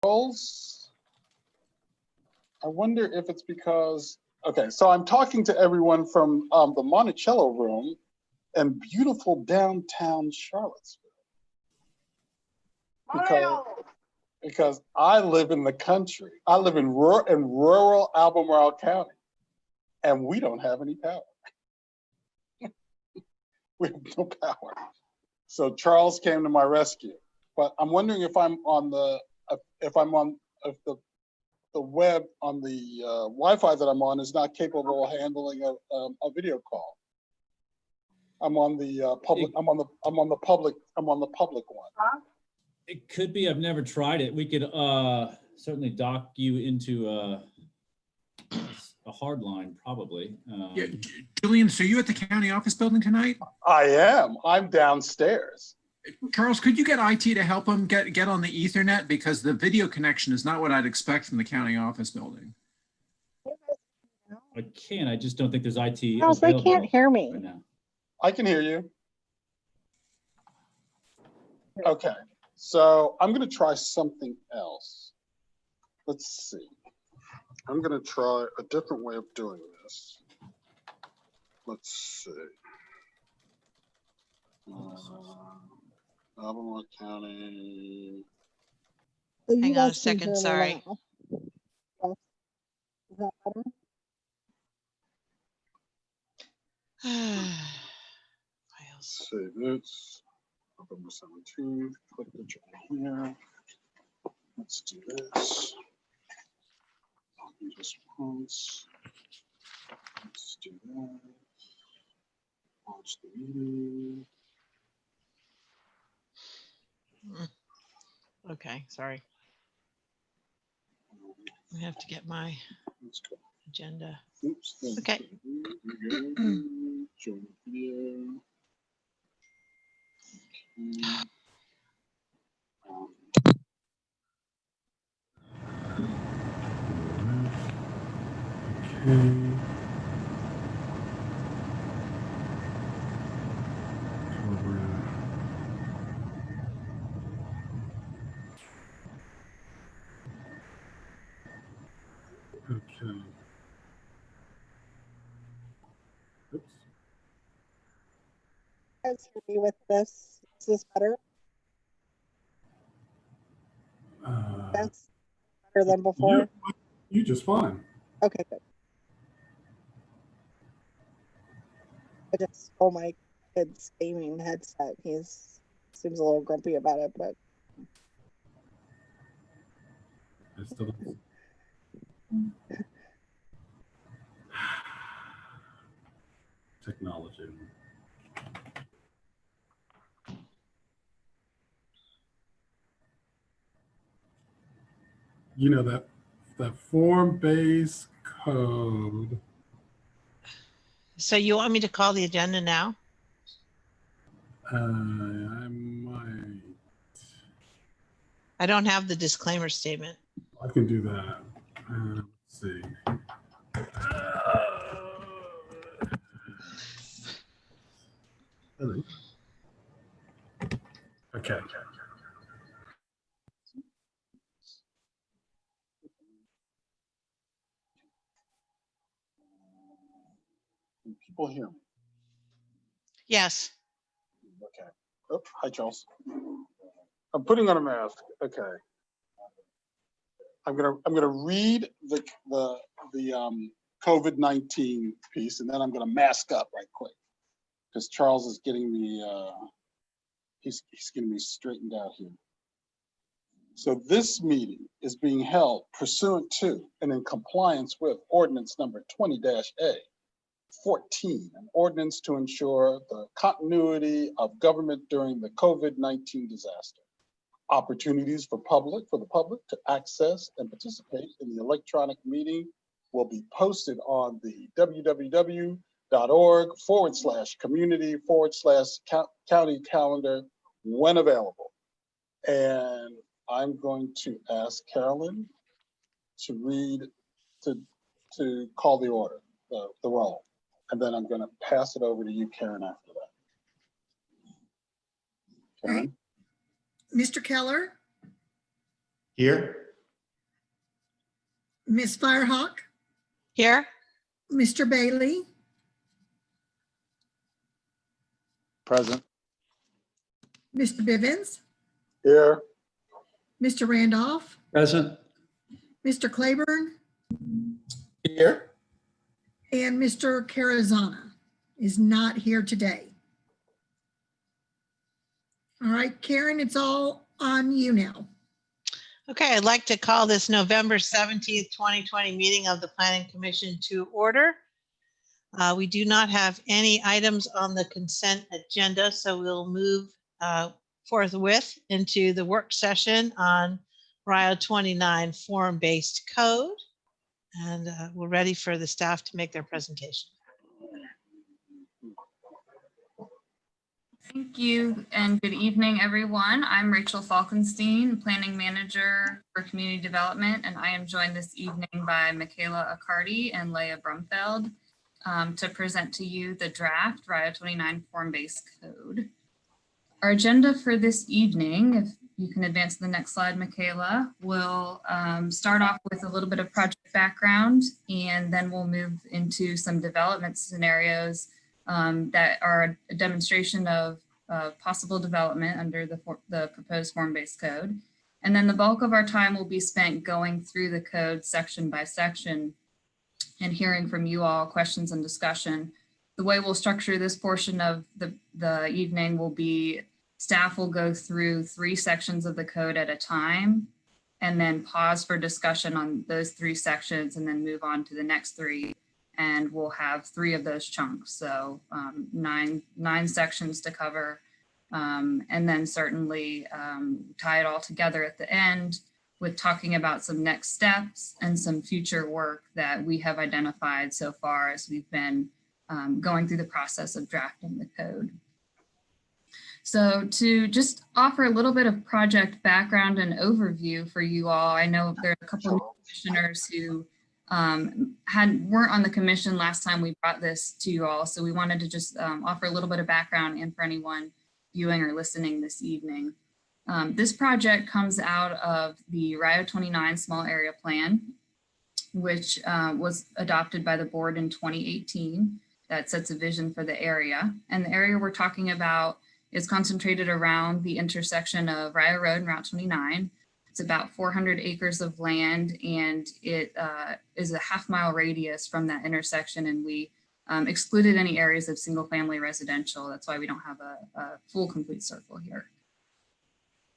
Charles, I wonder if it's because, okay, so I'm talking to everyone from the Monticello room in beautiful downtown Charlottesville. Because I live in the country. I live in rural Albemarle County, and we don't have any power. We have no power. So Charles came to my rescue. But I'm wondering if I'm on the web on the Wi-Fi that I'm on is not capable of handling a video call. I'm on the public. I'm on the public one. Huh? It could be. I've never tried it. We could certainly dock you into a hard line, probably. Yeah, Julian, so you at the county office building tonight? I am. I'm downstairs. Charles, could you get IT to help him get on the Ethernet, because the video connection is not what I'd expect from the county office building. I can. I just don't think there's IT. Charles, they can't hear me. Right now. I can hear you. Okay, so I'm going to try something else. Let's see. I'm going to try a different way of doing this. Let's see. Albemarle County. Hang on a second, sorry. Is that better? Let's see this. November 17th. Click the join here. Let's do this. Just once. Let's do that. Launch the meeting. Okay, sorry. I have to get my Let's go. agenda. Oops. Okay. Join video. Okay. Oops. Guys hear me with this? Is this better? That's better than before. You just fine. Okay, good. I just stole my kid's gaming headset. He's seems a little grumpy about it, but I still technology. You know that form-based code. So you want me to call the agenda now? I might. I don't have the disclaimer statement. I can do that. Let's see. Hello. Okay. Can people hear me? Yes. Okay. Oh, hi, Charles. I'm putting on a mask. Okay. I'm gonna read the COVID-19 piece, and then I'm gonna mask up right quick because Charles is getting me he's getting me straightened out here. So this meeting is being held pursuant to and in compliance with ordinance number 20-A 14, an ordinance to ensure the continuity of government during the COVID-19 disaster. Opportunities for the public to access and participate in the electronic meeting will be posted on the www.org/community/county calendar when available. And I'm going to ask Carolyn to read, to call the order, the roll. And then I'm going to pass it over to you, Karen, after that. Karen? Mr. Keller, Here. Ms. Firehawk, Here? Mr. Bailey, Present. Mr. Bivens, Here. Mr. Randolph, Present. Mr. Claiborne, Here. and Mr. Carazana is not here today. All right, Karen, it's all on you now. Okay, I'd like to call this November 17th, 2020 meeting of the Planning Commission to order. We do not have any items on the consent agenda, so we'll move forthwith into the work session on RIO 29 form-based code. And we're ready for the staff to make their presentation. Thank you and good evening, everyone. I'm Rachel Falkenstein, Planning Manager for Community Development, and I am joined this evening by Michaela Accardi and Leah Brumfeld to present to you the draft RIO 29 form-based code. Our agenda for this evening, if you can advance to the next slide, Michaela, will start off with a little bit of project background, and then we'll move into some development scenarios that are a demonstration of possible development under the proposed form-based code. And then the bulk of our time will be spent going through the code section by section and hearing from you all questions and discussion. The way we'll structure this portion of the evening will be staff will go through 3 sections of the code at a time and then pause for discussion on those 3 sections and then move on to the next 3. And we'll have 3 of those chunks. So 9 sections to cover. And then certainly tie it all together at the end with talking about some next steps and some future work that we have identified so far as we've been going through the process of drafting the code. So to just offer a little bit of project background and overview for you all, I know there are a couple of commissioners who weren't on the commission last time we brought this to you all. So we wanted to just offer a little bit of background and for anyone viewing or listening this evening. This project comes out of the RIO 29 Small Area Plan, which was adopted by the board in 2018. That sets a vision for the area. And the area we're talking about is concentrated around the intersection of RIO Road and Route 29. It's about 400 acres of land, and it is a half-mile radius from that intersection. And we excluded any areas of single-family residential. That's why we don't have a full complete circle here.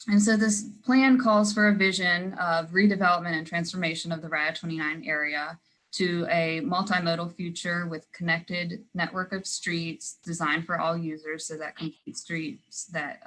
And so this plan calls for a vision of redevelopment and transformation of the RIO 29 area to a multimodal future with connected network of streets designed for all users. So that complete streets that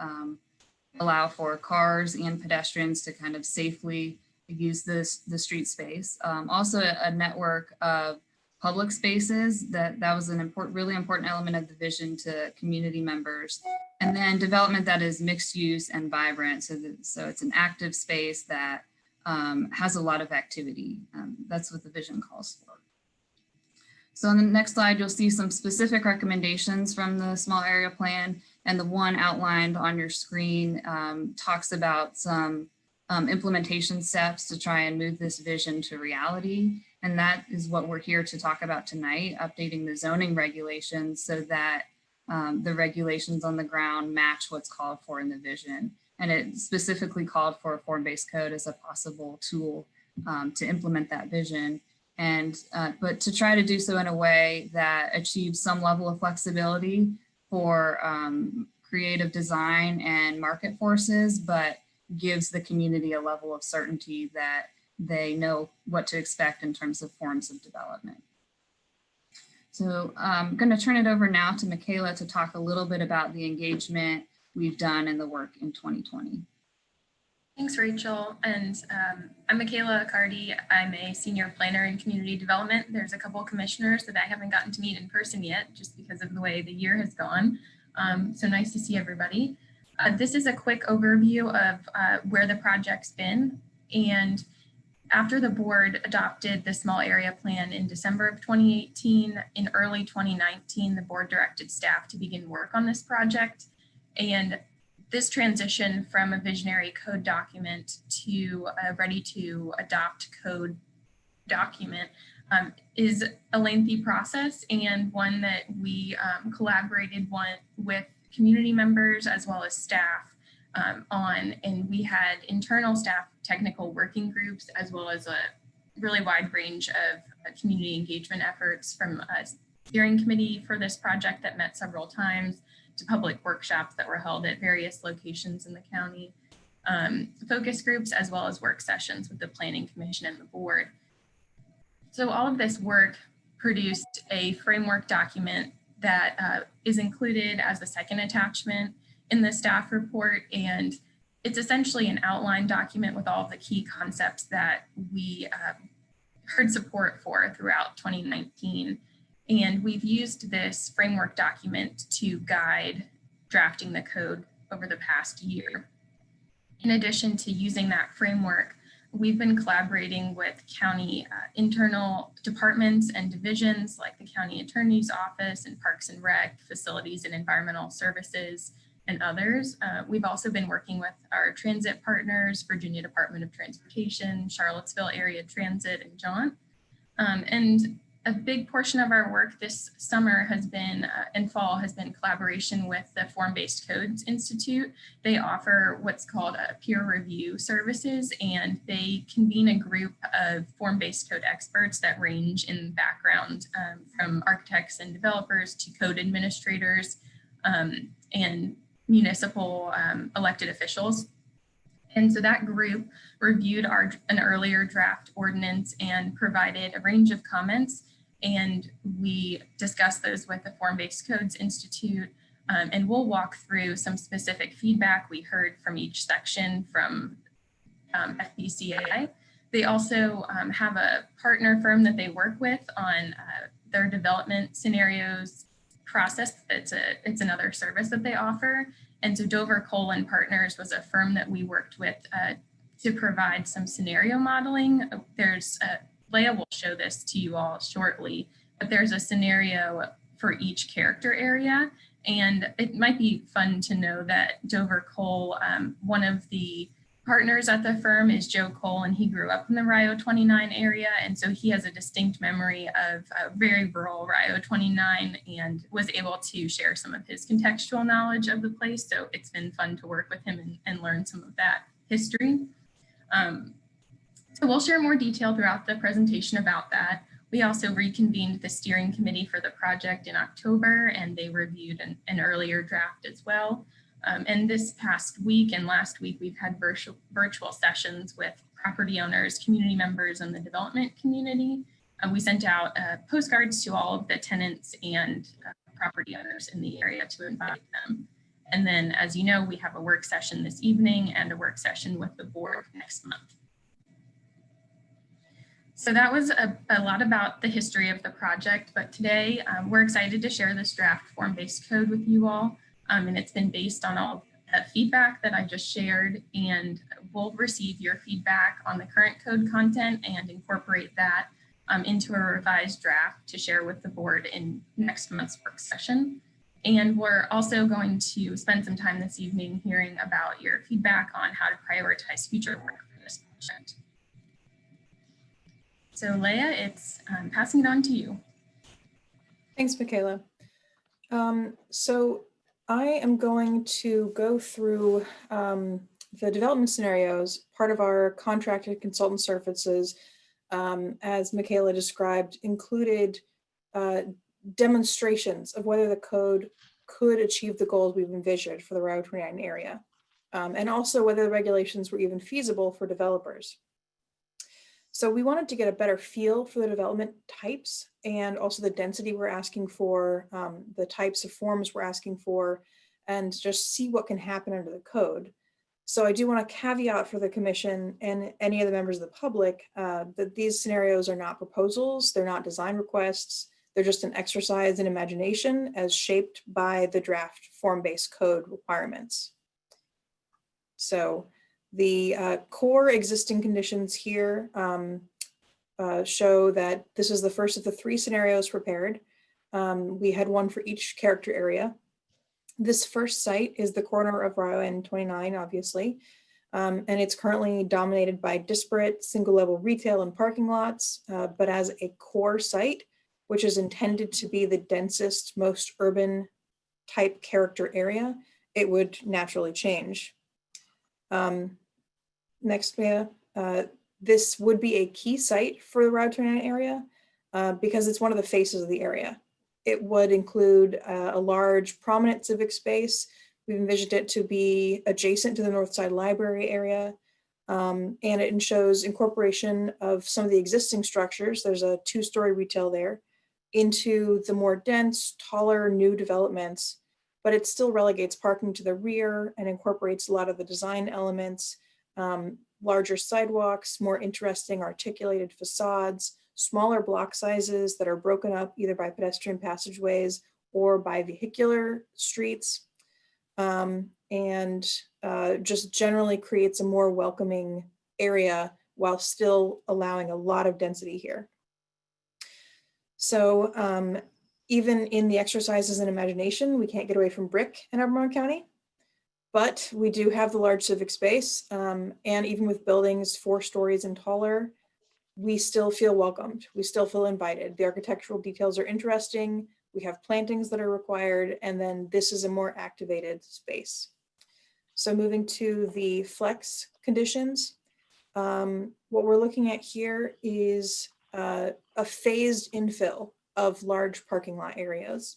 allow for cars and pedestrians to kind of safely use the street space. Also a network of public spaces that was an really important element of the vision to community members. And then development that is mixed use and vibrant. So it's an active space that has a lot of activity. That's what the vision calls for. So on the next slide, you'll see some specific recommendations from the small area plan. And the one outlined on your screen talks about some implementation steps to try and move this vision to reality. And that is what we're here to talk about tonight, updating the zoning regulations so that the regulations on the ground match what's called for in the vision. And it specifically called for a form-based code as a possible tool to implement that vision. And but to try to do so in a way that achieves some level of flexibility for creative design and market forces, but gives the community a level of certainty that they know what to expect in terms of forms of development. So I'm going to turn it over now to Michaela to talk a little bit about the engagement we've done in the work in 2020. Thanks, Rachel. And I'm Michaela Accardi. I'm a senior planner in community development. There's a couple of commissioners that I haven't gotten to meet in person yet, just because of the way the year has gone. So nice to see everybody. This is a quick overview of where the project's been. And after the board adopted the small area plan in December of 2018, in early 2019, the board directed staff to begin work on this project. And this transition from a visionary code document to a ready to adopt code document is a lengthy process, and one that we collaborated with community members as well as staff on, and we had internal staff technical working groups as well as a really wide range of community engagement efforts, from a steering committee for this project that met several times to public workshops that were held at various locations in the county, focus groups, as well as work sessions with the Planning Commission and the board. So all of this work produced a framework document that is included as the second attachment in the staff report. And it's essentially an outline document with all of the key concepts that we heard support for throughout 2019. And we've used this framework document to guide drafting the code over the past year. In addition to using that framework, we've been collaborating with county internal departments and divisions like the County Attorney's Office and Parks and Rec, Facilities and Environmental Services, and others. We've also been working with our transit partners, Virginia Department of Transportation, Charlottesville Area Transit, and Jaunt. And a big portion of our work this summer has been, and fall, has been collaboration with the Form-Based Codes Institute. They offer what's called peer review services, and they convene a group of form-based code experts that range in background from architects and developers to code administrators and municipal elected officials. And so that group reviewed an earlier draft ordinance and provided a range of comments. And we discussed those with the Form-Based Codes Institute, and we'll walk through some specific feedback we heard from each section from FBCA. They also have a partner firm that they work with on their development scenarios process. It's another service that they offer. And so Dover Cole and Partners was a firm that we worked with to provide some scenario modeling. There's Leah will show this to you all shortly, but there's a scenario for each character area. And it might be fun to know that Dover Cole, one of the partners at the firm is Joe Cole, and he grew up in the Rio 29 area. And so he has a distinct memory of a very rural Rio 29 and was able to share some of his contextual knowledge of the place. So it's been fun to work with him and learn some of that history. So we'll share more detail throughout the presentation about that. We also reconvened the steering committee for the project in October, and they reviewed an earlier draft as well. And this past week and last week, we've had virtual sessions with property owners, community members, and the development community. We sent out postcards to all of the tenants and property owners in the area to invite them. And then, as you know, we have a work session this evening and a work session with the board next month. So that was a lot about the history of the project, but today we're excited to share this draft form-based code with you all. And it's been based on all the feedback that I just shared, and we'll receive your feedback on the current code content and incorporate that into a revised draft to share with the board in next month's work session. And we're also going to spend some time this evening hearing about your feedback on how to prioritize future work for this project. So Leah, it's passing it on to you. Thanks, Michaela. So I am going to go through the development scenarios. Part of our contracted consultant services, as Michaela described, included demonstrations of whether the code could achieve the goals we've envisioned for the Route 29 area, and also whether the regulations were even feasible for developers. So we wanted to get a better feel for the development types and also the density we're asking for, the types of forms we're asking for, and just see what can happen under the code. So I do want to caveat for the commission and any of the members of the public that these scenarios are not proposals, they're not design requests, they're just an exercise in imagination as shaped by the draft form-based code requirements. So the core existing conditions here show that this is the first of the 3 scenarios prepared. We had one for each character area. This first site is the corner of Rio and 29, obviously. And it's currently dominated by disparate single-level retail and parking lots, but as a core site, which is intended to be the densest, most urban type character area, it would naturally change. Next, Mia, this would be a key site for the Route 29 area because it's one of the faces of the area. It would include a large prominent civic space. We've envisioned it to be adjacent to the Northside Library area. And it shows incorporation of some of the existing structures. There's a 2-story retail there into the more dense, taller, new developments, but it still relegates parking to the rear and incorporates a lot of the design elements, larger sidewalks, more interesting articulated facades, smaller block sizes that are broken up either by pedestrian passageways or by vehicular streets, and just generally creates a more welcoming area while still allowing a lot of density here. So even in the exercises in imagination, we can't get away from brick in Albemarle County, but we do have the large civic space. And even with buildings 4 stories and taller, we still feel welcomed. We still feel invited. The architectural details are interesting. We have plantings that are required, and then this is a more activated space. So moving to the flex conditions, what we're looking at here is a phased infill of large parking lot areas.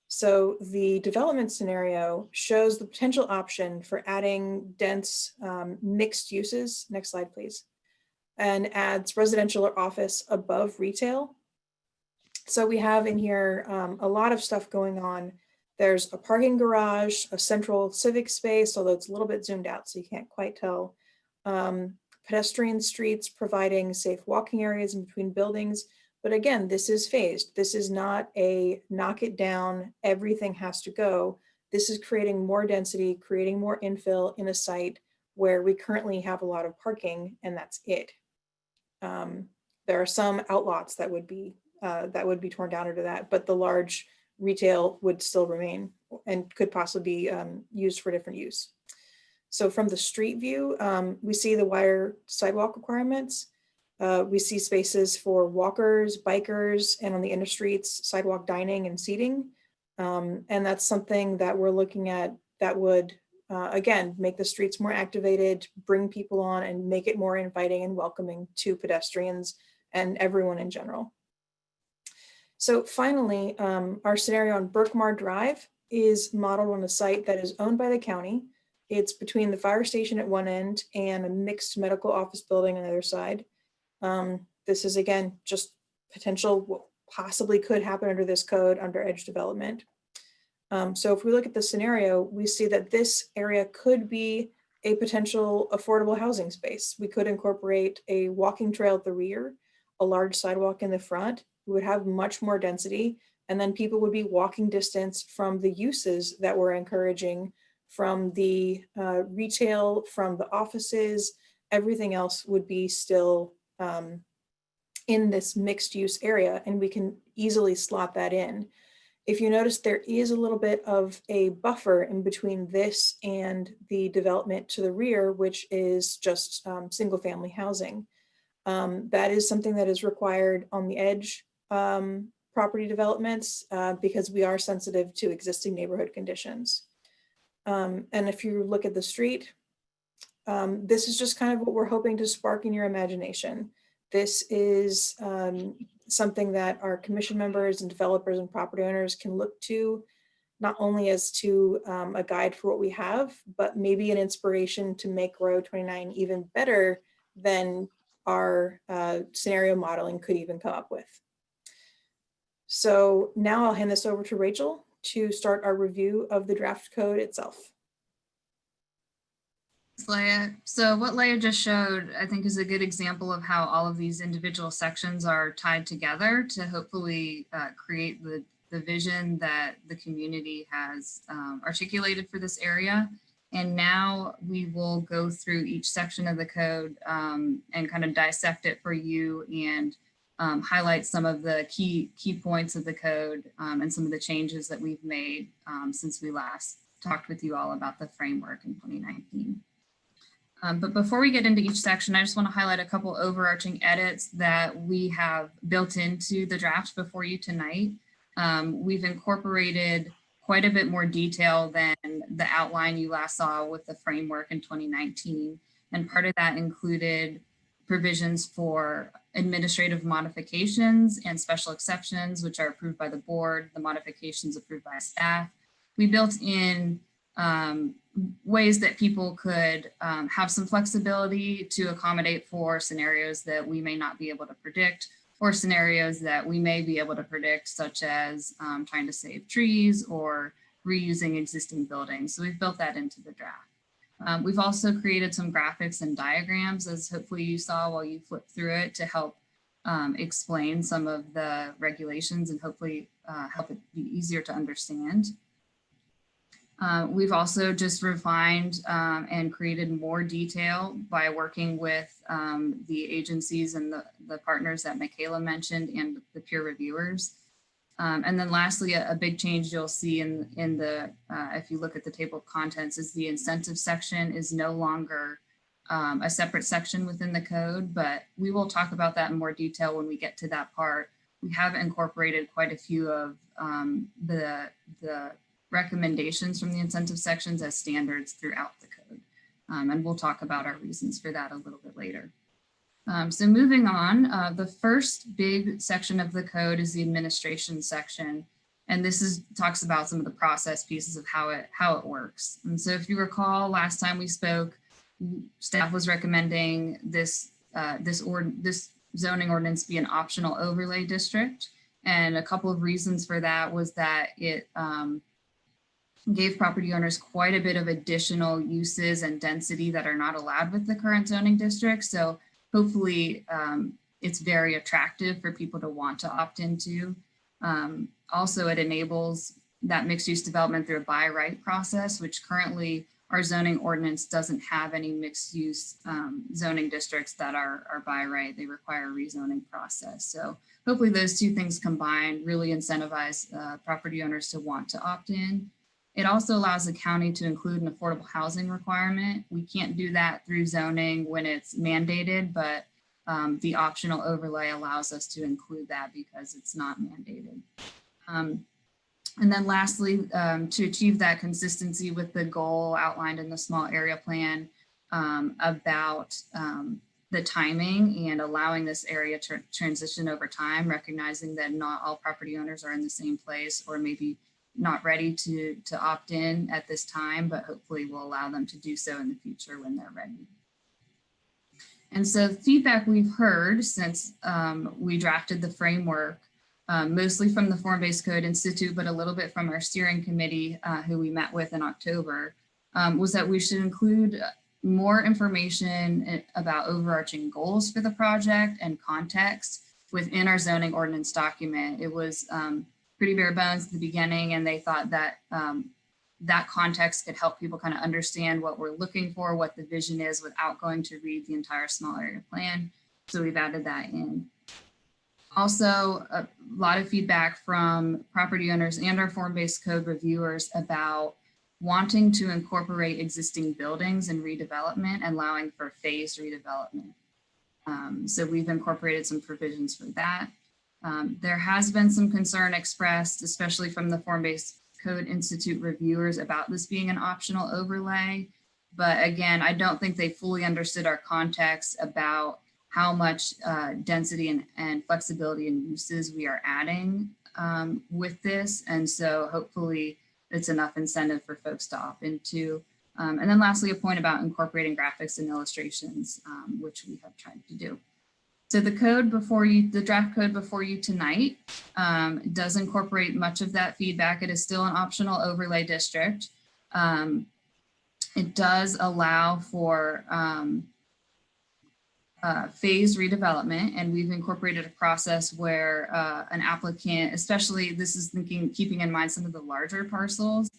So the development scenario shows the potential option for adding dense mixed uses. Next slide, please. And adds residential or office above retail. So we have in here a lot of stuff going on. There's a parking garage, a central civic space, although it's a little bit zoomed out, so you can't quite tell. Pedestrian streets providing safe walking areas in between buildings. But again, this is phased. This is not a knock it down, everything has to go. This is creating more density, creating more infill in a site where we currently have a lot of parking, and that's it. There are some outlots that would be torn down under that, but the large retail would still remain and could possibly be used for different use. So from the street view, we see the wider sidewalk requirements. We see spaces for walkers, bikers, and on the interstreets, sidewalk dining and seating. And that's something that we're looking at that would, again, make the streets more activated, bring people on, and make it more inviting and welcoming to pedestrians and everyone in general. So finally, our scenario on Berkmar Drive is modeled on a site that is owned by the county. It's between the fire station at one end and a mixed medical office building on the other side. This is, again, just potential what possibly could happen under this code under edge development. So if we look at the scenario, we see that this area could be a potential affordable housing space. We could incorporate a walking trail at the rear, a large sidewalk in the front. We would have much more density, and then people would be walking distance from the uses that we're encouraging, from the retail, from the offices. Everything else would be still in this mixed use area, and we can easily slot that in. If you notice, there is a little bit of a buffer in between this and the development to the rear, which is just single family housing. That is something that is required on the edge property developments because we are sensitive to existing neighborhood conditions. And if you look at the street, this is just kind of what we're hoping to spark in your imagination. This is something that our commission members and developers and property owners can look to, not only as to a guide for what we have, but maybe an inspiration to make Row 29 even better than our scenario modeling could even come up with. So now I'll hand this over to Rachel to start our review of the draft code itself. Leah. So what Leah just showed, I think, is a good example of how all of these individual sections are tied together to hopefully create the vision that the community has articulated for this area. And now we will go through each section of the code and kind of dissect it for you and highlight some of the key points of the code and some of the changes that we've made since we last talked with you all about the framework in 2019. But before we get into each section, I just want to highlight a couple overarching edits that we have built into the draft before you tonight. We've incorporated quite a bit more detail than the outline you last saw with the framework in 2019. And part of that included provisions for administrative modifications and special exceptions, which are approved by the board, the modifications approved by staff. We built in ways that people could have some flexibility to accommodate for scenarios that we may not be able to predict, or scenarios that we may be able to predict, such as trying to save trees or reusing existing buildings. So we've built that into the draft. We've also created some graphics and diagrams, as hopefully you saw while you flipped through it, to help explain some of the regulations and hopefully help it be easier to understand. We've also just refined and created more detail by working with the agencies and the partners that Michaela mentioned and the peer reviewers. And then lastly, a big change you'll see in the, if you look at the table of contents, is the incentive section is no longer a separate section within the code, but we will talk about that in more detail when we get to that part. We have incorporated quite a few of the recommendations from the incentive sections as standards throughout the code. And we'll talk about our reasons for that a little bit later. So moving on, the first big section of the code is the administration section. And this talks about some of the process pieces of how it works. And so if you recall, last time we spoke, staff was recommending this zoning ordinance be an optional overlay district. And a couple of reasons for that was that it gave property owners quite a bit of additional uses and density that are not allowed with the current zoning district. So hopefully it's very attractive for people to want to opt into. Also, it enables that mixed use development through a by right process, which currently our zoning ordinance doesn't have any mixed use zoning districts that are by right. They require a rezoning process. So hopefully those two things combined really incentivize property owners to want to opt in. It also allows the county to include an affordable housing requirement. We can't do that through zoning when it's mandated, but the optional overlay allows us to include that because it's not mandated. And then lastly, to achieve that consistency with the goal outlined in the small area plan about the timing and allowing this area to transition over time, recognizing that not all property owners are in the same place or maybe not ready to opt in at this time, but hopefully we'll allow them to do so in the future when they're ready. And so feedback we've heard since we drafted the framework, mostly from the Form-Based Code Institute, but a little bit from our steering committee who we met with in October, was that we should include more information about overarching goals for the project and context within our zoning ordinance document. It was pretty bare bones at the beginning, and they thought that that context could help people kind of understand what we're looking for, what the vision is without going to read the entire small area plan. So we've added that in. Also, a lot of feedback from property owners and our form-based code reviewers about wanting to incorporate existing buildings in redevelopment and allowing for phased redevelopment. So we've incorporated some provisions for that. There has been some concern expressed, especially from the Form-Based Code Institute reviewers, about this being an optional overlay. But again, I don't think they fully understood our context about how much density and flexibility and uses we are adding with this. And so hopefully it's enough incentive for folks to opt into. And then lastly, a point about incorporating graphics and illustrations, which we have tried to do. So the code before you, the draft code before you tonight does incorporate much of that feedback. It is still an optional overlay district. It does allow for phased redevelopment, and we've incorporated a process where an applicant, especially this is keeping in mind some of the larger parcels,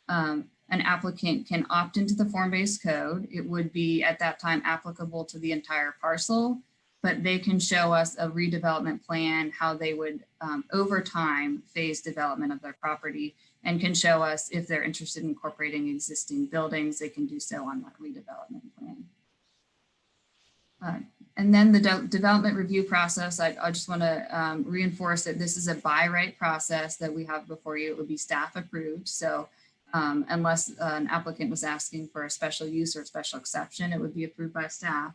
an applicant can opt into the form-based code. It would be at that time applicable to the entire parcel, but they can show us a redevelopment plan, how they would over time phase development of their property, and can show us if they're interested in incorporating existing buildings, they can do so on that redevelopment plan. And then the development review process, I just want to reinforce that this is a by right process that we have before you. It would be staff approved. So unless an applicant was asking for a special use or special exception, it would be approved by staff.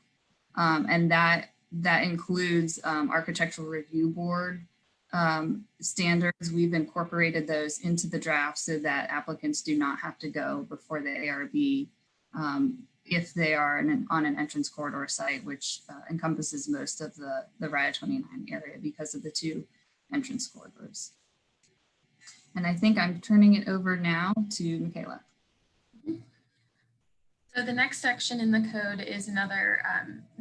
And that includes architectural review board standards. We've incorporated those into the draft so that applicants do not have to go before the ARB if they are on an entrance corridor site, which encompasses most of the Route 29 area because of the 2 entrance corridors. And I think I'm turning it over now to Michaela. So the next section in the code is another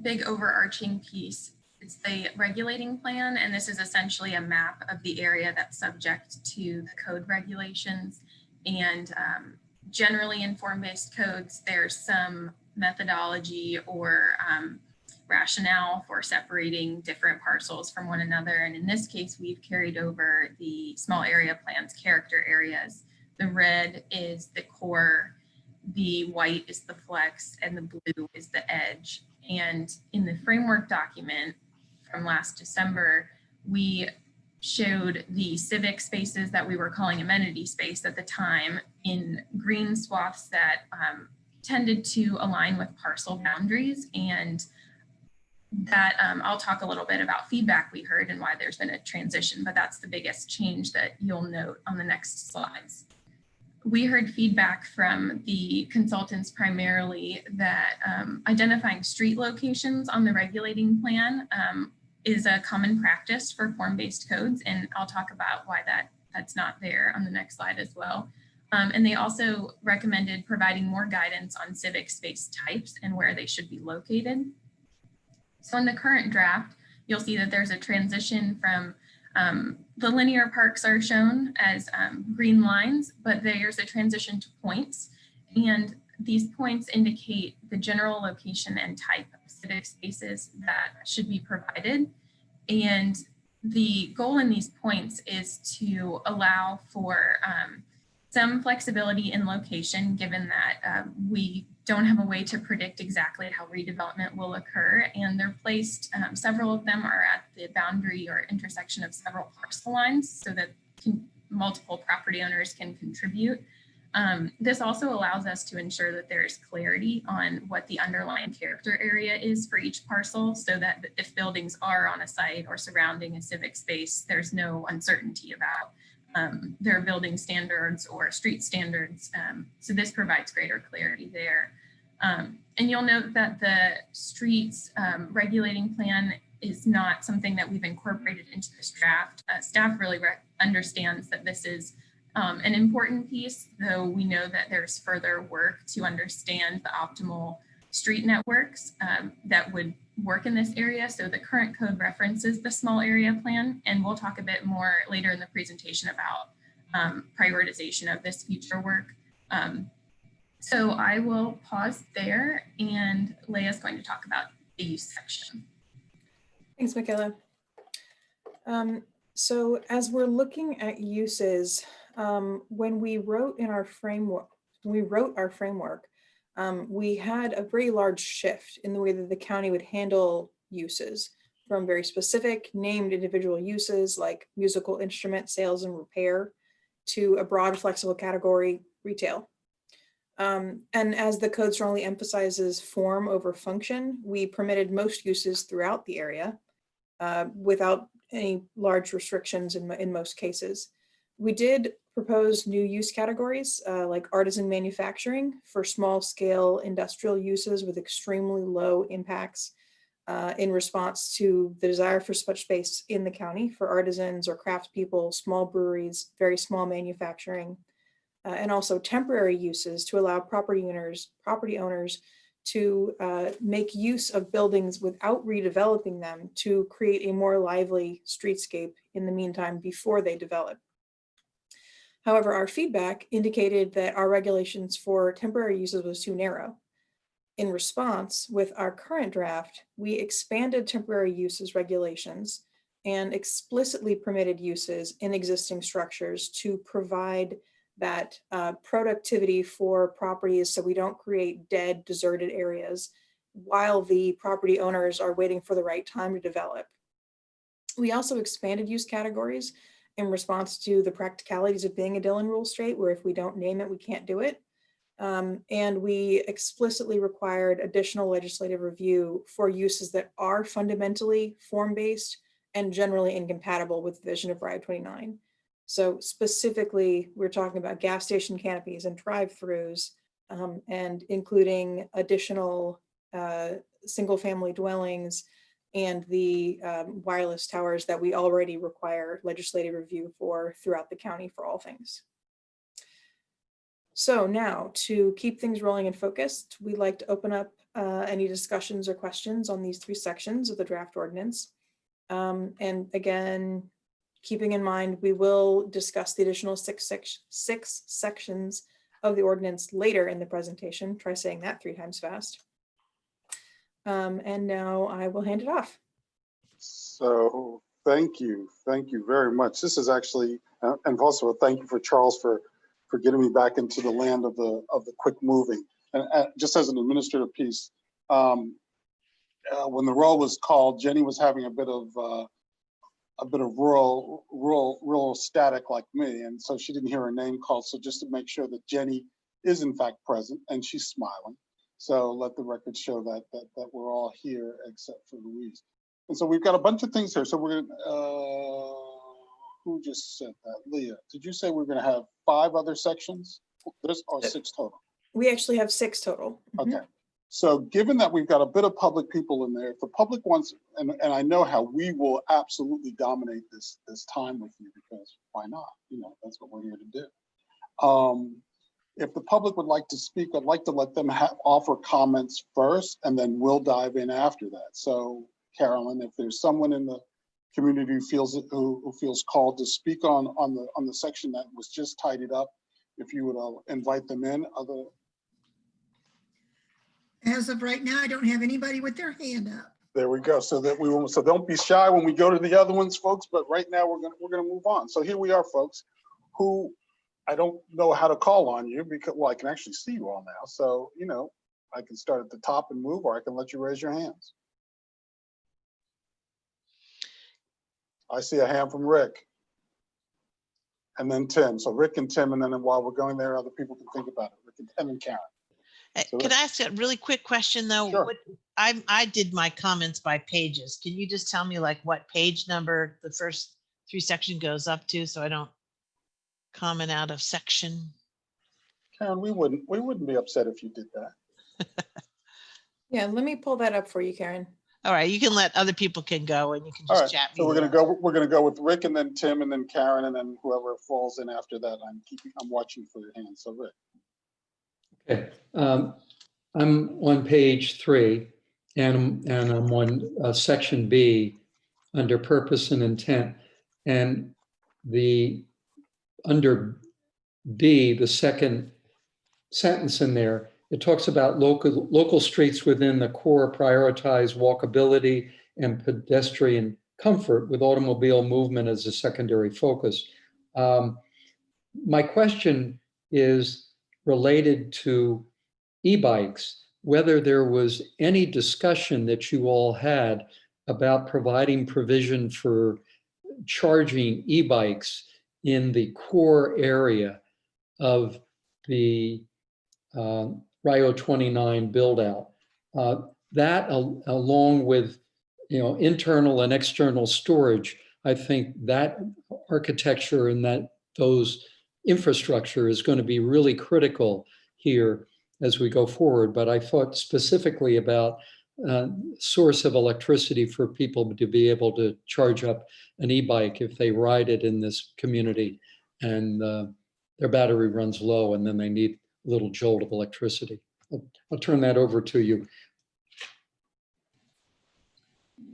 big overarching piece. It's the regulating plan, and this is essentially a map of the area that's subject to the code regulations. And generally in form-based codes, there's some methodology or rationale for separating different parcels from one another. And in this case, we've carried over the small area plans character areas. The red is the core, the white is the flex, and the blue is the edge. And in the framework document from last December, we showed the civic spaces that we were calling amenity space at the time in green swaths that tended to align with parcel boundaries. And that I'll talk a little bit about feedback we heard and why there's been a transition, but that's the biggest change that you'll note on the next slides. We heard feedback from the consultants primarily that identifying street locations on the regulating plan is a common practice for form-based codes, and I'll talk about why that's not there on the next slide as well. And they also recommended providing more guidance on civic space types and where they should be located. So in the current draft, you'll see that there's a transition from the linear parks are shown as green lines, but there's a transition to points. And these points indicate the general location and type of civic spaces that should be provided. And the goal in these points is to allow for some flexibility in location, given that we don't have a way to predict exactly how redevelopment will occur. And they're placed, several of them are at the boundary or intersection of several parcel lines so that multiple property owners can contribute. This also allows us to ensure that there's clarity on what the underlying character area is for each parcel, so that if buildings are on a site or surrounding a civic space, there's no uncertainty about their building standards or street standards. So this provides greater clarity there. And you'll note that the streets regulating plan is not something that we've incorporated into this draft. Staff really understands that this is an important piece, though we know that there's further work to understand the optimal street networks that would work in this area. So the current code references the small area plan, and we'll talk a bit more later in the presentation about prioritization of this future work. So I will pause there, and Leia's going to talk about the use section. Thanks, Michaela. So as we're looking at uses, when we wrote our framework, we had a very large shift in the way that the county would handle uses, from very specific named individual uses like musical instrument sales and repair to a broad flexible category retail. And as the code strongly emphasizes form over function, we permitted most uses throughout the area without any large restrictions in most cases. We did propose new use categories like artisan manufacturing for small scale industrial uses with extremely low impacts in response to the desire for such space in the county for artisans or craftspeople, small breweries, very small manufacturing, and also temporary uses to allow property owners to make use of buildings without redeveloping them to create a more lively streetscape in the meantime before they develop. However, our feedback indicated that our regulations for temporary uses was too narrow. In response, with our current draft, we expanded temporary uses regulations and explicitly permitted uses in existing structures to provide that productivity for properties so we don't create dead, deserted areas while the property owners are waiting for the right time to develop. We also expanded use categories in response to the practicalities of being a Dillon Rule Strait, where if we don't name it, we can't do it. And we explicitly required additional legislative review for uses that are fundamentally form-based and generally incompatible with the vision of Route 29. So specifically, we're talking about gas station canopies and drive-throughs, and including additional single-family dwellings and the wireless towers that we already require legislative review for throughout the county for all things. So now, to keep things rolling and focused, we'd like to open up any discussions or questions on these 3 sections of the draft ordinance. And again, keeping in mind, we will discuss the additional six sections of the ordinance later in the presentation. Try saying that 3 times fast. And now I will hand it off. So thank you very much. This is actually, and also a thank you for Charles for getting me back into the land of the quick moving. And just as an administrative piece, when the roll was called, Jenny was having a bit of rural static like me, and so she didn't hear her name called. So just to make sure that Jenny is in fact present and she's smiling. So let the record show that we're all here except for Louise. And so we've got a bunch of things here. So we're gonna, who just said that? Leah, did you say we're gonna have 5 other sections? There's or 6 total? We actually have 6 total. Okay. So given that we've got a bit of public people in there, if the public wants, and I know how we will absolutely dominate this time with you, because why not? You know, that's what we're here to do. If the public would like to speak, I'd like to let them offer comments first, and then we'll dive in after that. So Carolyn, if there's someone in the community who feels called to speak on the section that was just tidied up, if you would invite them in. As of right now, I don't have anybody with their hand up. There we go. So that we will. So don't be shy when we go to the other ones, folks. But right now we're gonna move on. So here we are, folks. Who I don't know how to call on you because I can actually see you all now. So you know I can start at the top and move, or I can let you raise your hands. I see a hand from Rick. And then Tim. So Rick and Tim, and then while we're going there, other people can think about it. Rick and then Karen. So Can I ask a really quick question though? Sure. I did my comments by pages. Can you just tell me like what page number the first 3 section goes up to, so I don't comment out of section? Karen, we wouldn't be upset if you did that. Yeah, let me pull that up for you, Karen. All right, you can let other people can go and you can All just right, chat. so we're gonna go with Rick and then Tim and then Karen and then whoever falls in after that. I'm watching for your hands. So Rick. Okay, I'm on page 3 and I'm on section B under purpose and intent, and under B, the second sentence in there, it talks about local streets within the core prioritize walkability and pedestrian comfort with automobile movement as a secondary focus. My question is related to e-bikes, whether there was any discussion that you all had about providing provision for charging e-bikes in the core area of the Rio 29 build out. That along with internal and external storage, I think that architecture and those infrastructure is going to be really critical here as we go forward. But I thought specifically about source of electricity for people to be able to charge up an e-bike if they ride it in this community and their battery runs low and then they need a little jolt of electricity. I'll turn that over to you.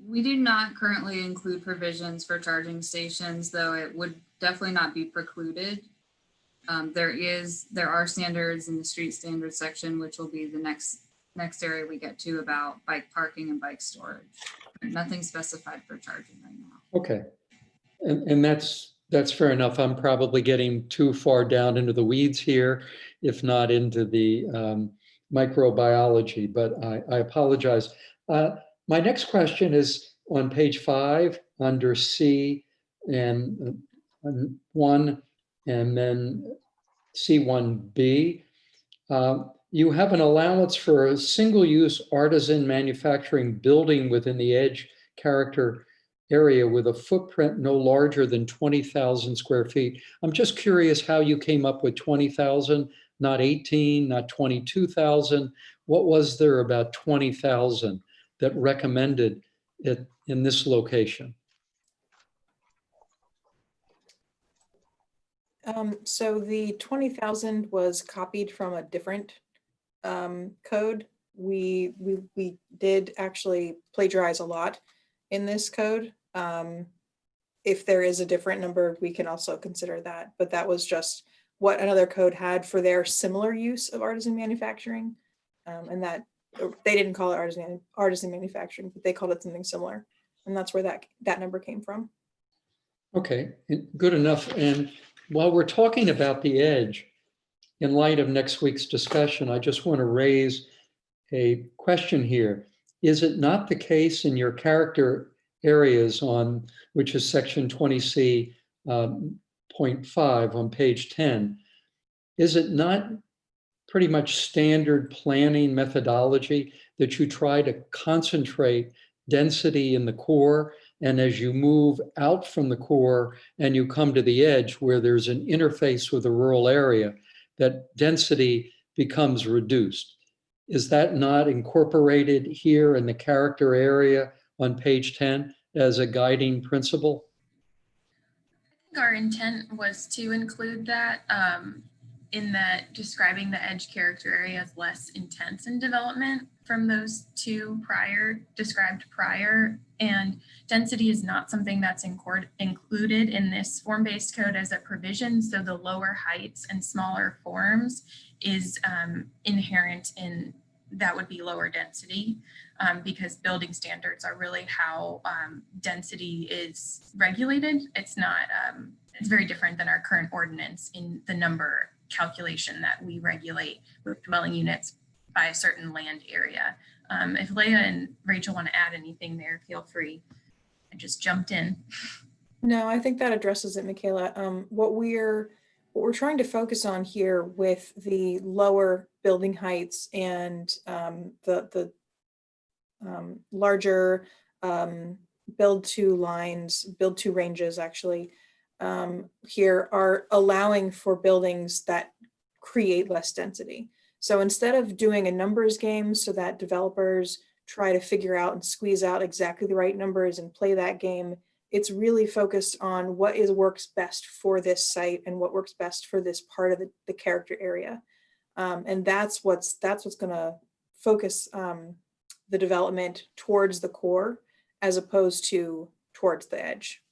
We do not currently include provisions for charging stations, though it would definitely not be precluded. There are standards in the street standards section, which will be the next area we get to about bike parking and bike storage. Nothing specified for charging right now. Okay, and that's fair enough. I'm probably getting too far down into the weeds here, if not into the microbiology, but I apologize. My next question is on page 5 under C and 1 and then C1B. You have an allowance for a single-use artisan manufacturing building within the edge character area with a footprint no larger than 20,000 square feet. I'm just curious how you came up with 20,000, not 18, not 22,000. What was there about 20,000 that recommended it in this location? So the 20,000 was copied from a different code. We did actually plagiarize a lot in this code. If there is a different number, we can also consider that, but that was just what another code had for their similar use of artisan manufacturing. And that they didn't call it artisan manufacturing, but they called it something similar. And that's where that number came from. Okay, good enough. And while we're talking about the edge, in light of next week's discussion, I just want to raise a question here. Is it not the case in your character areas on, which is section 20C, 0.5 on page 10, is it not pretty much standard planning methodology that you try to concentrate density in the core, and as you move out from the core and you come to the edge where there's an interface with a rural area, that density becomes reduced? Is that not incorporated here in the character area on page 10 as a guiding principle? I think our intent was to include that in that describing the edge character area as less intense in development from those two described prior. And density is not something that's included in this form-based code as a provision. So the lower heights and smaller forms is inherent in that would be lower density because building standards are really how density is regulated. It's not, it's very different than our current ordinance in the number calculation that we regulate with dwelling units by a certain land area. If Leah and Rachel want to add anything there, feel free. I just jumped in. No, I think that addresses it, Michaela. What we're trying to focus on here with the lower building heights and the larger build to ranges actually here are allowing for buildings that create less density. So instead of doing a numbers game so that developers try to figure out and squeeze out exactly the right numbers and play that game, it's really focused on what works best for this site and what works best for this part of the character area. And that's what's going to focus the development towards the core as opposed to towards the edge.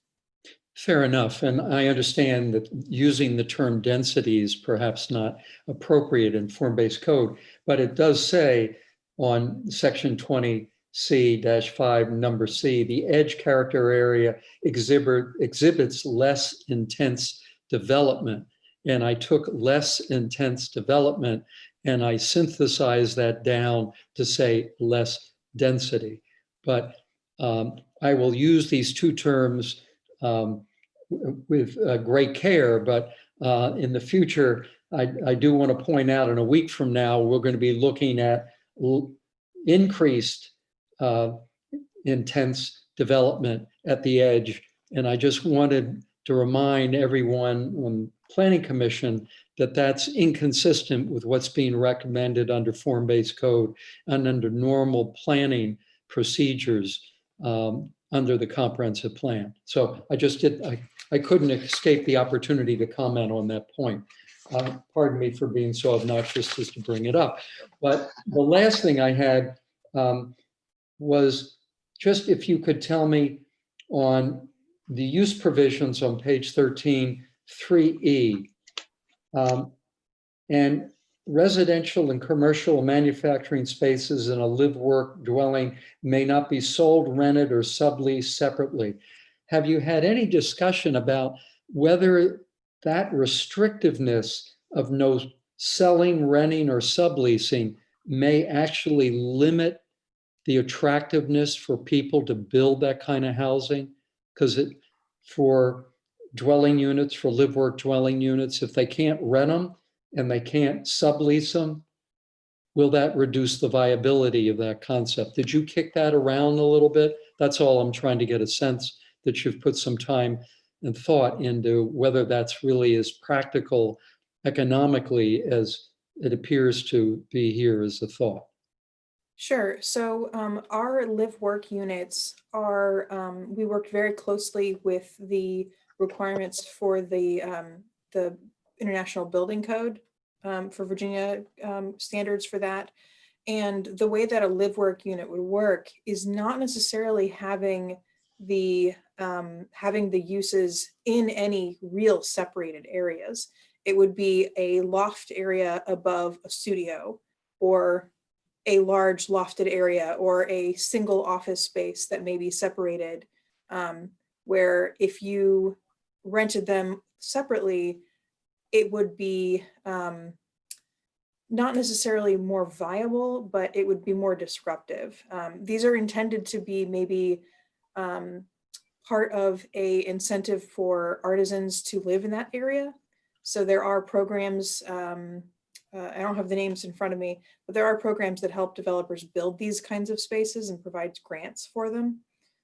Fair enough. And I understand that using the term density is perhaps not appropriate in form-based code, but it does say on section 20C-5, number C, the edge character area exhibits less intense development. And I took less intense development and I synthesized that down to say less density. But I will use these two terms with great care, but in the future, I do want to point out in a week from now, we're going to be looking at increased intense development at the edge. And I just wanted to remind everyone on Planning Commission that that's inconsistent with what's being recommended under form-based code and under normal planning procedures under the comprehensive plan. So I couldn't escape the opportunity to comment on that point. Pardon me for being so obnoxious just to bring it up. But the last thing I had was just if you could tell me on the use provisions on page 13, 3E, and residential and commercial manufacturing spaces in a live-work dwelling may not be sold, rented, or subleased separately. Have you had any discussion about whether that restrictiveness of no selling, renting, or subleasing may actually limit the attractiveness for people to build that kind of housing? Because for dwelling units, for live work dwelling units, if they can't rent them and they can't sublease them, will that reduce the viability of that concept? Did you kick that around a little bit? That's all I'm trying to get a sense that you've put some time and thought into whether that's really as practical economically as it appears to be here as a thought. Sure. So our live work units are, we worked very closely with the requirements for the International Building Code for Virginia standards for that. And the way that a live work unit would work is not necessarily having the uses in any real separated areas. It would be a loft area above a studio, or a large lofted area, or a single office space that may be separated, where if you rented them separately, it would be not necessarily more viable, but it would be more disruptive. These are intended to be maybe part of a incentive for artisans to live in that area. So there are programs, I don't have the names in front of me, but there are programs that help developers build these kinds of spaces and provide grants for them.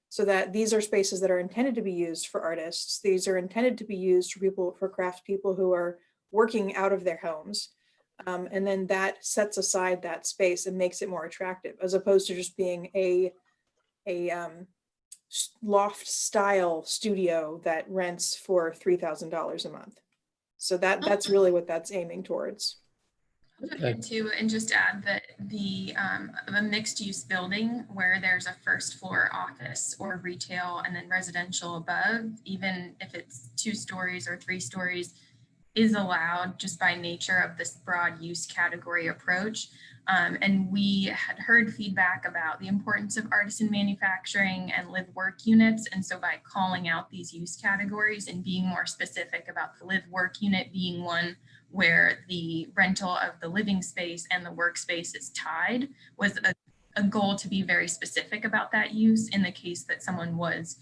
So that these are spaces that are intended to be used for artists. These are intended to be used for people, for craft people who are working out of their homes. And then that sets aside that space and makes it more attractive, as opposed to just being a loft style studio that rents for $3,000 a month. So that's really what that's aiming towards. Okay. Too, and just add that a mixed use building where there's a first floor office or retail and then residential above, even if it's 2 stories or 3 stories, is allowed just by nature of this broad use category approach. And we had heard feedback about the importance of artisan manufacturing and live work units. And so by calling out these use categories and being more specific about the live work unit being one where the rental of the living space and the workspace is tied, was a goal to be very specific about that use in the case that someone was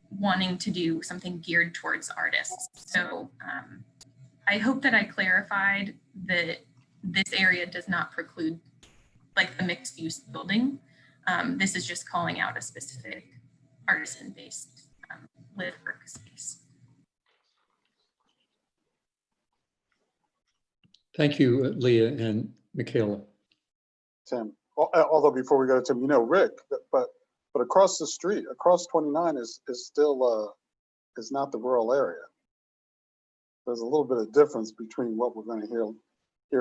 wanting to do something geared towards artists. So I hope that I clarified that this area does not preclude like the mixed use building. This is just calling out a specific artisan-based live work space. Thank you, Leah and Michaela. Tim, although before we go to Tim, you know, Rick, but across the street, across 29 is still is not the rural area. There's a little bit of difference between what we're going to hear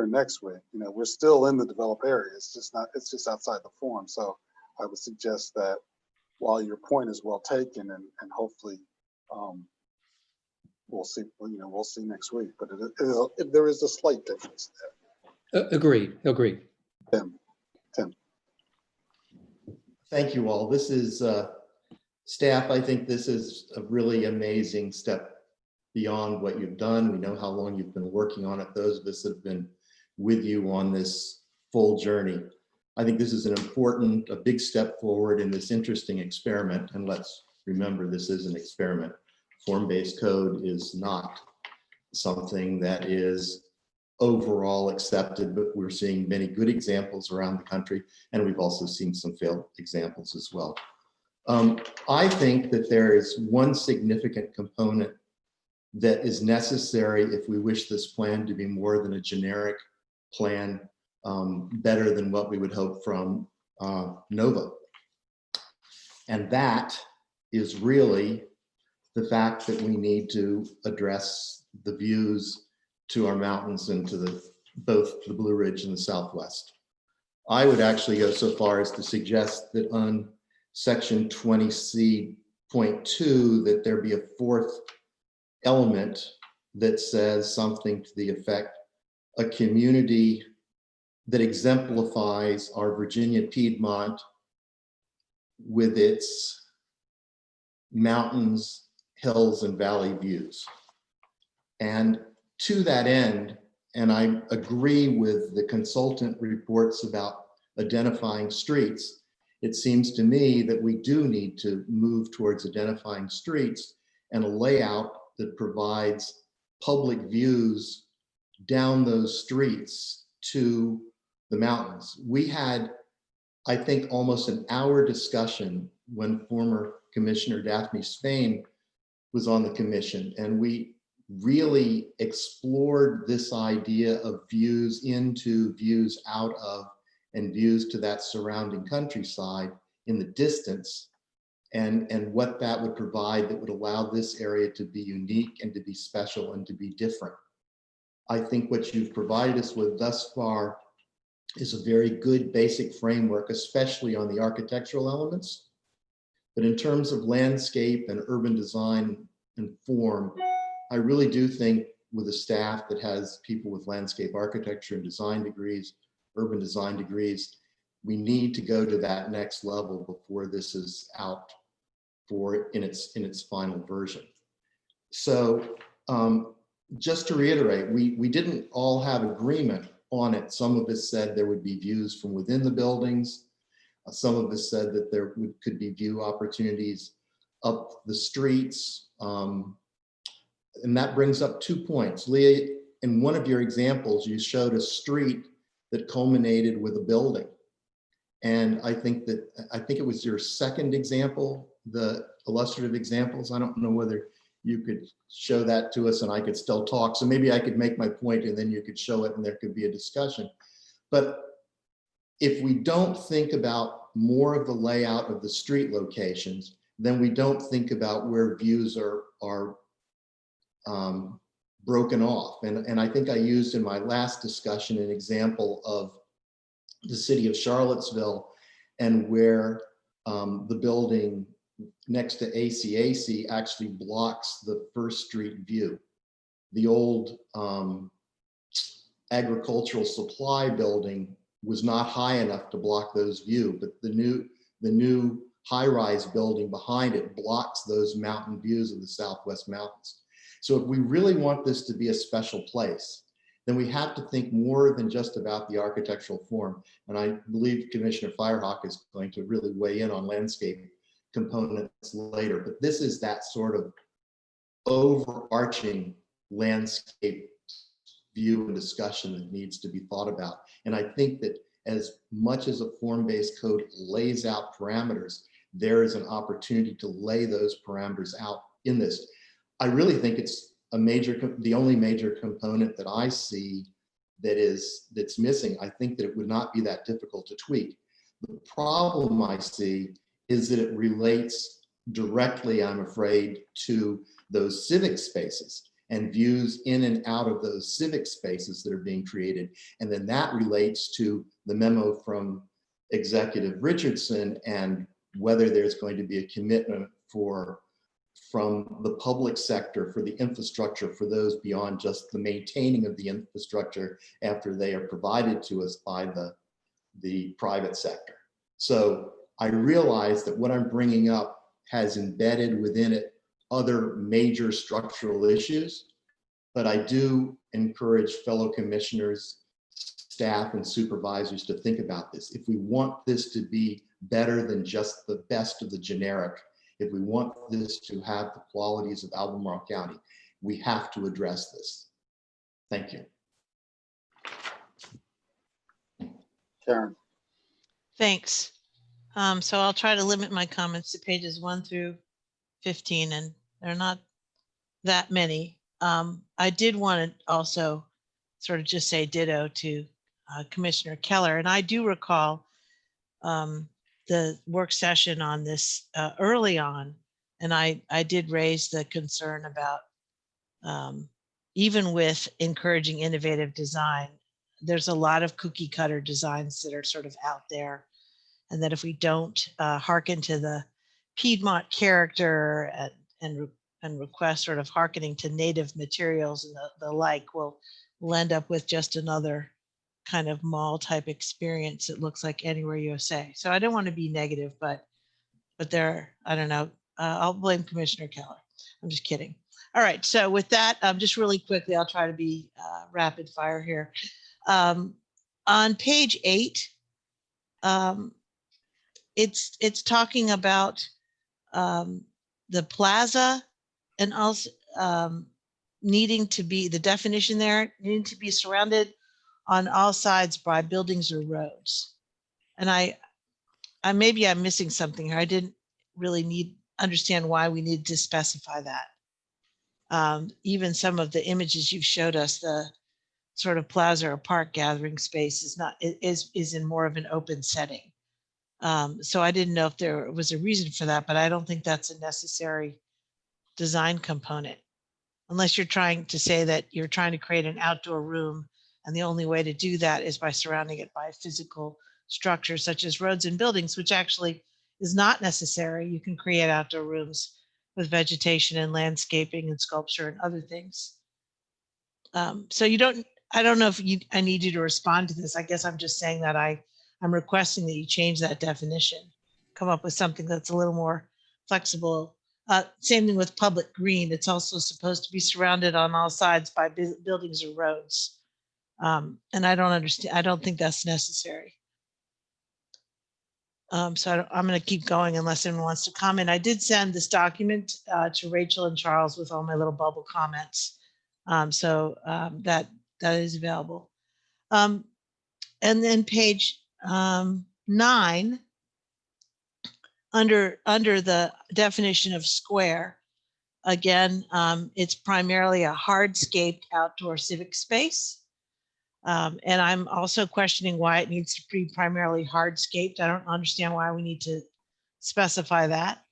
next week. You know, we're still in the developed area. It's just outside the form. So I would suggest that while your point is well taken, and hopefully we'll see, we'll see next week, but there is a slight difference there. Agreed. Tim. Thank you all. This is staff. I think this is a really amazing step beyond what you've done. We know how long you've been working on it. Those of us that have been with you on this full journey. I think this is a big step forward in this interesting experiment. And let's remember, this is an experiment. Form-based code is not something that is overall accepted, but we're seeing many good examples around the country, and we've also seen some failed examples as well. I think that there is one significant component that is necessary if we wish this plan to be more than a generic plan, better than what we would hope from NOVA. And that is really the fact that we need to address the views to our mountains and to both the Blue Ridge and the Southwest. I would actually go so far as to suggest that on section 20C.2 that there be a 4th element that says something to the effect, a community that exemplifies our Virginia Piedmont with its mountains, hills, and valley views. And to that end, and I agree with the consultant reports about identifying streets. It seems to me that we do need to move towards identifying streets and a layout that provides public views down those streets to the mountains. We had, I think, almost an hour discussion when former Commissioner Daphne Spain was on the commission, and we really explored this idea of views into, views out of, and views to that surrounding countryside in the distance, and what that would provide that would allow this area to be unique and to be special and to be different. I think what you've provided us with thus far is a very good basic framework, especially on the architectural elements. But in terms of landscape and urban design and form, I really do think with a staff that has people with landscape architecture and design degrees, urban design degrees, we need to go to that next level before this is out for in its final version. So just to reiterate, we didn't all have agreement on it. Some of us said there would be views from within the buildings. Some of us said that there could be view opportunities up the streets. And that brings up 2 points. Leah, in one of your examples, you showed a street that culminated with a building. And I think it was your second example, the illustrative examples. I don't know whether you could show that to us and I could still talk. So maybe I could make my point and then you could show it and there could be a discussion. But if we don't think about more of the layout of the street locations, then we don't think about where views are broken off. And I think I used in my last discussion an example of the city of Charlottesville and where the building next to ACAC actually blocks the First Street view. The old agricultural supply building was not high enough to block those views, but the new high-rise building behind it blocks those mountain views of the Southwest Mountains. So if we really want this to be a special place, then we have to think more than just about the architectural form. And I believe Commissioner Firehawk is going to really weigh in on landscape components later, but this is that sort of overarching landscape view and discussion that needs to be thought about. And I think that as much as a form-based code lays out parameters, there is an opportunity to lay those parameters out in this. I really think it's the only major component that I see that's missing. I think that it would not be that difficult to tweak. The problem I see is that it relates directly, I'm afraid, to those civic spaces and views in and out of those civic spaces that are being created. And then that relates to the memo from Executive Richardson and whether there's going to be a commitment from the public sector for the infrastructure for those beyond just the maintaining of the infrastructure after they are provided to us by the private sector. So I realize that what I'm bringing up has embedded within it other major structural issues, but I do encourage fellow commissioners, staff, and supervisors to think about this. If we want this to be better than just the best of the generic, if we want this to have the qualities of Albemarle County, we have to address this. Thank you. Karen. Thanks. So I'll try to limit my comments to pages 1 through 15, and they're not that many. I did want to also sort of just say ditto to Commissioner Keller, and I do recall the work session on this early on, and I did raise the concern about even with encouraging innovative design, there's a lot of cookie cutter designs that are sort of out there, and that if we don't hearken to the Piedmont character and request sort of hearkening to native materials and the like, we'll end up with just another kind of mall type experience that looks like Anywhere USA. So I don't want to be negative, but there, I don't know. I'll blame Commissioner Keller. I'm just kidding. All right, so with that, just really quickly, I'll try to be rapid fire here. On page 8, it's talking about the plaza and also needing to be, the definition there, needing to be surrounded on all sides by buildings or roads. And I maybe I'm missing something here. I didn't really understand why we need to specify that. Even some of the images you've showed us, the sort of plaza or park gathering space is in more of an open setting. So I didn't know if there was a reason for that, but I don't think that's a necessary design component. Unless you're trying to say that you're trying to create an outdoor room, and the only way to do that is by surrounding it by physical structures such as roads and buildings, which actually is not necessary. You can create outdoor rooms with vegetation and landscaping and sculpture and other things. So I don't know if I need you to respond to this. I guess I'm just saying that I'm requesting that you change that definition, come up with something that's a little more flexible. Same thing with public green. It's also supposed to be surrounded on all sides by buildings or roads. And I don't think that's necessary. So I'm going to keep going unless anyone wants to comment. I did send this document to Rachel and Charles with all my little bubble comments. That is available. And then page 9, under the definition of square, again, it's primarily a hardscaped outdoor civic space. And I'm also questioning why it needs to be primarily hardscaped. I don't understand why we need to specify that.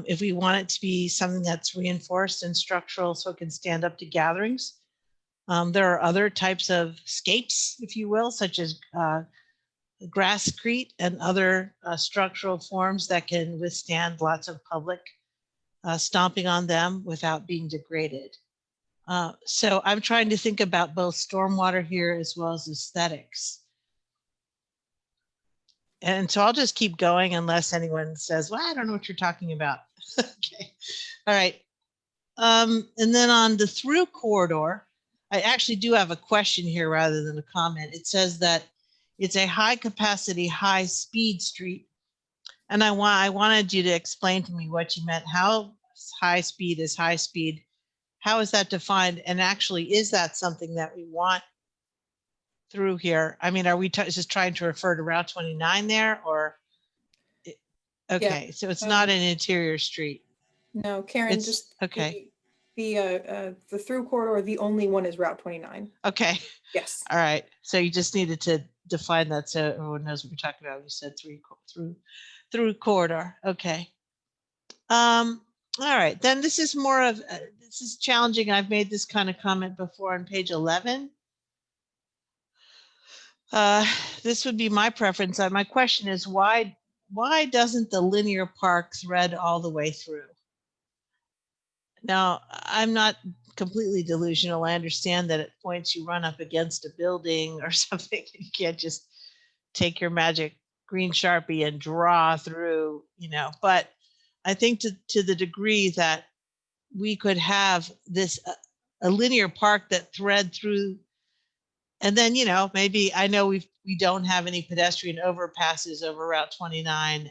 If we want it to be something that's reinforced and structural so it can stand up to gatherings, there are other types of scapes, if you will, such as grasscrete and other structural forms that can withstand lots of public stomping on them without being degraded. So I'm trying to think about both stormwater here as well as aesthetics. And so I'll just keep going unless anyone says, well, I don't know what you're talking about. Okay. All right. And then on the through corridor, I actually do have a question here rather than a comment. It says that it's a high capacity, high speed street. And I wanted you to explain to me what you meant. How high speed is high speed? How is that defined? And actually, is that something that we want through here? I mean, are we just trying to refer to Route 29 there, or? Okay, yeah. So it's not an interior street. No, Karen, just okay. The through corridor, the only one is Route 29. Okay. Yes. All right. So you just needed to define that so everyone knows what you're talking about. You said through corridor. Okay. All right, then this is more of, this is challenging. I've made this kind of comment before on page 11. This would be my preference. My question is why doesn't the linear park thread all the way through? Now, I'm not completely delusional. I understand that at points you run up against a building or something. You can't just take your magic green Sharpie and draw through, but I think to the degree that we could have this a linear park that thread through, and then maybe I know we don't have any pedestrian overpasses over Route 29,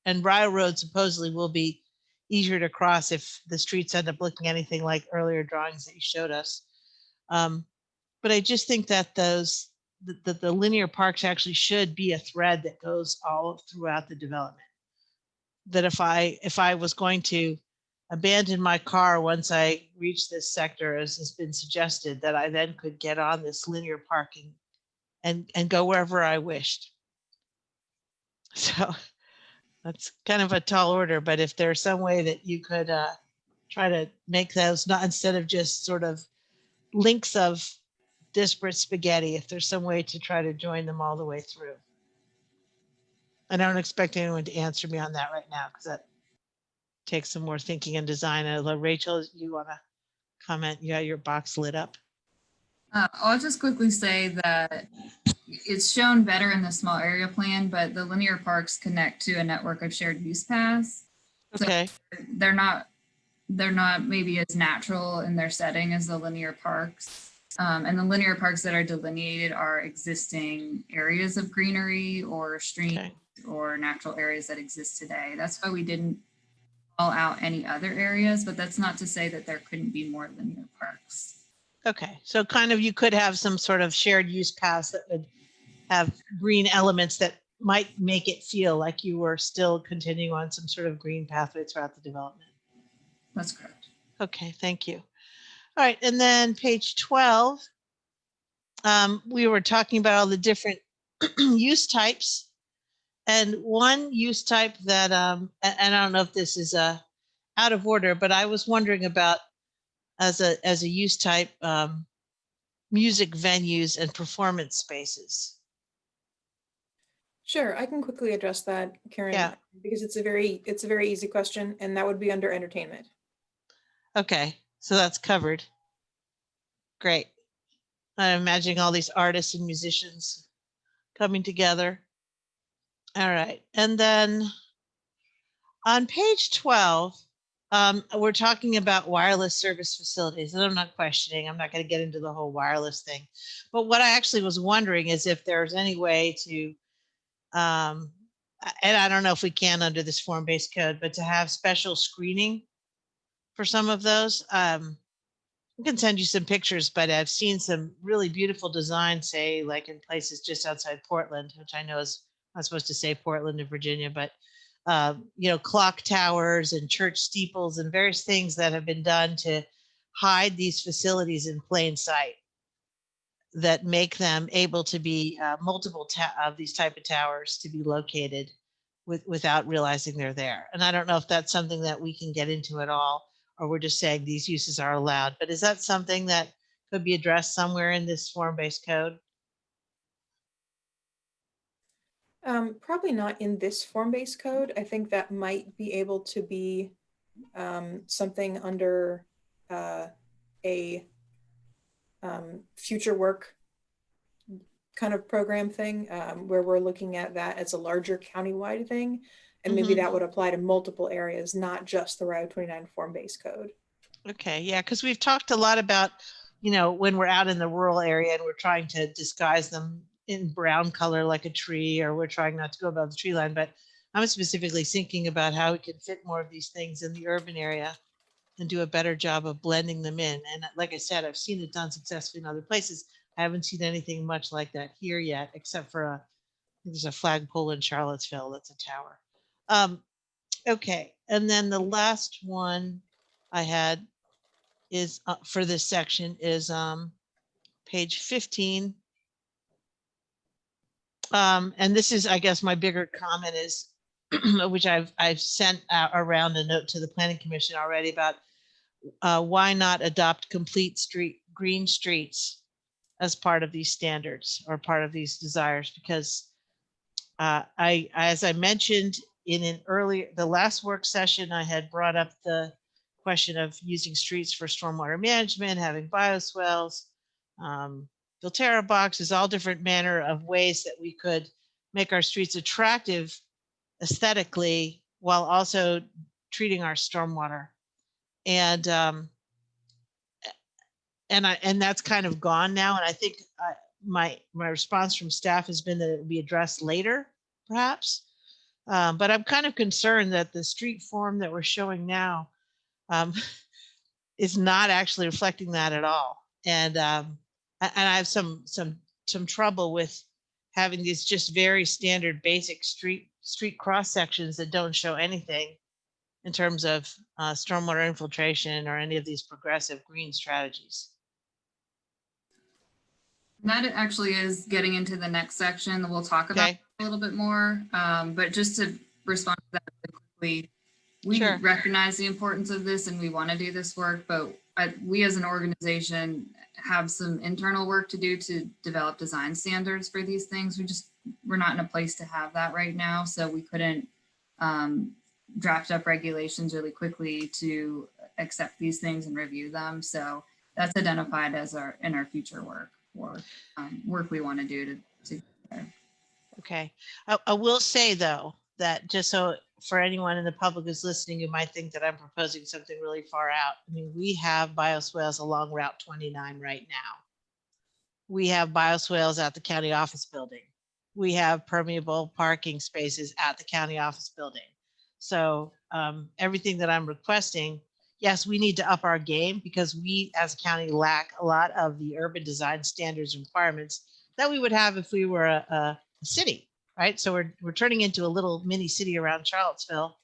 and Ryle Road supposedly will be easier to cross if the streets end up looking anything like earlier drawings that you showed us. But I just think that the linear parks actually should be a thread that goes all throughout the development. That if I was going to abandon my car once I reach this sector, as has been suggested, that I then could get on this linear parking and go wherever I wished. So that's kind of a tall order, but if there's some way that you could try to make those not, instead of just sort of links of disparate spaghetti, if there's some way to try to join them all the way through. I don't expect anyone to answer me on that right now because that takes some more thinking and design. Rachel, you want to comment? You got your box lit up. I'll just quickly say that it's shown better in the small area plan, but the linear parks connect to a network of shared use paths. Okay. So they're not they're not maybe as natural in their setting as the linear parks. And the linear parks that are delineated are existing areas of greenery or streams Okay. or natural areas that exist today. That's why we didn't call out any other areas, but that's not to say that there couldn't be more linear parks. Okay, so kind of you could have some sort of shared use paths that would have green elements that might make it feel like you were still continuing on some sort of green pathway throughout the development. That's correct. Okay, thank you. All right, and then page 12, we were talking about all the different use types. And one use type that, and I don't know if this is out of order, but I was wondering about as a use type, music venues and performance spaces. Sure, I can quickly address that, Karen, Yeah. because it's a very easy question, and that would be under entertainment. Okay, so that's covered. Great. I'm imagining all these artists and musicians coming together. All right, and then on page 12, we're talking about wireless service facilities, and I'm not questioning, I'm not going to get into the whole wireless thing. But what I actually was wondering is if there's any way to, and I don't know if we can under this form-based code, but to have special screening for some of those. I can send you some pictures, but I've seen some really beautiful designs, say like in places just outside Portland, which I know is not supposed to say Portland in Virginia, but you know, clock towers and church steeples and various things that have been done to hide these facilities in plain sight that make them able to be multiple of these type of towers to be located without realizing they're there. And I don't know if that's something that we can get into at all, or we're just saying these uses are allowed. But is that something that could be addressed somewhere in this form-based code? Probably not in this form-based code. I think that might be able to be something under a future work kind of program thing, where we're looking at that as a larger countywide thing. And maybe that would apply to multiple areas, not just the Route 29 form-based code. Okay, yeah, because we've talked a lot about, you know, when we're out in the rural area and we're trying to disguise them in brown color like a tree, or we're trying not to go above the tree line, but I'm specifically thinking about how we can fit more of these things in the urban area and do a better job of blending them in. And like I said, I've seen it done successfully in other places. I haven't seen anything much like that here yet, except for there's a flagpole in Charlottesville that's a tower. Okay, and then the last one I had is for this section is page 15. And this is, I guess, my bigger comment is, which I've sent around a note to the Planning Commission already about why not adopt complete green streets as part of these standards or part of these desires? Because as I mentioned in the last work session, I had brought up the question of using streets for stormwater management, having bioswales, Filterra boxes, all different manner of ways that we could make our streets attractive aesthetically while also treating our stormwater. And that's kind of gone now. And I think my response from staff has been that it would be addressed later, perhaps. But I'm kind of concerned that the street form that we're showing now is not actually reflecting that at all. And I have some trouble with having these just very standard basic street cross sections that don't show anything in terms of stormwater infiltration or any of these progressive green strategies. That actually is getting into the next section that we'll talk about a little bit more. But just to respond to that quickly, we recognize the importance of this and we want to do this work, but we as an organization have some internal work to do to develop design standards for these things. We're not in a place to have that right now. So we couldn't draft up regulations really quickly to accept these things and review them. So that's identified as in our future work or work we want to do to. Okay. I will say though, that just so for anyone in the public who's listening who might think that I'm proposing something really far out. I mean, we have bioswales along Route 29 right now. We have bioswales at the county office building. We have permeable parking spaces at the county office building. So everything that I'm requesting, yes, we need to up our game because we as a county lack a lot of the urban design standards and requirements that we would have if we were a city, right? So we're turning into a little mini city around Charlottesville.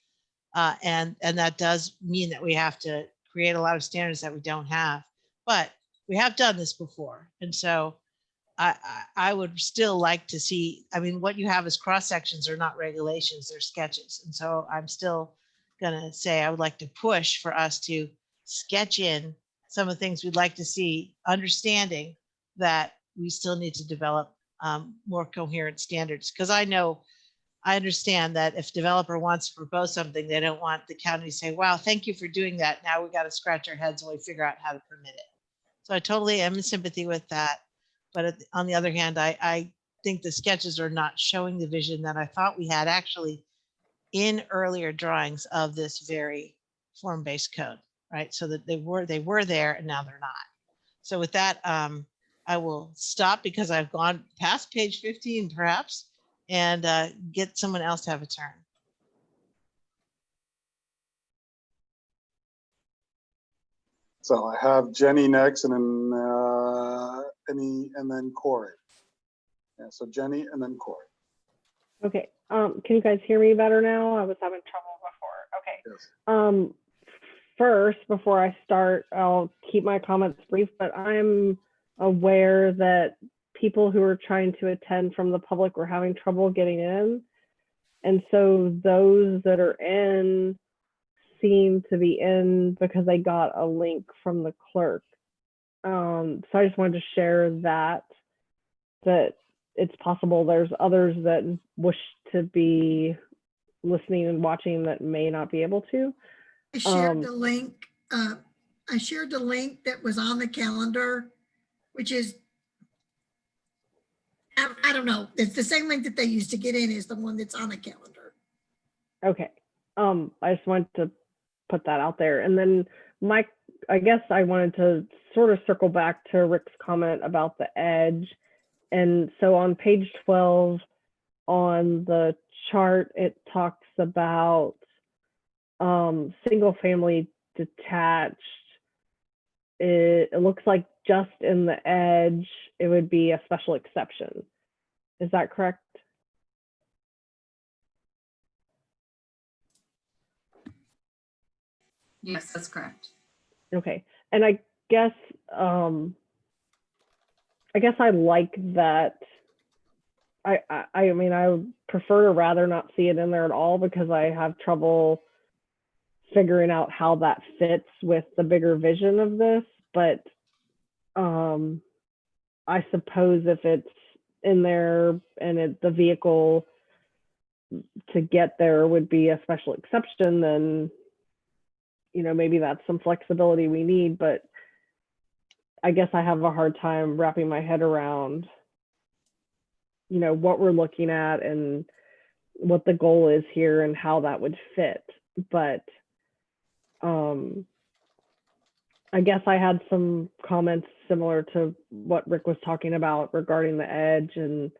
And that does mean that we have to create a lot of standards that we don't have, but we have done this before. And so I would still like to see, I mean, what you have as cross sections are not regulations, they're sketches. And so I'm still gonna say I would like to push for us to sketch in some of the things we'd like to see, understanding that we still need to develop more coherent standards. Because I understand that if developer wants to propose something, they don't want the county to say, wow, thank you for doing that. Now we got to scratch our heads while we figure out how to permit it. So I totally am in sympathy with that. But on the other hand, I think the sketches are not showing the vision that I thought we had actually in earlier drawings of this very form-based code, right? So that they were there and now they're not. So with that, I will stop because I've gone past page 15 perhaps, and get someone else to have a turn. So I have Jenny next, and then Corey. Yeah, so Jenny and then Corey. Okay. Can you guys hear me better now? I was having trouble before. Okay. Yes. First, before I start, I'll keep my comments brief, but I'm aware that people who are trying to attend from the public were having trouble getting in. And so those that are in seem to be in because they got a link from the clerk. So I just wanted to share that it's possible there's others that wish to be listening and watching that may not be able to. I shared the link. I shared the link that was on the calendar, which is, I don't know. It's the same link that they used to get in is the one that's on the calendar. Okay. I just wanted to put that out there. And then I guess I wanted to sort of circle back to Rick's comment about the edge. And so on page 12 on the chart, it talks about single family detached. It looks like just in the edge, it would be a special exception. Is that correct? Yes, that's correct. Okay. And I guess I like that. I mean, I would prefer to rather not see it in there at all because I have trouble figuring out how that fits with the bigger vision of this. But I suppose if it's in there and the vehicle to get there would be a special exception, then, you know, maybe that's some flexibility we need. But I guess I have a hard time wrapping my head around, you know, what we're looking at and what the goal is here and how that would fit. But I guess I had some comments similar to what Rick was talking about regarding the edge. And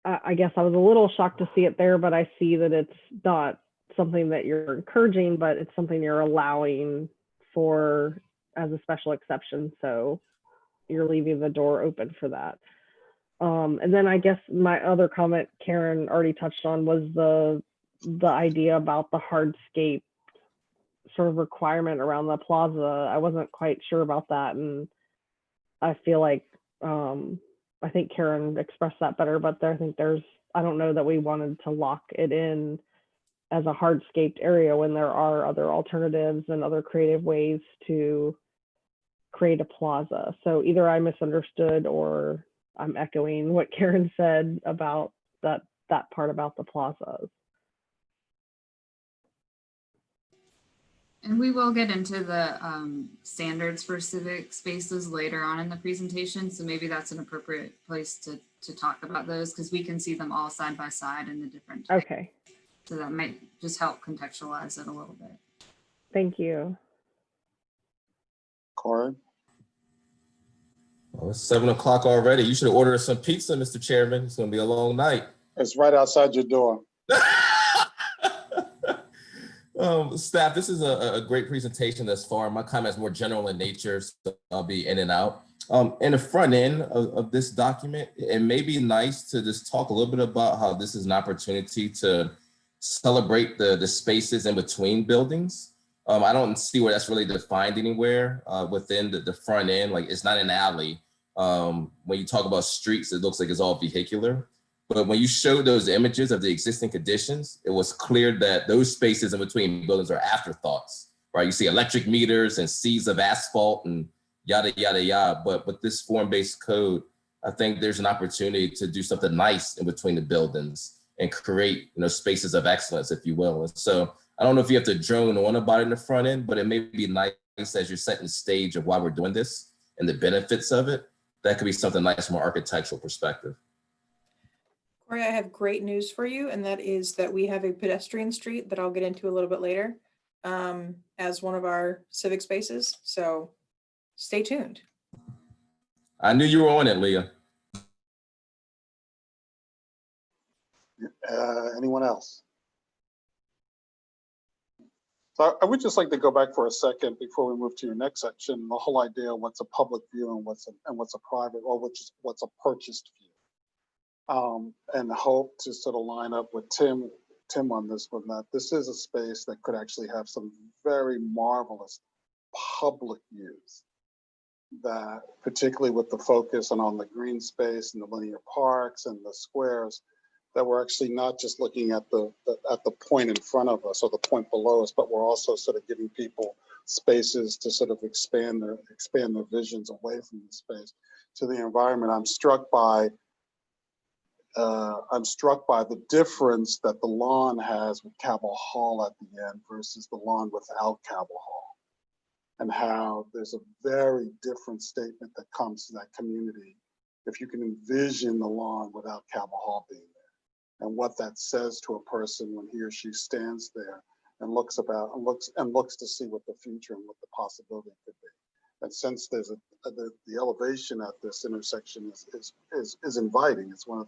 I guess I was a little shocked to see it there, but I see that it's not something that you're encouraging, but it's something you're allowing for as a special exception. So you're leaving the door open for that. And then I guess my other comment Karen already touched on was the idea about the hardscape sort of requirement around the plaza. I wasn't quite sure about that. And I feel like, I think Karen expressed that better, but I think I don't know that we wanted to lock it in as a hardscaped area when there are other alternatives and other creative ways to create a plaza. So either I misunderstood or I'm echoing what Karen said about that part about the plazas. And we will get into the standards for civic spaces later on in the presentation. So maybe that's an appropriate place to talk about those because we can see them all side by side in the different types. Okay. So that might just help contextualize it a little bit. Thank you. Corey? Oh, it's 7 o'clock already. You should have ordered some pizza, Mr. Chairman. It's going to be a long night. It's right outside your door. Staff, this is a great presentation thus far. My comment is more general in nature, so I'll be in and out. In the front end of this document, it may be nice to just talk a little bit about how this is an opportunity to celebrate the spaces in between buildings. I don't see where that's really defined anywhere within the front end. Like, it's not an alley. When you talk about streets, it looks like it's all vehicular. But when you showed those images of the existing conditions, it was clear that those spaces in between buildings are afterthoughts, right? You see electric meters and seas of asphalt and yada, yada, yada. But with this form-based code, I think there's an opportunity to do something nice in between the buildings and create, spaces of excellence, if you will. And so I don't know if you have to drone on about it in the front end, but it may be nice as you're setting the stage of why we're doing this and the benefits of it. That could be something nice from an architectural perspective. Corey, I have great news for you, and that is that we have a pedestrian street that I'll get into a little bit later as one of our civic spaces. So stay tuned. I knew you were on it, Leah. Anyone else? So I would just like to go back for a second before we move to your next section. The whole idea of what's a public view and what's a private, or what's a purchased view. And hope to sort of line up with Tim on this one, that this is a space that could actually have some very marvelous public use, that particularly with the focus on the green space and the linear parks and the squares, that we're actually not just looking at the point in front of us or the point below us, but we're also sort of giving people spaces to sort of expand their visions away from the space to the environment. I'm struck by the difference that the lawn has with Cabell Hall at the end versus the lawn without Cabell Hall, and how there's a very different statement that comes to that community if you can envision the lawn without Cabell Hall being there, and what that says to a person when he or she stands there and looks to see what the future and what the possibility could be. And since there's the elevation at this intersection is inviting, it's one of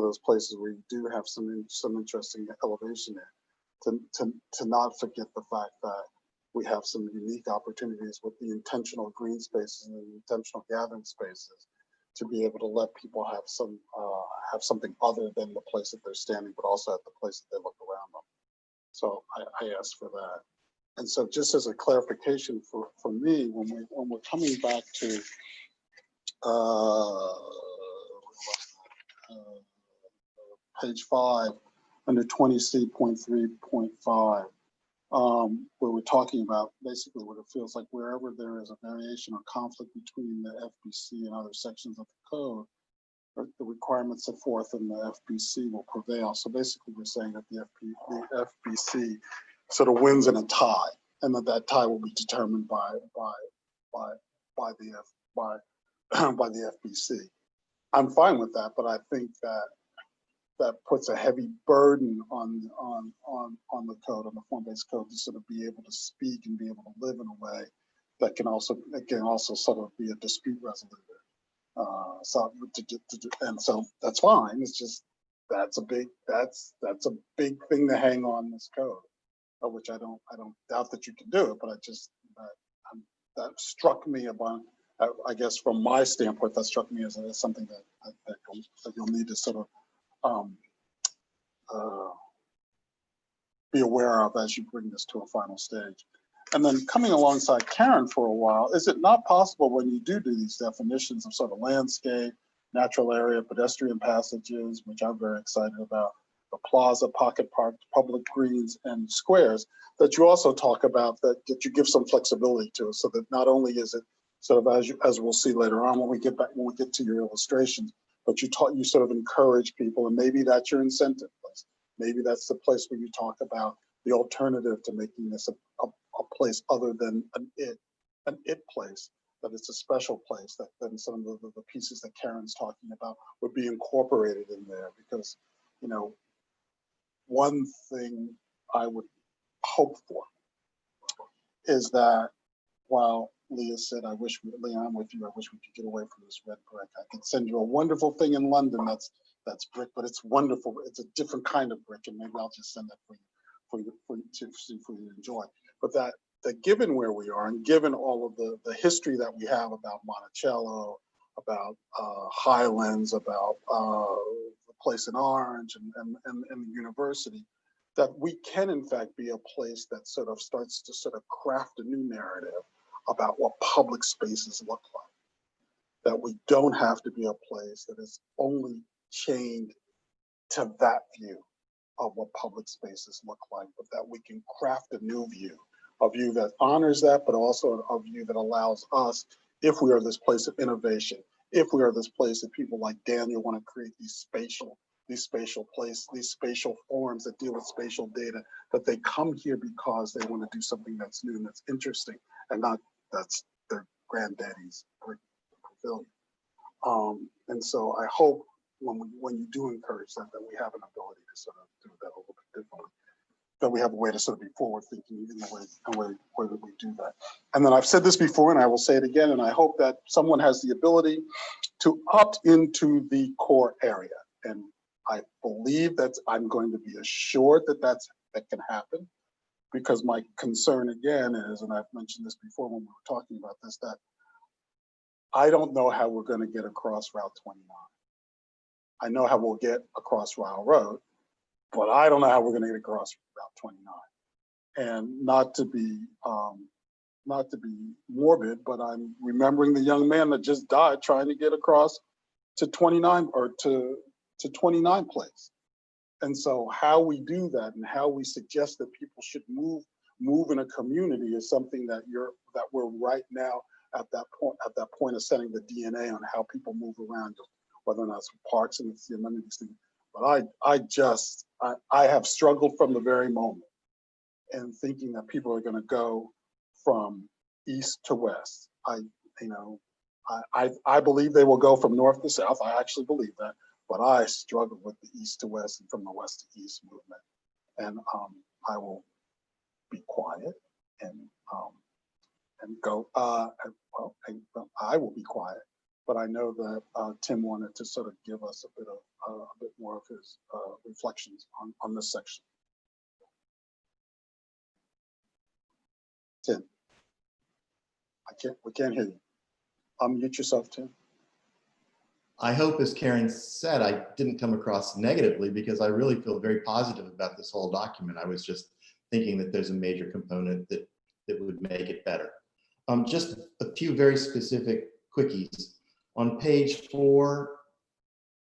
those places where you do have some interesting elevation there. To not forget the fact that we have some unique opportunities with the intentional green spaces and the intentional gathering spaces to be able to let people have something other than the place that they're standing, but also at the place that they look around them. So I asked for that. And so just as a clarification for me, when we're coming back to page 5 under 20C.3.5, where we're talking about basically what it feels like wherever there is a variation or conflict between the FBC and other sections of the code, or the requirements set forth in the FBC will prevail. So basically we're saying that the FBC sort of wins in a tie, and that tie will be determined by the FBC. I'm fine with that, but I think that puts a heavy burden on the code, on the form-based code, to sort of be able to speak and be able to live in a way that can also sort of be a dispute resolution. And so that's fine. It's just that's a big thing to hang on this code, which I don't doubt that you can do it, but that struck me about. I guess from my standpoint, that struck me as something that you'll need to sort of be aware of as you bring this to a final stage. And then coming alongside Karen for a while, is it not possible when you do these definitions of sort of landscape, natural area, pedestrian passages, which I'm very excited about, the plaza, pocket park, public greens, and squares, that you also talk about that you give some flexibility to it, so that not only is it sort of as we'll see later on when we get to your illustrations, but you sort of encourage people, and maybe that's your incentive place. Maybe that's the place where you talk about the alternative to making this a place other than an it place, that it's a special place, that then some of the pieces that Karen's talking about would be incorporated in there, because one thing I would hope for is that while Leah said, Leah, I'm with you, I wish we could get away from this red brick. I can send you a wonderful thing in London that's brick, but it's wonderful. It's a different kind of brick, and maybe I'll just send that for you to enjoy. But that given where we are, and given all of the history that we have about Monticello, about Highlands, about the place in Orange and the university, that we can in fact be a place that sort of starts to sort of craft a new narrative about what public spaces look like. That we don't have to be a place that is only chained to that view of what public spaces look like, but that we can craft a new view, a view that honors that, but also a view that allows us, if we are this place of innovation, if we are this place that people like Daniel want to create these spatial forums that deal with spatial data, that they come here because they want to do something that's new and that's interesting, and not that's their granddaddy's pavilion. And so I hope when you do encourage that we have an ability to sort of do that a little bit differently, that we have a way to sort of be forward thinking in the way that we do that. And then I've said this before, and I will say it again, and I hope that someone has the ability to opt into the core area. And I believe that I'm going to be assured that can happen, because my concern again is, and I've mentioned this before when we were talking about this, that I don't know how we're going to get across Route 29. I know how we'll get across Ryle Road, but I don't know how we're going to get across Route 29. And not to be morbid, but I'm remembering the young man that just died trying to get across to 29 or to 29 Place. And so how we do that and how we suggest that people should move in a community is something that we're right now at that point of setting the DNA on how people move around, whether or not it's parks and it's the amenities thing. But I have struggled from the very moment and thinking that people are going to go from east to west. I believe they will go from north to south. I actually believe that, but I struggle with the east to west and from the west to east movement. And I will be quiet and go. I will be quiet. But I know that Tim wanted to sort of give us a bit more of his reflections on this section. Tim, we can't hear you. Unmute yourself, Tim. I hope, as Karen said, I didn't come across negatively, because I really feel very positive about this whole document. I was just thinking that there's a major component that would make it better. Just a few very specific quickies. On page 4,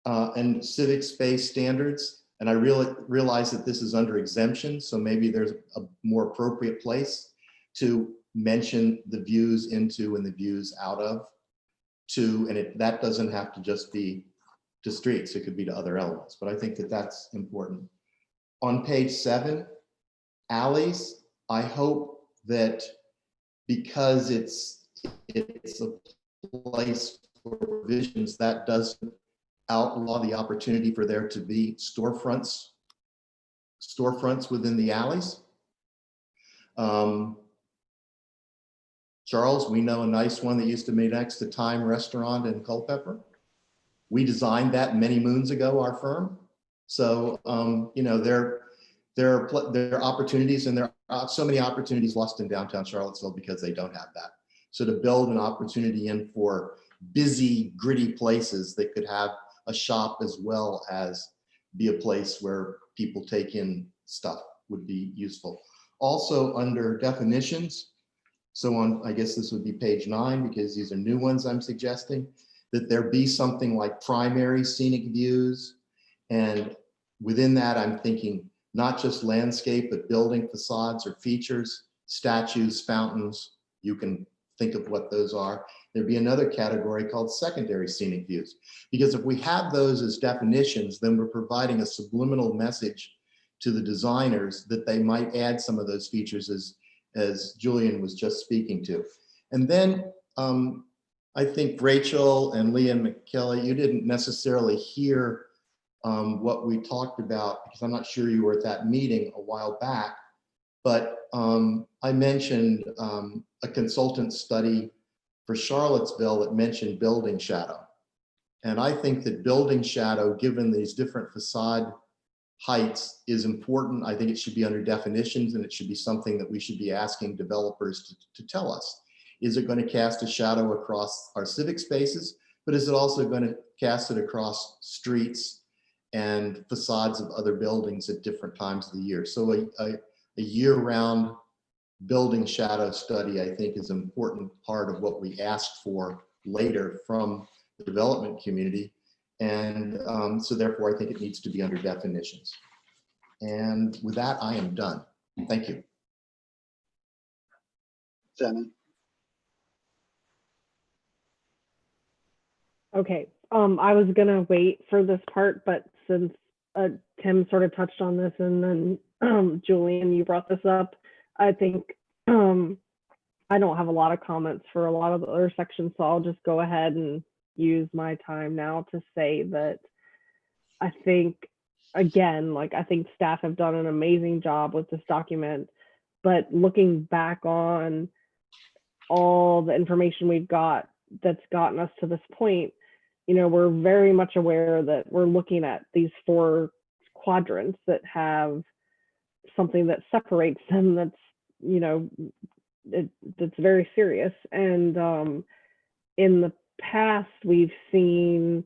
and civic space standards, and I realize that this is under exemption, so maybe there's a more appropriate place to mention the views into and the views out of to, and that doesn't have to just be to streets, it could be to other elements, but I think that that's important. On page 7, alleys, I hope that because it's a place for visions, that doesn't outlaw the opportunity for there to be storefronts within the alleys. Charles, we know a nice one that used to be next to Time Restaurant in Culpeper. We designed that many moons ago, our firm. So, there are opportunities, and there are so many opportunities lost in downtown Charlottesville because they don't have that. So to build an opportunity in for busy, gritty places that could have a shop as well as be a place where people take in stuff would be useful. Also under definitions, so on, I guess this would be page 9, because these are new ones I'm suggesting, that there be something like primary scenic views. And within that, I'm thinking not just landscape, but building facades or features, statues, fountains. You can think of what those are. There'd be another category called secondary scenic views. Because if we have those as definitions, then we're providing a subliminal message to the designers that they might add some of those features as Julian was just speaking to. And then I think Rachel and Leah and McKelly, you didn't necessarily hear what we talked about, because I'm not sure you were at that meeting a while back, but I mentioned a consultant study for Charlottesville that mentioned building shadow. And I think that building shadow, given these different facade heights, is important. I think it should be under definitions, and it should be something that we should be asking developers to tell us. Is it going to cast a shadow across our civic spaces, but is it also going to cast it across streets and facades of other buildings at different times of the year? So a year-round building shadow study, I think, is an important part of what we asked for later from the development community. And so therefore, I think it needs to be under definitions. And with that, I am done. Thank you. Jenny? Okay, I was gonna wait for this part, but since Tim sort of touched on this, and then Julian, you brought this up, I think I don't have a lot of comments for a lot of the other sections, so I'll just go ahead and use my time now to say that I think, again, like, I think staff have done an amazing job with this document, but looking back on all the information we've got that's gotten us to this point, you know, we're very much aware that we're looking at these 4 quadrants that have something that separates them that's, you know, that's very serious. And in the past, we've seen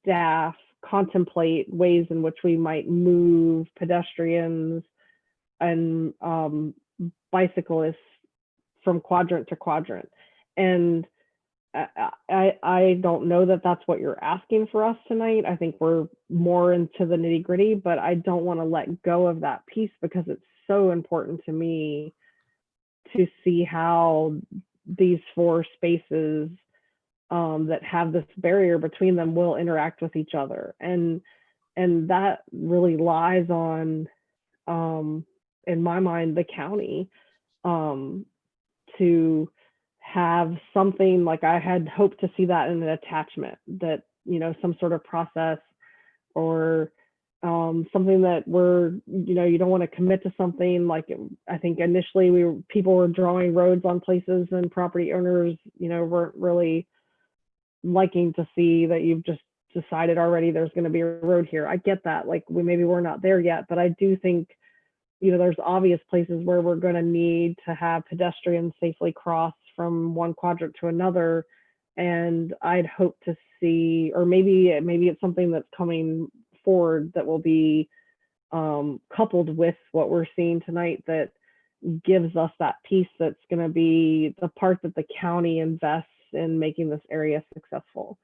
staff contemplate ways in which we might move pedestrians and bicyclists from quadrant to quadrant. And I don't know that that's what you're asking for us tonight. I think we're more into the nitty gritty, but I don't want to let go of that piece because it's so important to me to see how these 4 spaces that have this barrier between them will interact with each other. And that really lies on, in my mind, the county to have something like, I had hoped to see that in an attachment, that, you know, some sort of process or something that we're, you know, you don't want to commit to something like, I think initially people were drawing roads on places and property owners, you know, weren't really liking to see that you've just decided already there's going to be a road here. I get that, like, maybe we're not there yet, but I do think, you know, there's obvious places where we're going to need to have pedestrians safely cross from one quadrant to another. And I'd hope to see, or maybe it's something that's coming forward that will be coupled with what we're seeing tonight, that gives us that piece that's going to be the part that the county invests in making this area successful.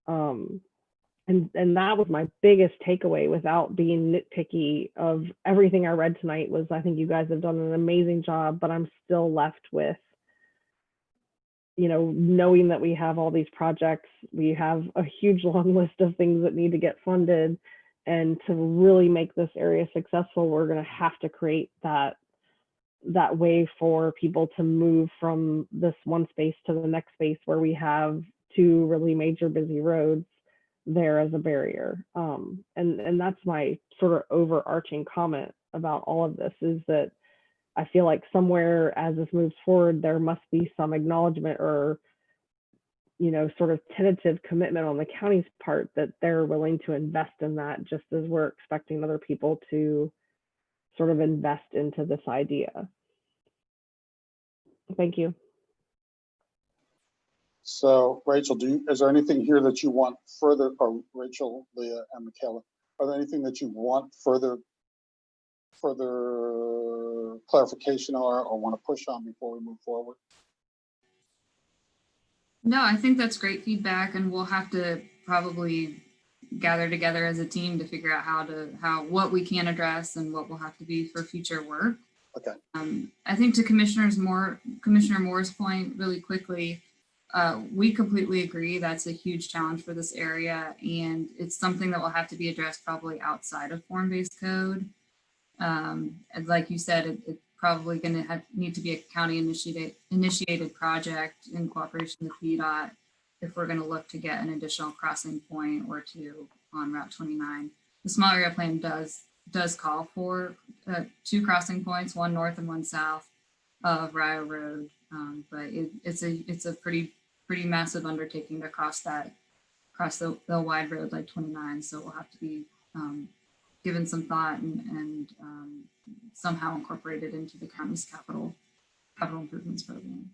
And that was my biggest takeaway, without being nitpicky, of everything I read tonight, was I think you guys have done an amazing job, but I'm still left with, you know, knowing that we have all these projects, we have a huge long list of things that need to get funded, and to really make this area successful, we're going to have to create that way for people to move from this one space to the next space, where we have 2 really major busy roads there as a barrier. And that's my sort of overarching comment about all of this, is that I feel like somewhere as this moves forward, there must be some acknowledgement or, you know, sort of tentative commitment on the county's part that they're willing to invest in that, just as we're expecting other people to sort of invest into this idea. Thank you. So Rachel, is there anything here that you want further, or Rachel, Leah, and Michaela, are there anything that you want further clarification or want to push on before we move forward? No, I think that's great feedback, and we'll have to probably gather together as a team to figure out what we can address and what will have to be for future work. Okay. I think to Commissioner Moore's point, really quickly, we completely agree that's a huge challenge for this area, and it's something that will have to be addressed probably outside of form-based code. And like you said, it's probably going to need to be a county initiated project in cooperation with VDOT if we're going to look to get an additional crossing point or to on Route 29. The small area plan does call for 2 crossing points, one north and one south of Rio Road, but it's a pretty massive undertaking to cross the wide road like 29. So we'll have to be given some thought and somehow incorporated into the county's capital improvements program.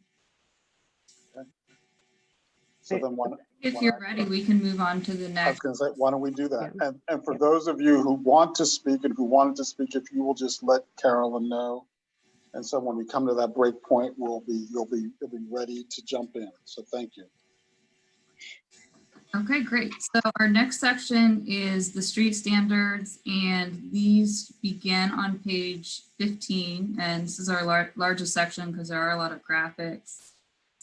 So then If you're ready, we can move on to the I was next. going to say, why don't we do that? And for those of you who want to speak and who wanted to speak, if you will just let Carolyn know. And so when we come to that break point, you'll be ready to jump in. So thank you. Okay, great. So our next section is the street standards, and these begin on page 15. And this is our largest section because there are a lot of graphics.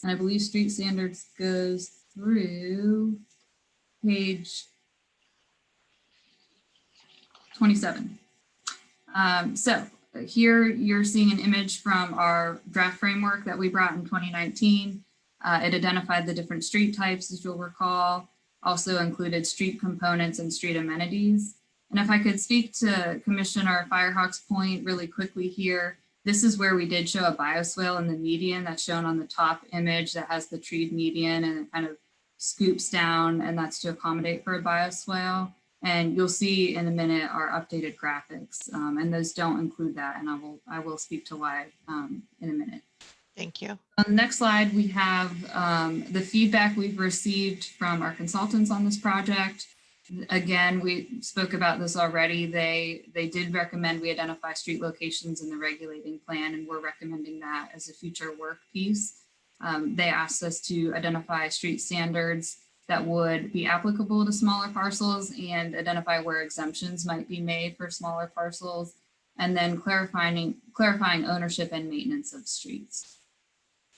And I believe street standards goes through page 27. So here you're seeing an image from our draft framework that we brought in 2019. It identified the different street types, as you'll recall, also included street components and street amenities. And if I could speak to Commissioner Firehawk's point really quickly here, this is where we did show a bioswale in the median that's shown on the top image that has the treed median and it kind of scoops down, and that's to accommodate for a bioswale. And you'll see in a minute our updated graphics, and those don't include that, and I will speak to why in a minute. Thank you. On the next slide, we have the feedback we've received from our consultants on this project. Again, we spoke about this already. They did recommend we identify street locations in the regulating plan, and we're recommending that as a future work piece. They asked us to identify street standards that would be applicable to smaller parcels and identify where exemptions might be made for smaller parcels, and then clarifying ownership and maintenance of streets.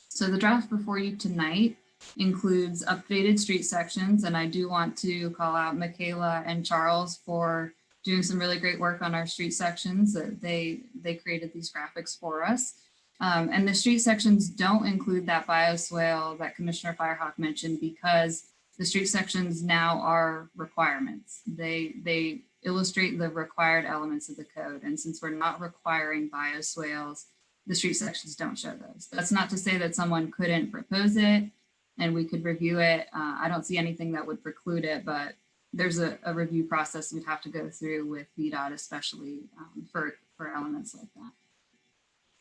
So the draft before you tonight includes updated street sections, and I do want to call out Michaela and Charles for doing some really great work on our street sections. That they created these graphics for us. And the street sections don't include that bioswale that Commissioner Firehawk mentioned because the street sections now are requirements. They illustrate the required elements of the code. And since we're not requiring bioswales, the street sections don't show those. That's not to say that someone couldn't propose it and we could review it. I don't see anything that would preclude it, but there's a review process we'd have to go through with VDOT, especially for elements like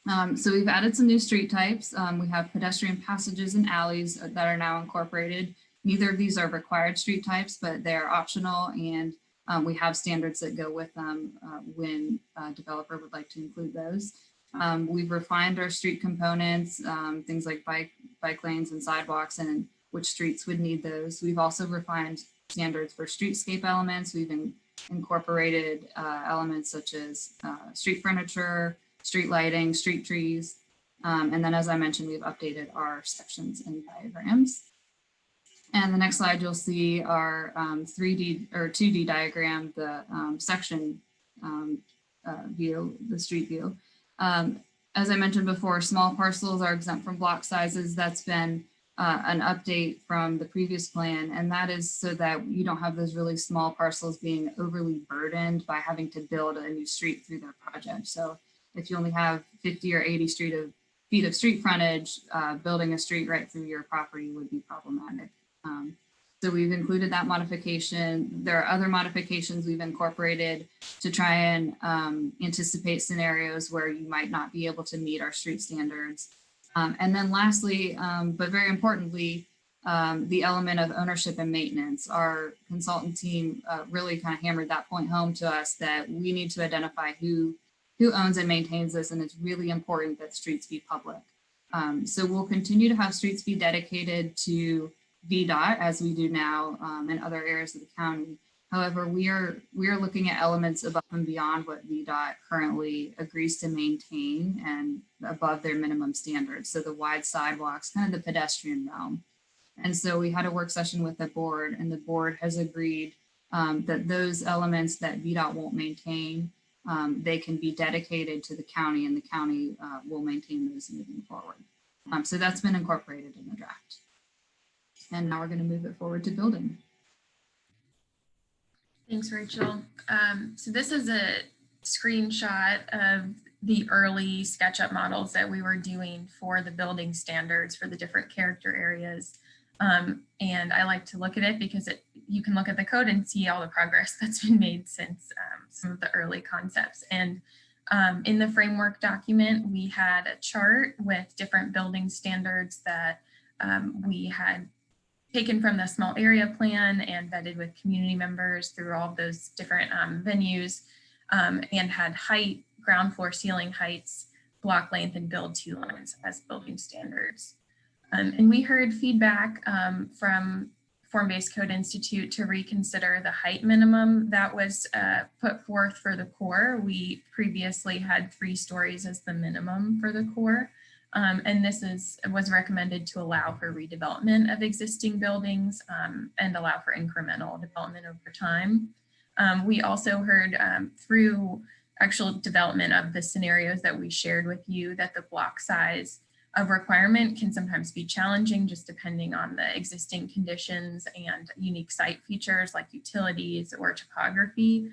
that. So we've added some new street types. We have pedestrian passages and alleys that are now incorporated. Neither of these are required street types, but they're optional, and we have standards that go with them when a developer would like to include those. We've refined our street components, things like bike lanes and sidewalks and which streets would need those. We've also refined standards for streetscape elements. We've incorporated elements such as street furniture, street lighting, street trees. And then, as I mentioned, we've updated our sections and diagrams. And the next slide, you'll see our 3D or 2D diagram, the section view, the street view. As I mentioned before, small parcels are exempt from block sizes. That's been an update from the previous plan, and that is so that you don't have those really small parcels being overly burdened by having to build a new street through their project. So if you only have 50 or 80 feet of street frontage, building a street right through your property would be problematic. So we've included that modification. There are other modifications we've incorporated to try and anticipate scenarios where you might not be able to meet our street standards. And then lastly, but very importantly, the element of ownership and maintenance. Our consultant team really kind of hammered that point home to us that we need to identify who owns and maintains this, and it's really important that streets be public. So we'll continue to have streets be dedicated to VDOT as we do now in other areas of the county. However, we are looking at elements above and beyond what VDOT currently agrees to maintain and above their minimum standards. So the wide sidewalks, kind of the pedestrian realm. And so we had a work session with the board, and the board has agreed that those elements that VDOT won't maintain, they can be dedicated to the county, and the county will maintain those moving forward. So that's been incorporated in the draft. And now we're going to move it forward to building. Thanks, Rachel. So this is a screenshot of the early SketchUp models that we were doing for the building standards for the different character areas. And I like to look at it because you can look at the code and see all the progress that's been made since some of the early concepts. And in the framework document, we had a chart with different building standards that we had taken from the small area plan and vetted with community members through all of those different venues, and had height, ground floor ceiling heights, block length, and build to lines as building standards. And we heard feedback from Form-Based Code Institute to reconsider the height minimum that was put forth for the core. We previously had 3 stories as the minimum for the core. And this was recommended to allow for redevelopment of existing buildings and allow for incremental development over time. We also heard through actual development of the scenarios that we shared with you that the block size of requirement can sometimes be challenging just depending on the existing conditions and unique site features like utilities or topography.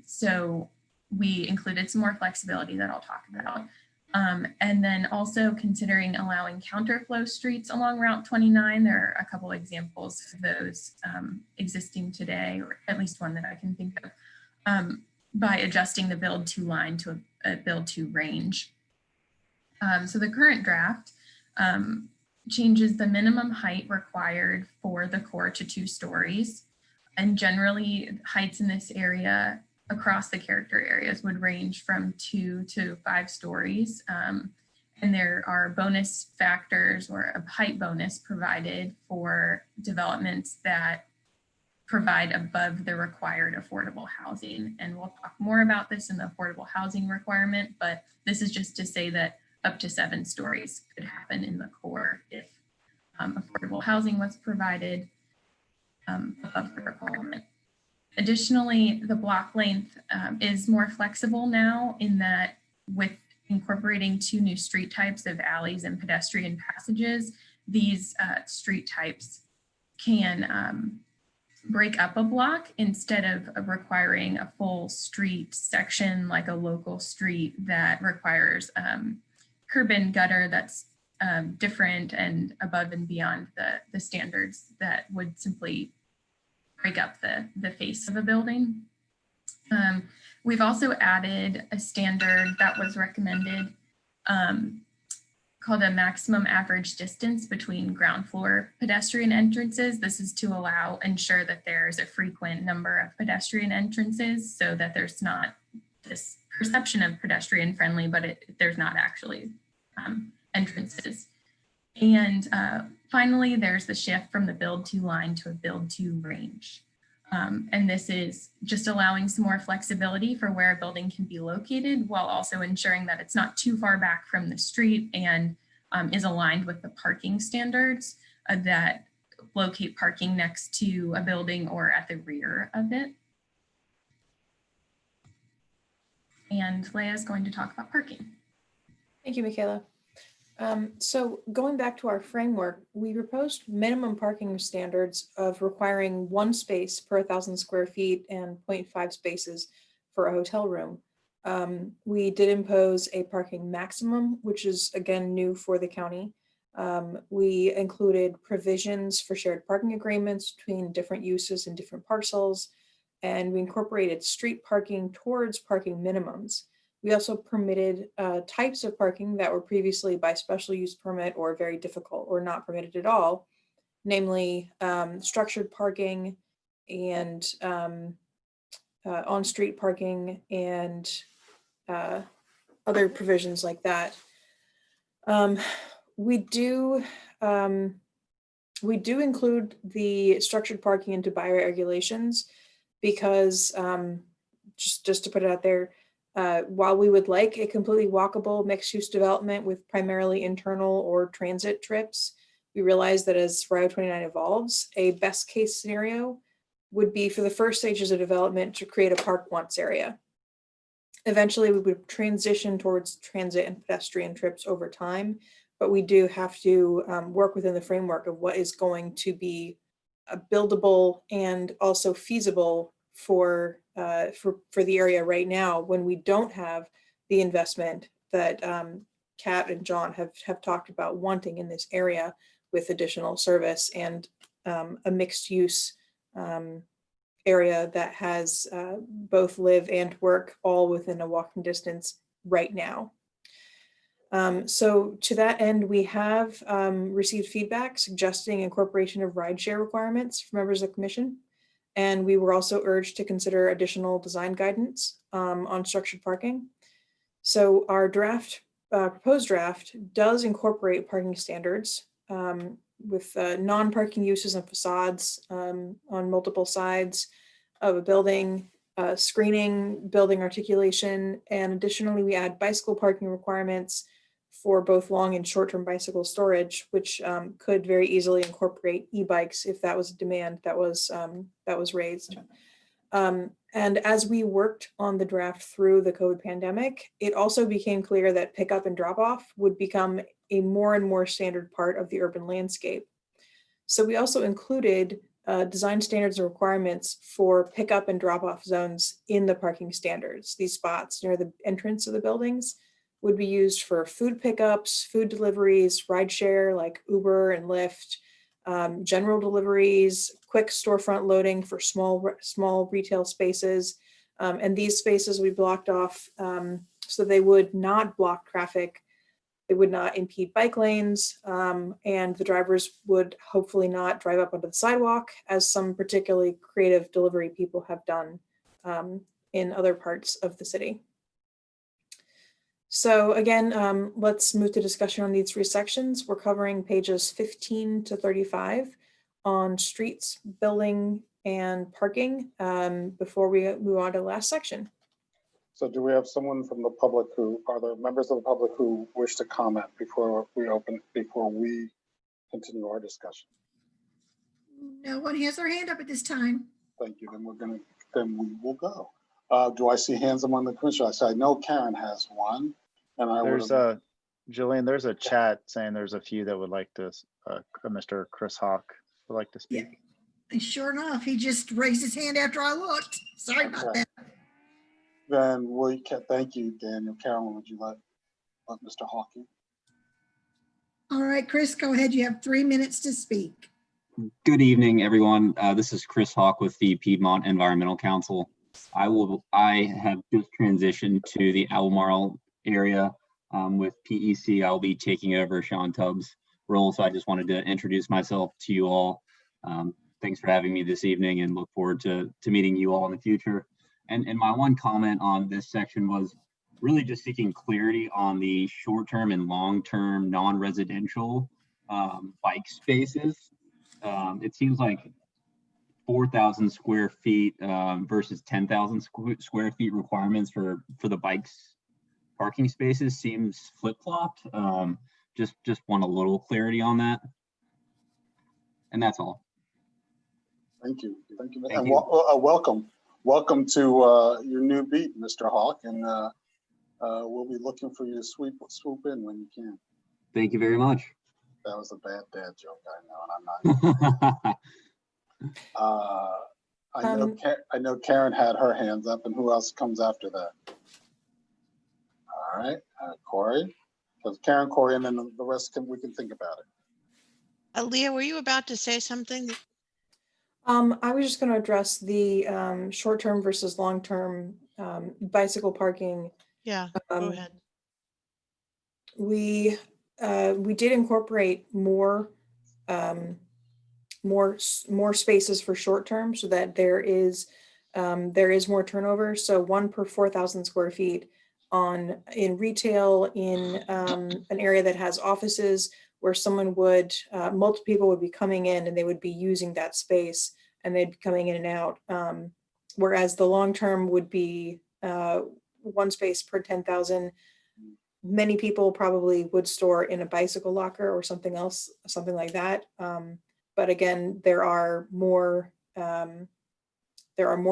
So we included some more flexibility that I'll talk about. And then also considering allowing counterflow streets along Route 29. There are a couple examples of those existing today, or at least one that I can think of, by adjusting the build to line to a build to range. So the current draft changes the minimum height required for the core to 2 stories. And generally heights in this area across the character areas would range from 2 to 5 stories. And there are bonus factors or a height bonus provided for developments that provide above the required affordable housing. And we'll talk more about this in the affordable housing requirement, but this is just to say that up to 7 stories could happen in the core if affordable housing was provided above the requirement. Additionally, the block length is more flexible now in that with incorporating 2 new street types of alleys and pedestrian passages, these street types can break up a block instead of requiring a full street section like a local street that requires curb and gutter that's different and above and beyond the standards that would simply break up the face of a building. We've also added a standard that was recommended called a maximum average distance between ground floor pedestrian entrances. This is to ensure that there's a frequent number of pedestrian entrances so that there's not this perception of pedestrian friendly, but there's not actually entrances. And finally, there's the shift from the build to line to a build to range. And this is just allowing some more flexibility for where a building can be located while also ensuring that it's not too far back from the street and is aligned with the parking standards that locate parking next to a building or at the rear of it. And Leah is going to talk about parking. Thank you, Michaela. So going back to our framework, we proposed minimum parking standards of requiring 1 space per 1,000 square feet and 0.5 spaces for a hotel room. We did impose a parking maximum, which is again new for the county. We included provisions for shared parking agreements between different uses and different parcels, and we incorporated street parking towards parking minimums. We also permitted types of parking that were previously by special use permit or very difficult or not permitted at all, namely structured parking and on-street parking and other provisions like that. We do include the structured parking into bylaw regulations because just to put it out there, while we would like a completely walkable mixed-use development with primarily internal or transit trips, we realize that as Route 29 evolves, a best case scenario would be for the first stages of development to create a park once area. Eventually, we would transition towards transit and pedestrian trips over time, but we do have to work within the framework of what is going to be buildable and also feasible for the area right now when we don't have the investment that Kat and John have talked about wanting in this area with additional service and a mixed use area that has both live and work all within a walking distance right now. So to that end, we have received feedback suggesting incorporation of rideshare requirements from members of the commission. And we were also urged to consider additional design guidance on structured parking. So our proposed draft does incorporate parking standards with non-parking uses and facades on multiple sides of a building, screening, building articulation, and additionally we add bicycle parking requirements for both long and short-term bicycle storage, which could very easily incorporate e-bikes if that was a demand that was raised. And as we worked on the draft through the COVID pandemic, it also became clear that pickup and drop-off would become a more and more standard part of the urban landscape. So we also included design standards and requirements for pickup and drop-off zones in the parking standards. These spots near the entrance of the buildings would be used for food pickups, food deliveries, rideshare like Uber and Lyft, general deliveries, quick storefront loading for small retail spaces. And these spaces we blocked off so they would not block traffic. They would not impede bike lanes, and the drivers would hopefully not drive up onto the sidewalk, as some particularly creative delivery people have done in other parts of the city. So again, let's move to discussion on these three sections. We're covering pages 15 to 35 on streets, building, and parking before we move on to the last section. So do we have someone from the public are there members of the public who wish to comment before we continue our discussion? No one has their hand up at this time. Thank you. Then we will go. Do I see hands among the commission? I know Karen has one. And Jillian, there's a chat saying there's a few that would like to, Mr. Chris Hawk would like to speak. Yeah. Sure enough, he just raised his hand after I looked. Sorry about that. Then thank you, Daniel. Carolyn, would you let Mr. Hawk in? All right, Chris, go ahead. You have 3 minutes to speak. Good evening, everyone. This is Chris Hawk with the Piedmont Environmental Council. I have just transitioned to the Albemarle area with PEC. I'll be taking over Sean Tubbs' role, so I just wanted to introduce myself to you all. Thanks for having me this evening, and look forward to meeting you all in the future. And my one comment on this section was really just seeking clarity on the short-term and long-term non-residential bike spaces. It seems like 4,000 square feet versus 10,000 square feet requirements for the bikes parking spaces seems flip-flopped. Just want a little clarity on that. And that's all. Thank you. Thank you. Thank And you. welcome to your new beat, Mr. Hawk. And we'll be looking for you to swoop in when you can. Thank you very much. That was a bad dad joke, I know, and I'm not. I know Karen had her hands up, and who else comes after that? All right, Corey. So Karen, Corey, and then the rest we can think about it. Leah, were you about to say something? I was just going to address the short-term versus long-term bicycle parking. Yeah, go ahead. We did incorporate more spaces for short-term so that there is more turnover. So 1 per 4,000 square feet in retail, in an area that has offices where multiple people would be coming in and they would be using that space and they'd be coming in and out. Whereas the long-term would be 1 space per 10,000. Many people probably would store in a bicycle locker or something else, something like that. But again, there are more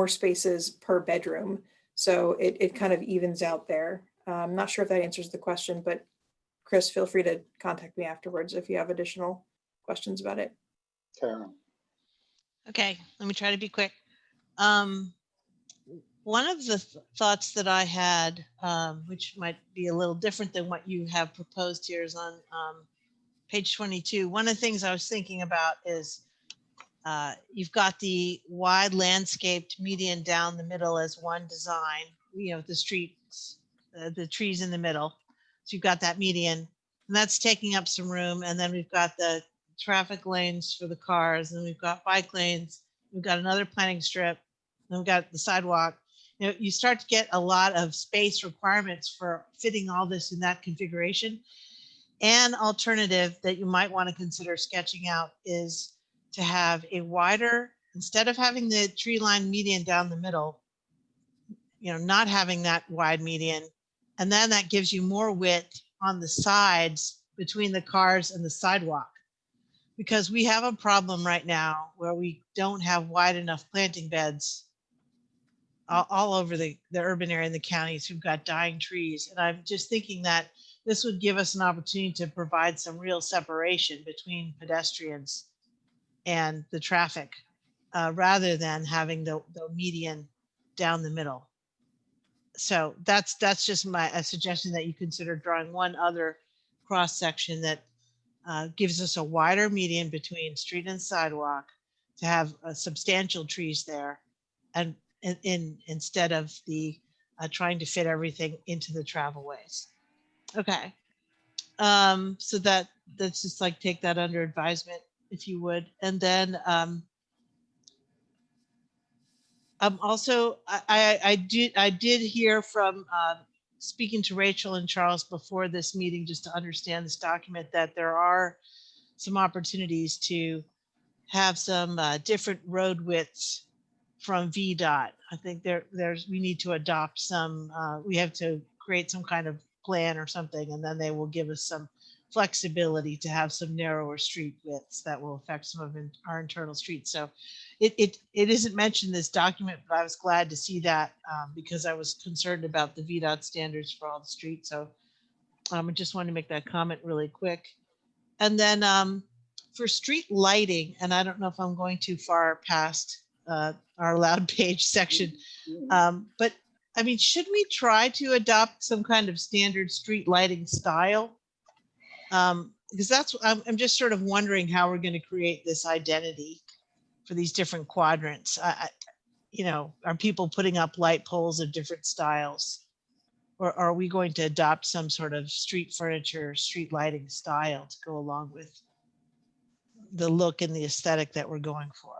spaces per bedroom. So it kind of evens out there. I'm not sure if that answers the question, but Chris, feel free to contact me afterwards if you have additional questions about it. Karen. Okay, let me try to be quick. One of the thoughts that I had, which might be a little different than what you have proposed here, is on page 22. One of the things I was thinking about is you've got the wide landscaped median down the middle as one design, the streets, the trees in the middle. So you've got that median, and that's taking up some room. And then we've got the traffic lanes for the cars, and we've got bike lanes. We've got another planting strip, and we've got the sidewalk. You start to get a lot of space requirements for fitting all this in that configuration. An alternative that you might want to consider sketching out is to have a wider, instead of having the tree line median down the middle, not having that wide median. And then that gives you more width on the sides between the cars and the sidewalk. Because we have a problem right now where we don't have wide enough planting beds all over the urban area in the counties who've got dying trees. And I'm just thinking that this would give us an opportunity to provide some real separation between pedestrians and the traffic, rather than having the median down the middle. So that's just a suggestion that you consider drawing one other cross section that gives us a wider median between street and sidewalk to have substantial trees there, and instead of the trying to fit everything into the travel ways. Okay. So that's just like, take that under advisement if you would. And then also I did hear from speaking to Rachel and Charles before this meeting, just to understand this document, that there are some opportunities to have some different road widths from VDOT. I think we need to adopt some, we have to create some kind of plan or something, and then they will give us some flexibility to have some narrower street widths that will affect some of our internal streets. So it isn't mentioned in this document, but I was glad to see that because I was concerned about the VDOT standards for all the streets. So I just wanted to make that comment really quick. And then for street lighting, and I don't know if I'm going too far past our allowed page section, but I mean, should we try to adopt some kind of standard street lighting style? Because I'm just sort of wondering how we're going to create this identity for these different quadrants. Are people putting up light poles of different styles? Or are we going to adopt some sort of street furniture, street lighting style to go along with the look and the aesthetic that we're going for?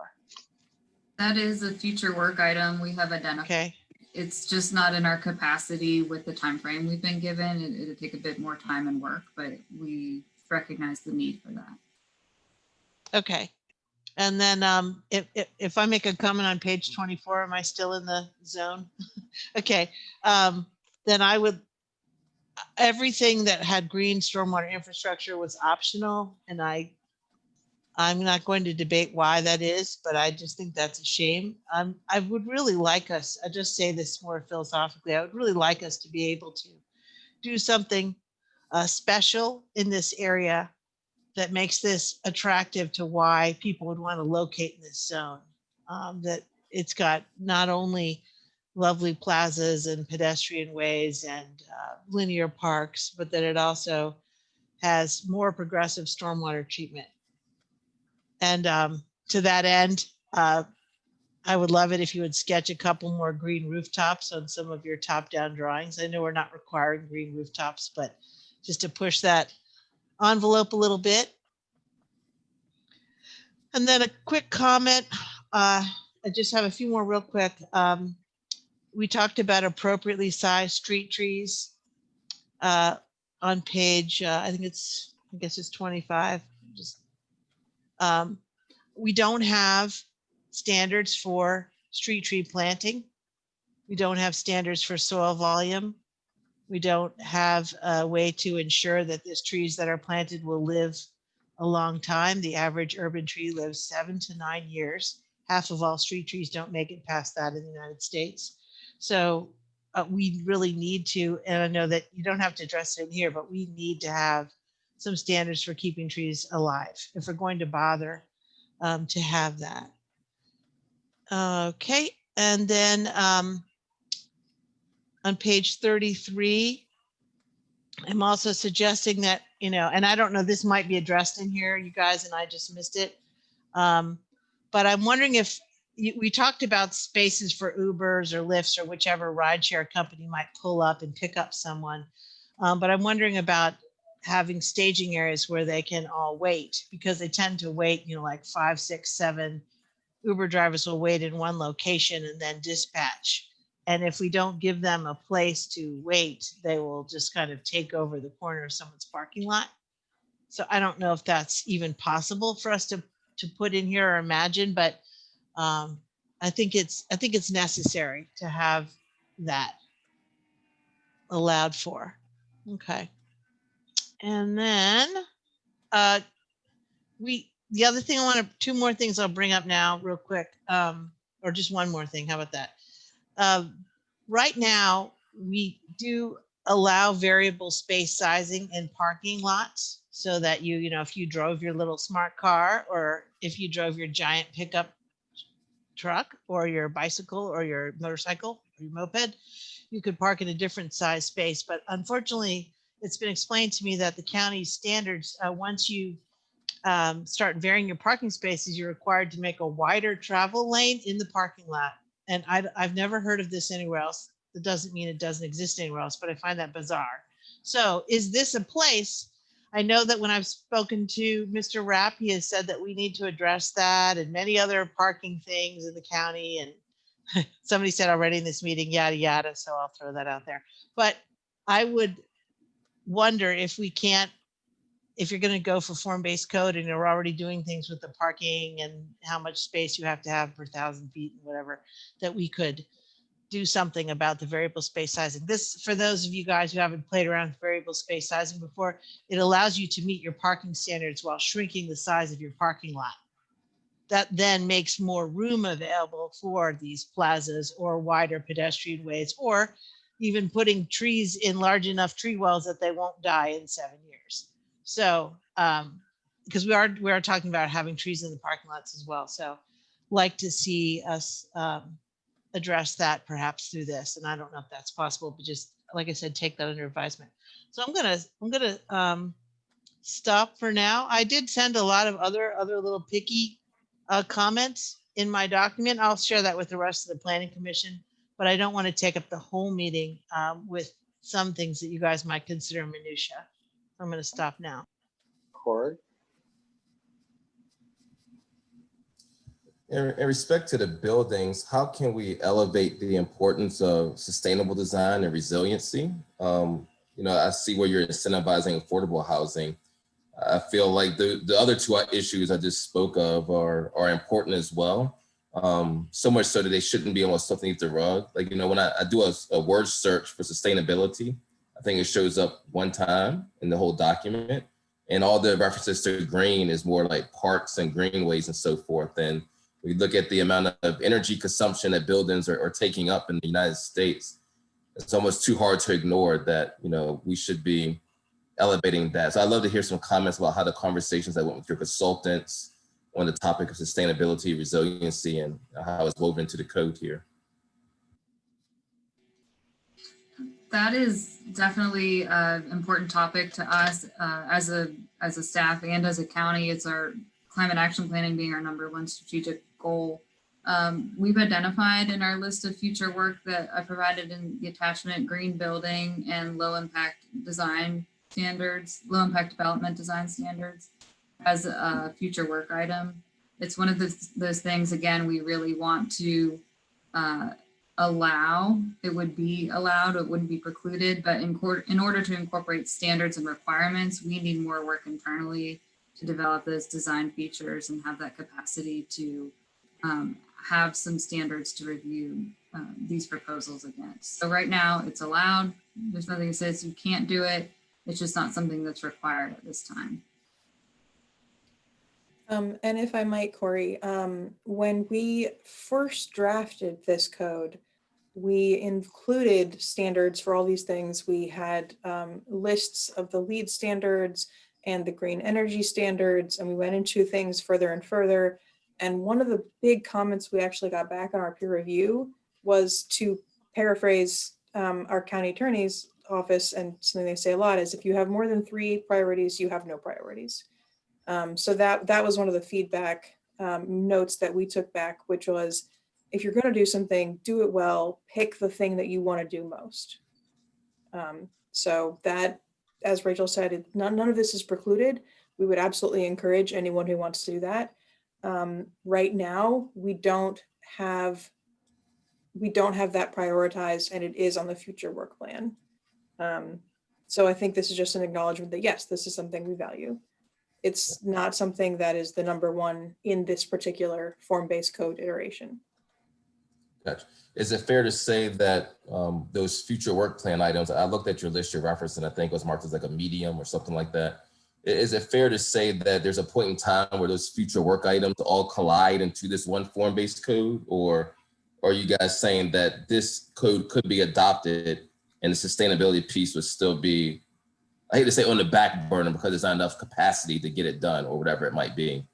That is a future work item we have identified. Okay. It's just not in our capacity with the time frame we've been given. It'll take a bit more time and work, but we recognize the need for that. Okay. And then if I make a comment on page 24, am I still in the zone? Okay. Then I would, everything that had green stormwater infrastructure was optional. And I'm not going to debate why that is, but I just think that's a shame. I would really like us, I just say this more philosophically, I would really like us to be able to do something special in this area that makes this attractive to why people would want to locate in this zone. That it's got not only lovely plazas and pedestrian ways and linear parks, but that it also has more progressive stormwater treatment. And to that end, I would love it if you would sketch a couple more green rooftops on some of your top-down drawings. I know we're not requiring green rooftops, but just to push that envelope a little bit. And then a quick comment. I just have a few more real quick. We talked about appropriately sized street trees on page, I guess it's 25. We don't have standards for street tree planting. We don't have standards for soil volume. We don't have a way to ensure that these trees that are planted will live a long time. The average urban tree lives 7 to 9 years. Half of all street trees don't make it past that in the United States. So we really need to, and I know that you don't have to address it in here, but we need to have some standards for keeping trees alive if we're going to bother to have that. Okay, and then on page 33, I'm also suggesting that, and I don't know, this might be addressed in here, you guys, and I just missed it. But I'm wondering if we talked about spaces for Ubers or Lyfts or whichever rideshare company might pull up and pick up someone. But I'm wondering about having staging areas where they can all wait, because they tend to wait, like 5, 6, 7 Uber drivers will wait in one location and then dispatch. And if we don't give them a place to wait, they will just kind of take over the corner of someone's parking lot. So I don't know if that's even possible for us to put in here or imagine, but I think it's necessary to have that allowed for. Okay. And then the other thing two more things I'll bring up now real quick, or just one more thing. How about that? Right now, we do allow variable space sizing in parking lots so that if you drove your little smart car, or if you drove your giant pickup truck or your bicycle or your motorcycle or your moped, you could park in a different size space. But unfortunately, it's been explained to me that the county standards, once you start varying your parking spaces, you're required to make a wider travel lane in the parking lot. And I've never heard of this anywhere else. That doesn't mean it doesn't exist anywhere else, but I find that bizarre. So is this a place? I know that when I've spoken to Mr. Rapp, he has said that we need to address that and many other parking things in the county. And somebody said already in this meeting, yada, yada. So I'll throw that out there. But I would wonder if we can't, if you're going to go for form-based code and you're already doing things with the parking and how much space you have to have per 1,000 feet and whatever, that we could do something about the variable space sizing. This, for those of you guys who haven't played around with variable space sizing before, it allows you to meet your parking standards while shrinking the size of your parking lot. That then makes more room available for these plazas or wider pedestrian ways, or even putting trees in large enough tree wells that they won't die in 7 years. So, because we are talking about having trees in the parking lots as well. So like to see us address that perhaps through this. And I don't know if that's possible, but just like I said, take that under advisement. So I'm gonna stop for now. I did send a lot of other little picky comments in my document. I'll share that with the rest of the Planning Commission, but I don't want to take up the whole meeting with some things that you guys might consider minutia. I'm going to stop now. Corey? In respect to the buildings, how can we elevate the importance of sustainable design and resiliency? I see where you're incentivizing affordable housing. I feel like the other two issues I just spoke of are important as well. So much so that they shouldn't be almost something underneath the rug. Like, when I do a word search for sustainability, I think it shows up one time in the whole document. And all the references to green is more like parks and greenways and so forth. And we look at the amount of energy consumption that buildings are taking up in the United States. It's almost too hard to ignore that, we should be elevating that. So I'd love to hear some comments about how the conversations that went with your consultants on the topic of sustainability, resiliency, and how it's woven into the code here. That is definitely an important topic to us as a staff and as a county. It's our climate action planning being our #1 strategic goal. We've identified in our list of future work that I provided in the attachment, green building and low impact design standards, low impact development design standards as a future work item. It's one of those things, again, we really want to allow. It would be allowed, it wouldn't be precluded, but in order to incorporate standards and requirements, we need more work internally to develop those design features and have that capacity to have some standards to review these proposals against. So right now it's allowed. There's nothing that says you can't do it. It's just not something that's required at this time. And if I might, Corey, when we first drafted this code, we included standards for all these things. We had lists of the LEED standards and the green energy standards, and we went into things further and further. And one of the big comments we actually got back on our peer review was to paraphrase our county attorney's office, and something they say a lot is if you have more than 3 priorities, you have no priorities. So that was one of the feedback notes that we took back, which was, if you're going to do something, do it well, pick the thing that you want to do most. So that, as Rachel said, none of this is precluded. We would absolutely encourage anyone who wants to do that. Right now, we don't have that prioritized, and it is on the future work plan. So I think this is just an acknowledgement that yes, this is something we value. It's not something that is the number one in this particular form-based code iteration. Gotcha. Is it fair to say that those future work plan items, I looked at your list, your reference, and I think it was marked as like a medium or something like that. Is it fair to say that there's a point in time where those future work items all collide into this one form-based code? Or are you guys saying that this code could be adopted and the sustainability piece would still be, I hate to say on the back burner because there's not enough capacity to get it done or whatever it might be?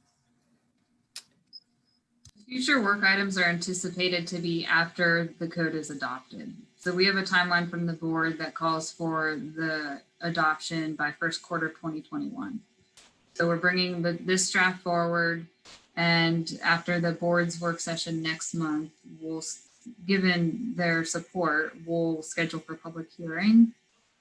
Future work items are anticipated to be after the code is adopted. So we have a timeline from the board that calls for the adoption by first quarter 2021. So we're bringing this draft forward, and after the board's work session next month, given their support, we'll schedule for public hearing.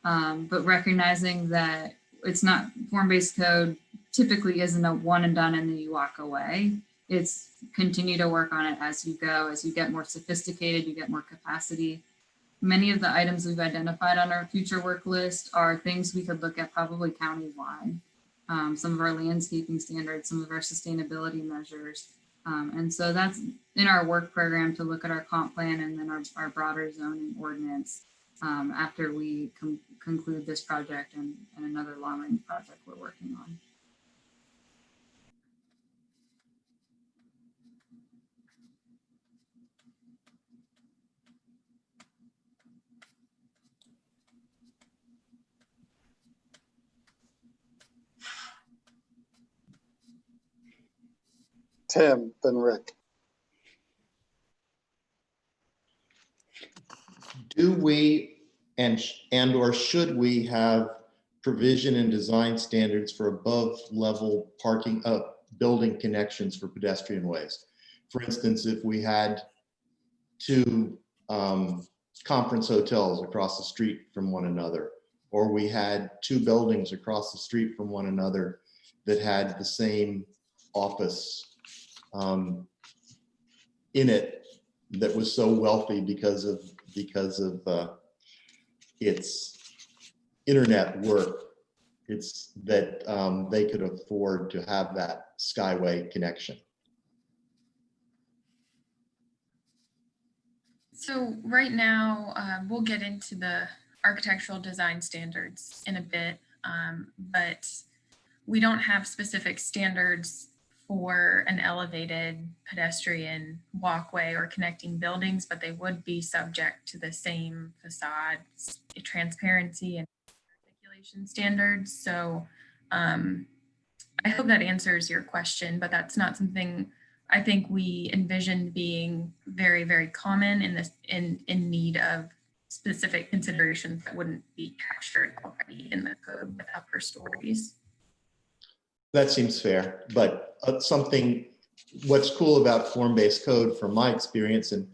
But recognizing that it's not, form-based code typically isn't a one and done and then you walk away. It's continue to work on it as you go. As you get more sophisticated, you get more capacity. Many of the items we've identified on our future work list are things we could look at probably countywide. Some of our landscaping standards, some of our sustainability measures. And so that's in our work program to look at our comp plan and then our broader zoning ordinance after we conclude this project and another long range project we're working on. Tim, then Rick. Do we and or should we have provision and design standards for above level parking building connections for pedestrian ways? For instance, if we had 2 conference hotels across the street from one another, or we had 2 buildings across the street from one another that had the same office in it that was so wealthy because of its internet work, it's that they could afford to have that skyway connection. So right now, we'll get into the architectural design standards in a bit, but we don't have specific standards for an elevated pedestrian walkway or connecting buildings, but they would be subject to the same facade transparency and articulation standards. So I hope that answers your question, but that's not something I think we envisioned being very, very common in need of specific considerations that wouldn't be captured already in the code with upper stories. That seems fair, but what's cool about form-based code from my experience, and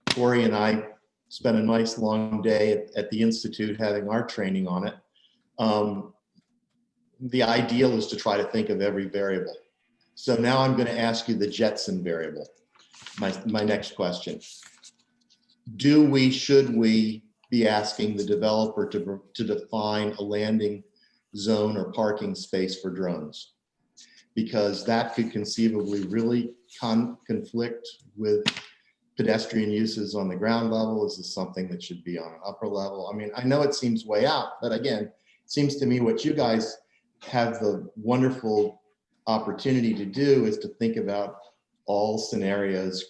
Corey and I spent a nice long day at the Institute having our training on it. The ideal is to try to think of every variable. So now I'm going to ask you the Jetson variable, my next question. Should we be asking the developer to define a landing zone or parking space for drones? Because that could conceivably really conflict with pedestrian uses on the ground level. Is this something that should be on an upper level? I mean, I know it seems way out, but again, it seems to me what you guys have the wonderful opportunity to do is to think about all scenarios,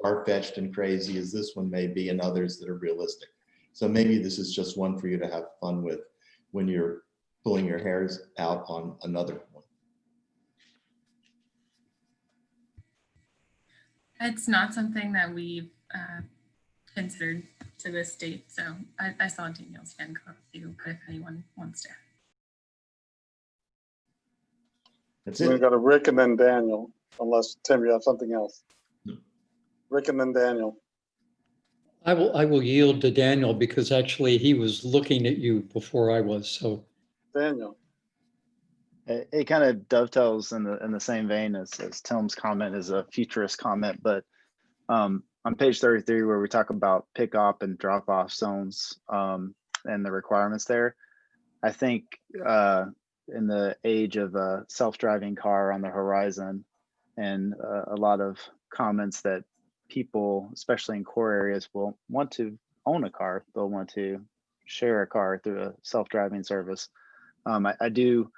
far-fetched and crazy as this one may be, and others that are realistic. So maybe this is just one for you to have fun with when you're pulling your hairs out on another one. It's not something that we've considered to this date. So I saw Daniel's hand go up too, but if anyone wants to. That's We it. got a Rick and then Daniel, unless Tim, you have something else. Rick and then Daniel. I will yield to Daniel because actually he was looking at you before I was, so. Daniel. It kind of dovetails in the same vein as Tim's comment is a futurist comment, but on page 33 where we talk about pick up and drop off zones and the requirements there, I think in the age of a self-driving car on the horizon and a lot of comments that people, especially in core areas, will want to own a car. They'll want to share a car through a self-driving service. I do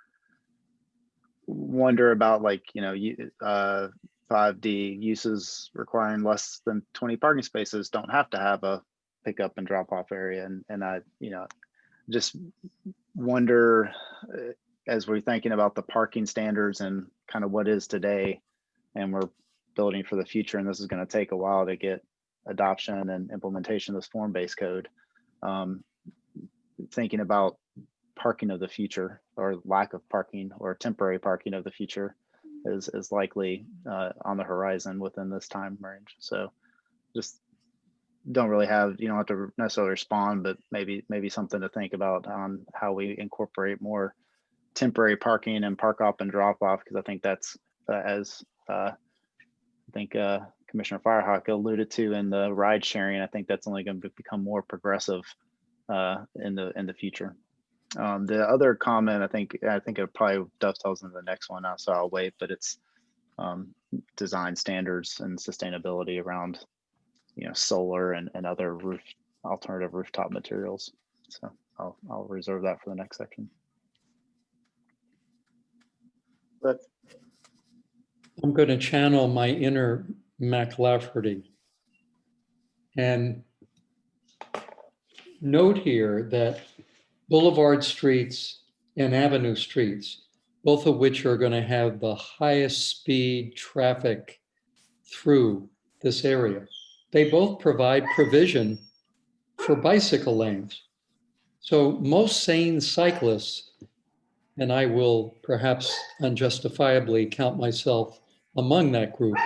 wonder about 5D uses requiring less than 20 parking spaces don't have to have a pickup and drop off area. And I, just wonder as we're thinking about the parking standards and kind of what is today, and we're building for the future, and this is going to take a while to get adoption and implementation of this form-based code. Thinking about parking of the future or lack of parking or temporary parking of the future is likely on the horizon within this time range. So just don't really have, you don't have to necessarily respond, but maybe something to think about on how we incorporate more temporary parking and park up and drop off, because I think that's as I think Commissioner Firehawk alluded to in the ride sharing, I think that's only going to become more progressive in the future. The other comment, I think it probably dovetails into the next one, so I'll wait, but it's design standards and sustainability around, solar and other alternative rooftop materials. So I'll reserve that for the next section. But I'm going to channel my inner Mac Lafferty and note here that boulevard streets and avenue streets, both of which are going to have the highest speed traffic through this area, they both provide provision for bicycle lanes. So most sane cyclists, and I will perhaps unjustifiably count myself among that group,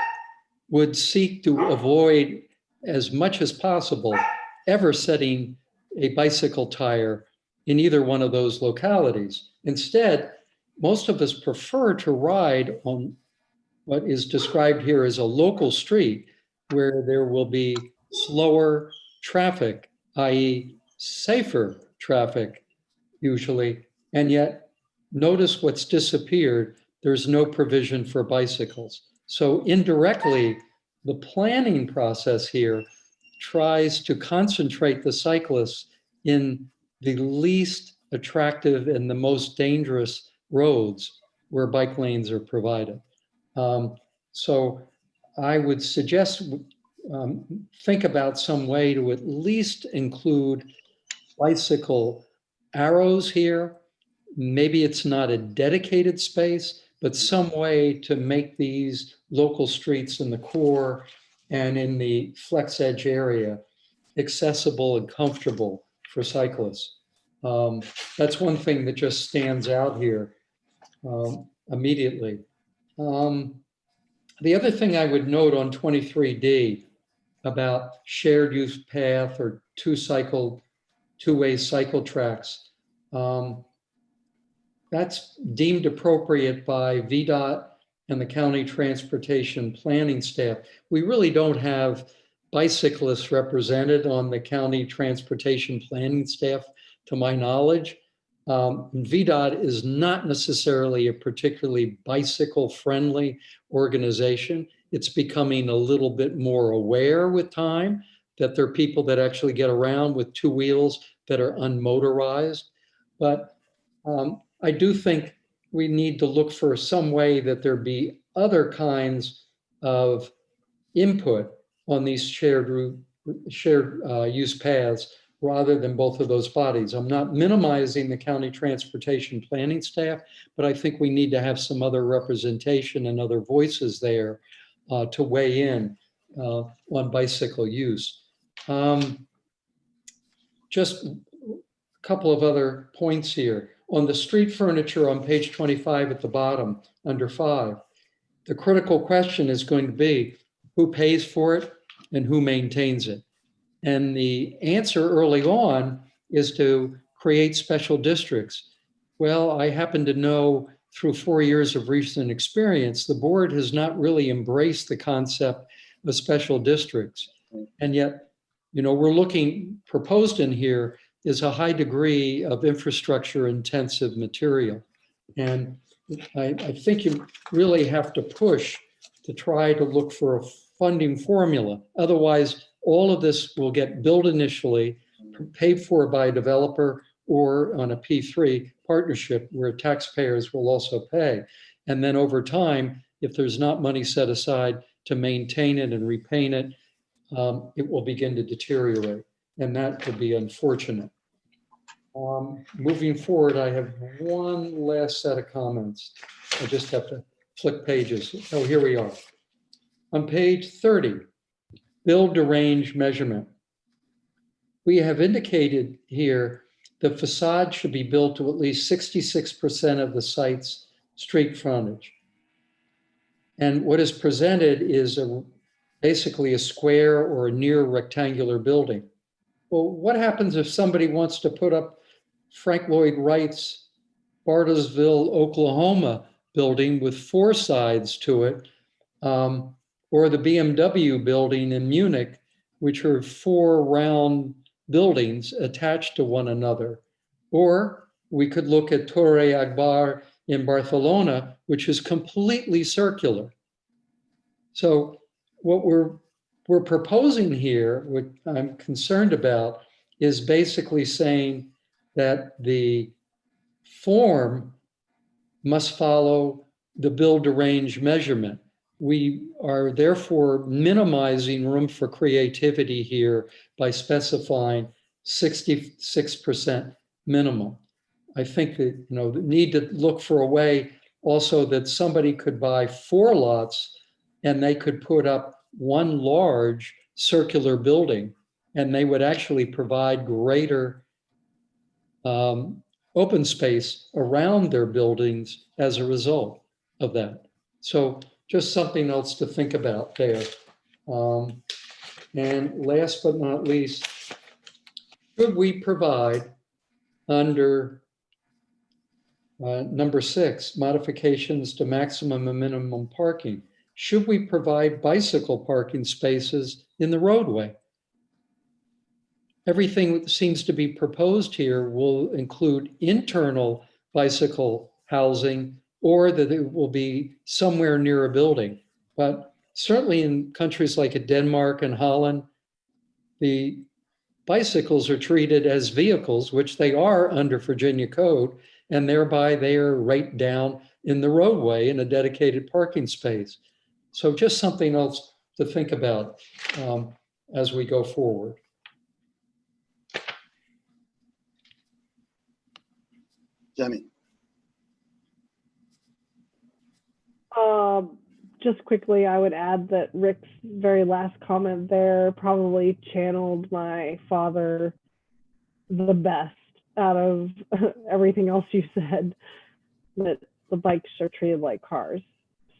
would seek to avoid as much as possible ever setting a bicycle tire in either one of those localities. Instead, most of us prefer to ride on what is described here as a local street where there will be slower traffic, i.e. safer traffic usually, and yet notice what's disappeared. There's no provision for bicycles. So indirectly, the planning process here tries to concentrate the cyclists in the least attractive and the most dangerous roads where bike lanes are provided. So I would suggest think about some way to at least include bicycle arrows here. Maybe it's not a dedicated space, but some way to make these local streets in the core and in the flex edge area accessible and comfortable for cyclists. That's one thing that just stands out here immediately. The other thing I would note on 23D about shared use path or two-way cycle tracks, that's deemed appropriate by VDOT and the county transportation planning staff. We really don't have bicyclists represented on the county transportation planning staff, to my knowledge. VDOT is not necessarily a particularly bicycle-friendly organization. It's becoming a little bit more aware with time that there are people that actually get around with two wheels that are unmotorized. But I do think we need to look for some way that there be other kinds of input on these shared use paths rather than both of those bodies. I'm not minimizing the county transportation planning staff, but I think we need to have some other representation and other voices there to weigh in on bicycle use. just a couple of other points here. On the street furniture on page 25 at the bottom, under 5, the critical question is going to be who pays for it and who maintains it. And the answer early on is to create special districts. Well, I happen to know through 4 years of recent experience, the board has not really embraced the concept of special districts. And yet, we're proposed in here is a high degree of infrastructure intensive material. And I think you really have to push to try to look for a funding formula. Otherwise, all of this will get built initially, paid for by a developer or on a P3 partnership where taxpayers will also pay. And then over time, if there's not money set aside to maintain it and repaint it, it will begin to deteriorate. And that could be unfortunate. Moving forward, I have one last set of comments. I just have to flip pages. Oh, here we are. On page 30, build to range measurement. We have indicated here the facade should be built to at least 66% of the site's street frontage. And what is presented is basically a square or a near rectangular building. Well, what happens if somebody wants to put up Frank Lloyd Wright's Bartlesville, Oklahoma building with 4 sides to it, or the BMW building in Munich, which are 4 round buildings attached to one another? Or we could look at Torre Agbar in Barcelona, which is completely circular. So what we're proposing here, what I'm concerned about, is basically saying that the form must follow the build to range measurement. We are therefore minimizing room for creativity here by specifying 66% minimum. I think that, the need to look for a way also that somebody could buy 4 lots and they could put up one large circular building, and they would actually provide greater open space around their buildings as a result of that. So just something else to think about there. And last but not least, should we provide under number 6, modifications to maximum and minimum parking, should we provide bicycle parking spaces in the roadway? Everything that seems to be proposed here will include internal bicycle housing, or that it will be somewhere near a building. But certainly in countries like Denmark and Holland, the bicycles are treated as vehicles, which they are under Virginia code, and thereby they are right down in the roadway in a dedicated parking space. So just something else to think about as we go forward. Jenny. Just quickly, I would add that Rick's very last comment there probably channeled my father the best out of everything else you said, that the bikes are treated like cars.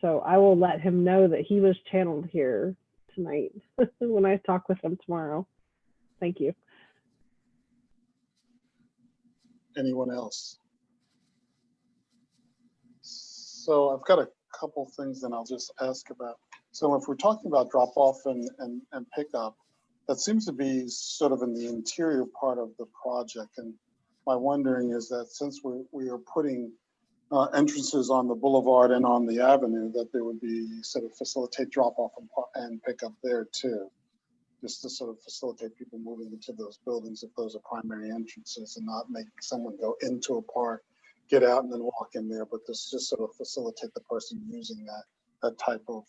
So I will let him know that he was channeled here tonight when I talk with him tomorrow. Thank you. Anyone else? So I've got a couple things that I'll just ask about. So if we're talking about drop off and pickup, that seems to be sort of in the interior part of the project. And my wondering is that since we are putting entrances on the boulevard and on the avenue, that there would be sort of facilitate drop off and pickup there too, just to sort of facilitate people moving into those buildings if those are primary entrances, and not make someone go into a park, get out and then walk in there, but this just sort of facilitate the person using that type of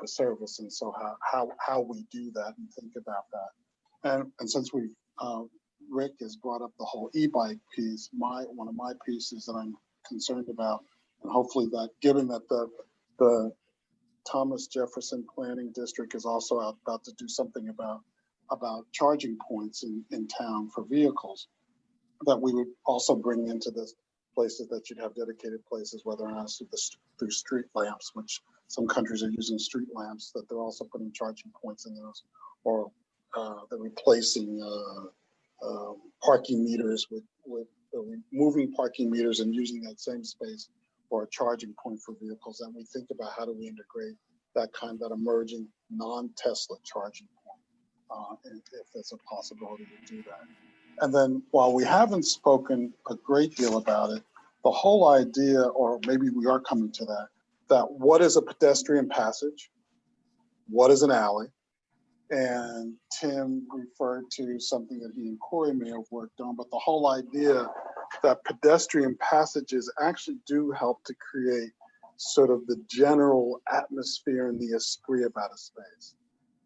service. And so how we do that and think about that. And since we Rick has brought up the whole e-bike piece, one of my pieces that I'm concerned about, and hopefully that, given that the Thomas Jefferson Planning District is also about to do something about about charging points in town for vehicles that we would also bring into this places that you'd have dedicated places, whether or not it's through street lamps, which some countries are using street lamps, that they're also putting charging points in those, or they're replacing parking meters with moving parking meters and using that same space for a charging point for vehicles. And we think about how do we integrate that emerging non-Tesla charging point, if there's a possibility to do that. And then while we haven't spoken a great deal about it, the whole idea, or maybe we are coming to that what is a pedestrian passage? What is an alley? And Tim referred to something that he and Corey may have worked on, but the whole idea that pedestrian passages actually do help to create sort of the general atmosphere and the esprit about a space,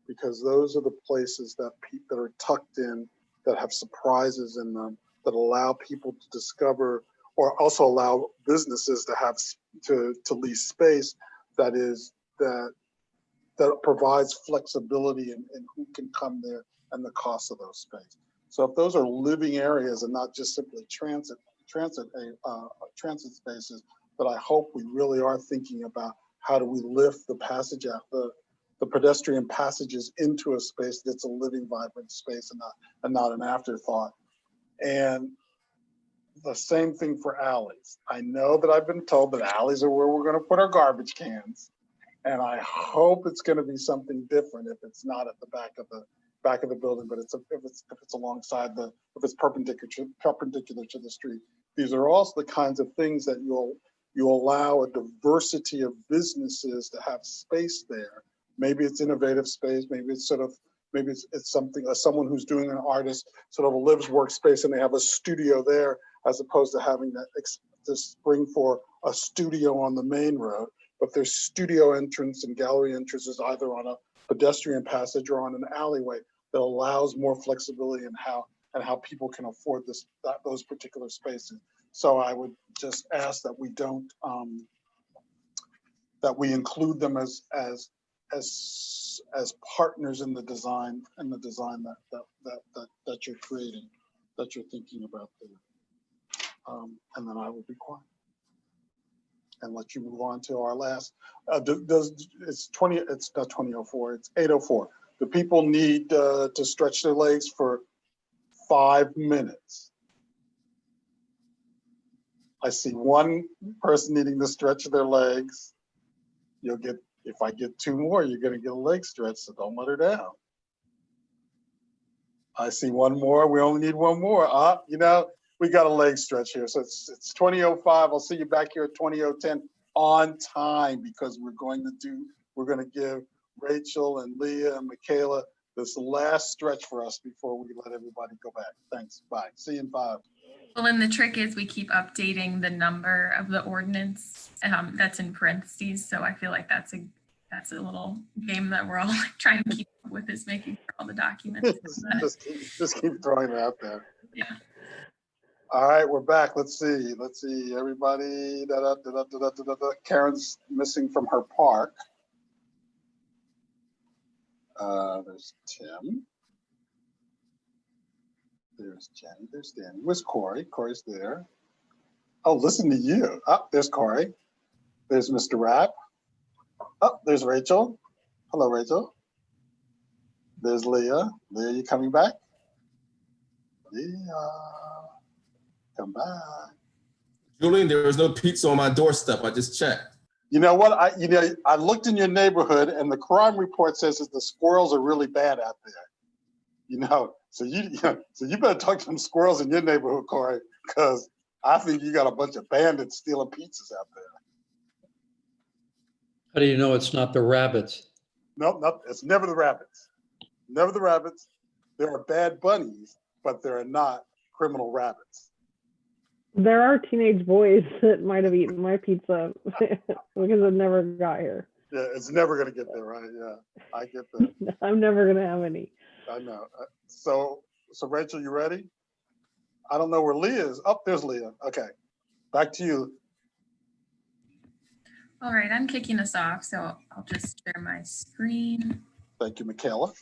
because those are the places that are tucked in, that have surprises in them, that allow people to discover, or also allow businesses to have to lease space that provides flexibility in who can come there and the cost of those spaces. So if those are living areas and not just simply transit spaces, but I hope we really are thinking about how do we lift the passage out, the pedestrian passages into a space that's a living, vibrant space and not an afterthought. And the same thing for alleys. I know that I've been told that alleys are where we're going to put our garbage cans. And I hope it's going to be something different if it's not at the back of the building, but if it's alongside if it's perpendicular to the street. These are also the kinds of things that you allow a diversity of businesses to have space there. Maybe it's innovative space. Maybe it's something, someone who's doing an artist sort of a lives workspace and they have a studio there, as opposed to having to spring for a studio on the main road. But there's studio entrance and gallery entrances either on a pedestrian passage or on an alleyway that allows more flexibility in how people can afford those particular spaces. So I would just ask that we don't that we include them as partners in the design that you're creating, that you're thinking about there. And then I will be quiet and let you move on to our last. It's not 20:04, it's 8:04. The people need to stretch their legs for 5 minutes. I see one person needing to stretch their legs. If I get 2 more, you're gonna get a leg stretch, so don't let her down. I see one more, we only need one more. We got a leg stretch here. So it's 20:05. I'll see you back here at 20:10 on time, because we're going to give Rachel and Leah and Michaela this last stretch for us before we let everybody go back. Thanks. Bye. See you in 5. Well, and the trick is we keep updating the number of the ordinance that's in parentheses. So I feel like that's a little game that we're all trying to keep up with, is making sure all the documents. just keep throwing it out there. Yeah. All right, we're back. Let's see, everybody. Karen's missing from her park. There's Tim. There's Jenny. There's Danny. Where's Corey? Corey's there. Oh, listen to you. Oh, there's Corey. There's Mr. Rapp. Oh, there's Rachel. Hello, Rachel. There's Leah. Leah, you coming back? Leah, come back. Julian, there was no pizza on my doorstep. I just checked. You know what? I looked in your neighborhood, and the crime report says that the squirrels are really bad out there. So you better talk to some squirrels in your neighborhood, Corey, because I think you got a bunch of bandits stealing pizzas out there. How do you know it's not the rabbits? Nope, it's never the rabbits. Never the rabbits. There are bad bunnies, but there are not criminal rabbits. There are teenage boys that might have eaten my pizza because it never got here. Yeah, it's never going to get there, right? Yeah, I get that. I'm never going to have any. I know. So Rachel, you ready? I don't know where Leah is. Oh, there's Leah. Okay, back to you. All right, I'm kicking us off, so I'll just share my screen. Thank you, Michaela.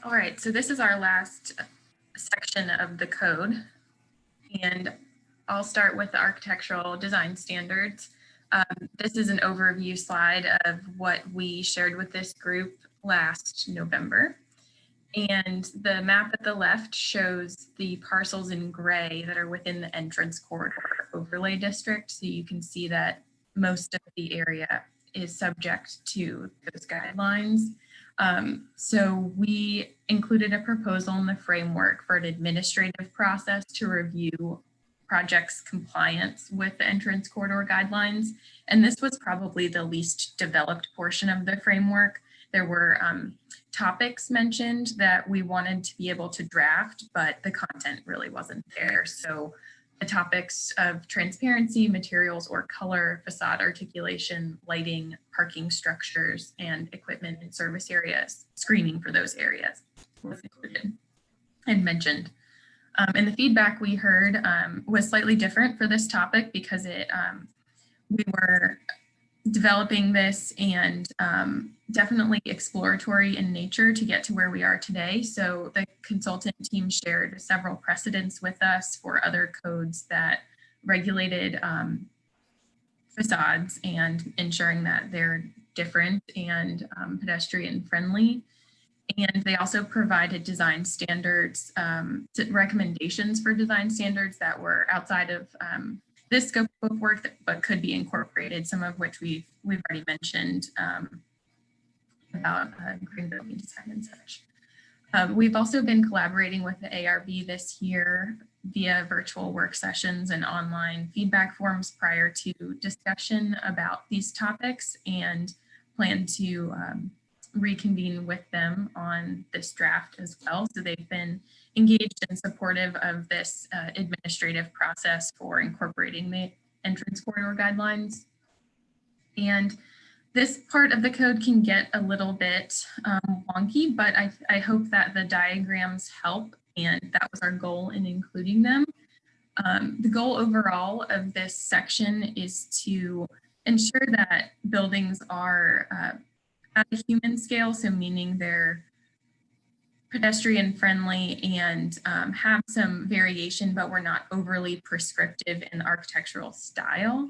All right, so this is our last section of the code. And I'll start with the architectural design standards. This is an overview slide of what we shared with this group last November. And the map at the left shows the parcels in gray that are within the entrance corridor overlay district. So you can see that most of the area is subject to those guidelines. So we included a proposal in the framework for an administrative process to review project's compliance with the entrance corridor guidelines. And this was probably the least developed portion of the framework. There were topics mentioned that we wanted to be able to draft, but the content really wasn't there. So the topics of transparency, materials or color, facade articulation, lighting, parking structures, and equipment and service areas, screening for those areas was included and mentioned. And the feedback we heard was slightly different for this topic because we were developing this and definitely exploratory in nature to get to where we are today. So the consultant team shared several precedents with us for other codes that regulated facades and ensuring that they're different and pedestrian friendly. And they also provided design standards, recommendations for design standards that were outside of this scope of work, but could be incorporated, some of which we've already mentioned about green building design and such. We've also been collaborating with the ARB this year via virtual work sessions and online feedback forums prior to discussion about these topics, and plan to reconvene with them on this draft as well. So they've been engaged and supportive of this administrative process for incorporating the entrance corridor guidelines. And this part of the code can get a little bit wonky, but I hope that the diagrams help, and that was our goal in including them. The goal overall of this section is to ensure that buildings are at a human scale, so meaning they're pedestrian friendly and have some variation, but we're not overly prescriptive in the architectural style.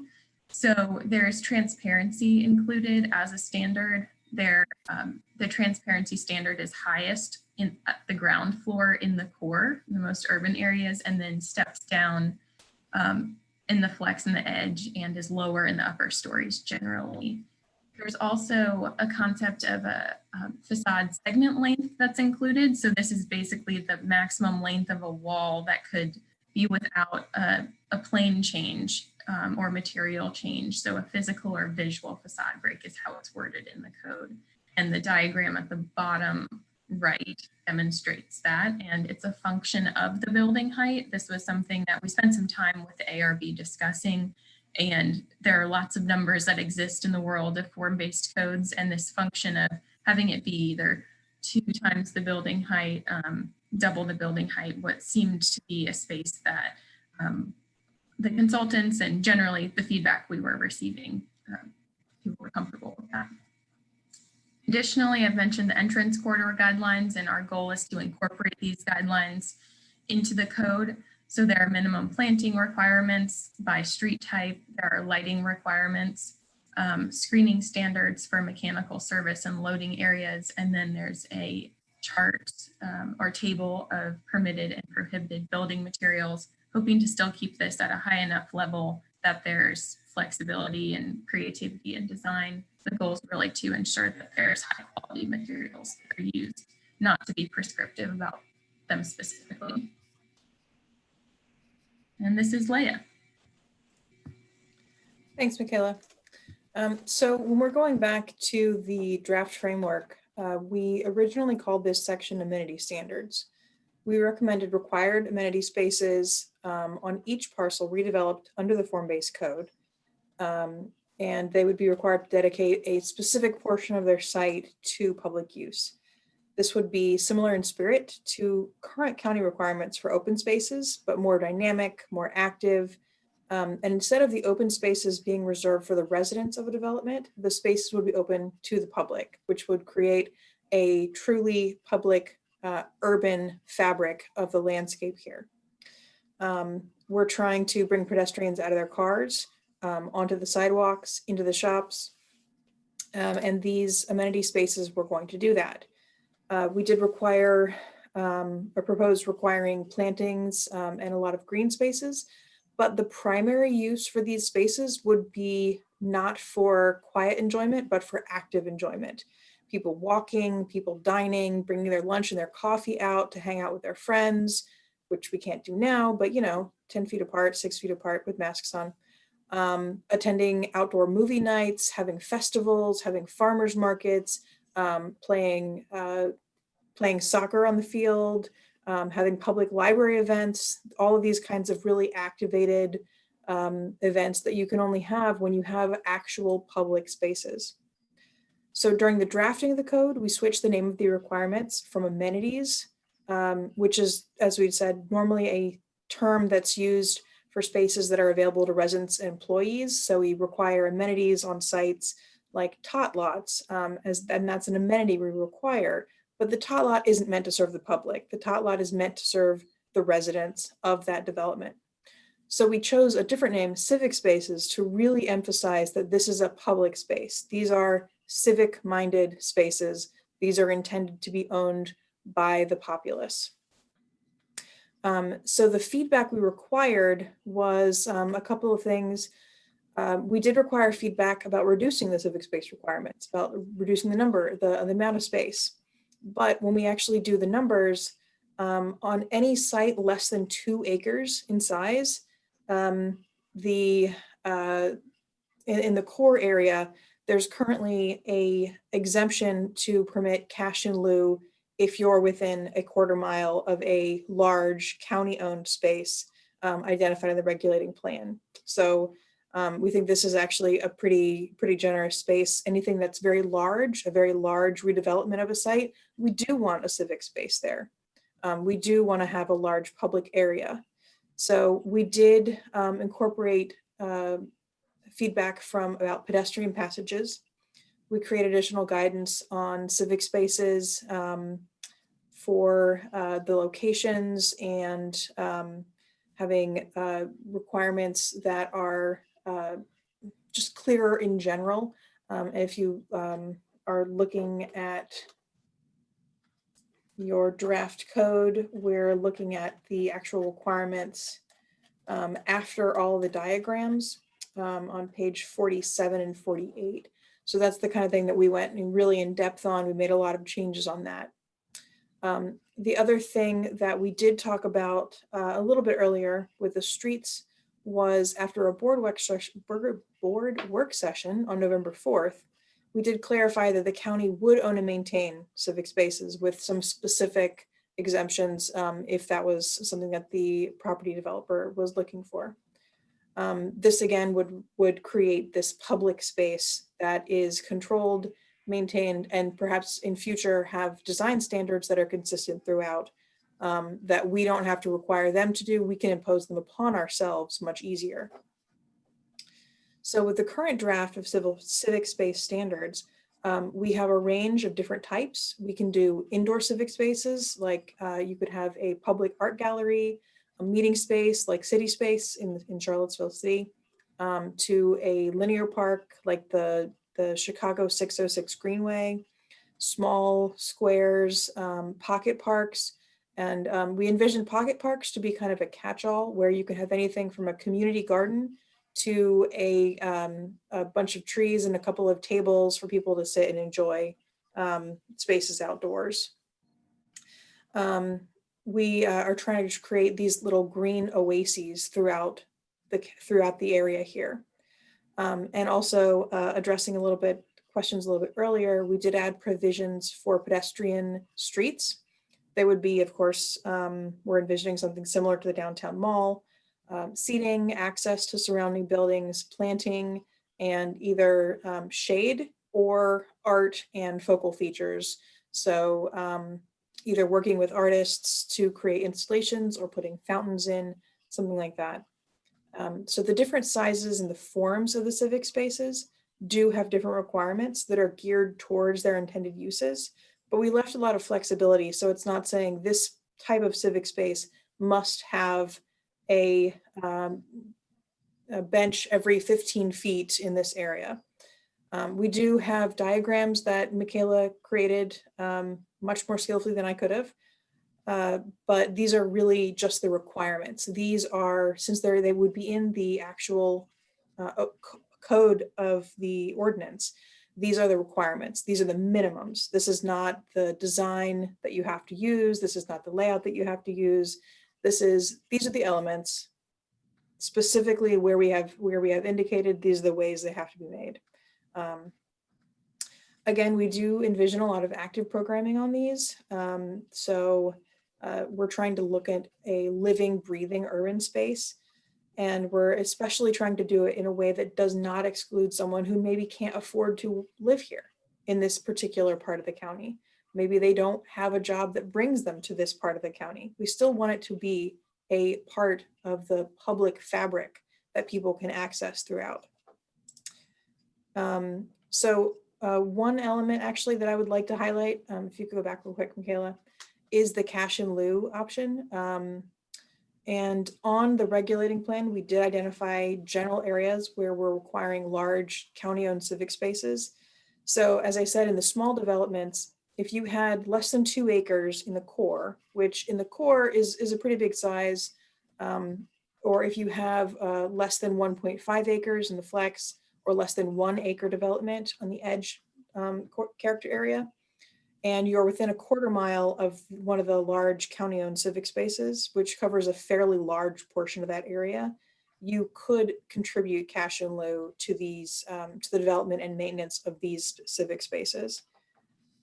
So there's transparency included as a standard. The transparency standard is highest at the ground floor in the core, the most urban areas, and then steps down in the flex and the edge and is lower in the upper stories generally. There's also a concept of a facade segment length that's included. So this is basically the maximum length of a wall that could be without a plane change or material change. So a physical or visual facade break is how it's worded in the code. And the diagram at the bottom right demonstrates that. And it's a function of the building height. This was something that we spent some time with the ARB discussing. And there are lots of numbers that exist in the world of form-based codes, and this function of having it be either 2 times the building height, double the building height, what seemed to be a space that the consultants and generally the feedback we were receiving, people were comfortable with that. Additionally, I've mentioned the entrance corridor guidelines, and our goal is to incorporate these guidelines into the code. So there are minimum planting requirements by street type, there are lighting requirements, screening standards for mechanical service and loading areas, and then there's a chart or table of permitted and prohibited building materials, hoping to still keep this at a high enough level that there's flexibility and creativity in design. The goal is really to ensure that there's high quality materials that are used, not to be prescriptive about them specifically. And this is Leah. Thanks, Michaela. So when we're going back to the draft framework, we originally called this section amenity standards. We recommended required amenity spaces on each parcel redeveloped under the form-based code. And they would be required to dedicate a specific portion of their site to public use. This would be similar in spirit to current county requirements for open spaces, but more dynamic, more active. And instead of the open spaces being reserved for the residents of a development, the spaces would be open to the public, which would create a truly public urban fabric of the landscape here. We're trying to bring pedestrians out of their cars, onto the sidewalks, into the shops, and these amenity spaces were going to do that. We did require, or proposed requiring plantings and a lot of green spaces, but the primary use for these spaces would be not for quiet enjoyment, but for active enjoyment. People walking, people dining, bringing their lunch and their coffee out to hang out with their friends, which we can't do now, but 10 feet apart, 6 feet apart with masks on. Attending outdoor movie nights, having festivals, having farmers markets, playing soccer on the field, having public library events, all of these kinds of really activated events that you can only have when you have actual public spaces. So during the drafting of the code, we switched the name of the requirements from amenities, which is, as we've said, normally a term that's used for spaces that are available to residents and employees. So we require amenities on sites like tot lots, and that's an amenity we require. But the tot lot isn't meant to serve the public. The tot lot is meant to serve the residents of that development. So we chose a different name, civic spaces, to really emphasize that this is a public space. These are civic-minded spaces. These are intended to be owned by the populace. So the feedback we required was a couple of things. We did require feedback about reducing the civic space requirements, about reducing the number, the amount of space. But when we actually do the numbers, on any site less than 2 acres in size, in the core area, there's currently a exemption to permit cash in lieu if you're within a 1/4 mile of a large county-owned space identified in the regulating plan. So we think this is actually a pretty generous space. Anything that's very large, a very large redevelopment of a site, we do want a civic space there. We do want to have a large public area. So we did incorporate feedback from about pedestrian passages. We created additional guidance on civic spaces for the locations and having requirements that are just clearer in general. If you are looking at your draft code, we're looking at the actual requirements after all the diagrams on page 47 and 48. So that's the kind of thing that we went really in depth on. We made a lot of changes on that. The other thing that we did talk about a little bit earlier with the streets was after a board work session on November 4th, we did clarify that the county would own and maintain civic spaces with some specific exemptions if that was something that the property developer was looking for. This again would create this public space that is controlled, maintained, and perhaps in future have design standards that are consistent throughout that we don't have to require them to do. We can impose them upon ourselves much easier. So with the current draft of civic space standards, we have a range of different types. We can do indoor civic spaces, like you could have a public art gallery, a meeting space like City Space in Charlottesville City, to a linear park like the Chicago 606 Greenway, small squares, pocket parks. And we envision pocket parks to be kind of a catch-all where you could have anything from a community garden to a bunch of trees and a couple of tables for people to sit and enjoy spaces outdoors. We are trying to create these little green oases throughout the area here. And also addressing a little bit questions a little bit earlier, we did add provisions for pedestrian streets. They would be, of course, we're envisioning something similar to the downtown mall, seating, access to surrounding buildings, planting, and either shade or art and focal features. So either working with artists to create installations or putting fountains in, something like that. So the different sizes and the forms of the civic spaces do have different requirements that are geared towards their intended uses. but we left a lot of flexibility. So it's not saying this type of civic space must have a bench every 15 feet in this area. We do have diagrams that Michaela created much more skillfully than I could have. But these are really just the requirements. These are, since they would be in the actual code of the ordinance, these are the requirements. These are the minimums. This is not the design that you have to use. This is not the layout that you have to use. These are the elements. Specifically where we have indicated, these are the ways they have to be made. Again, we do envision a lot of active programming on these. So we're trying to look at a living, breathing urban space. And we're especially trying to do it in a way that does not exclude someone who maybe can't afford to live here in this particular part of the county. Maybe they don't have a job that brings them to this part of the county. We still want it to be a part of the public fabric that people can access throughout. One element actually that I would like to highlight, if you could go back real quick, Michaela, is the cash in lieu option. And on the regulating plan, we did identify general areas where we're requiring large county-owned civic spaces. So as I said, in the small developments, if you had less than 2 acres in the core, which in the core is a pretty big size, or if you have less than 1.5 acres in the flex, or less than 1 acre development on the edge character area, and you're within a 1/4 mile of one of the large county-owned civic spaces, which covers a fairly large portion of that area, you could contribute cash in lieu to these, to the development and maintenance of these civic spaces.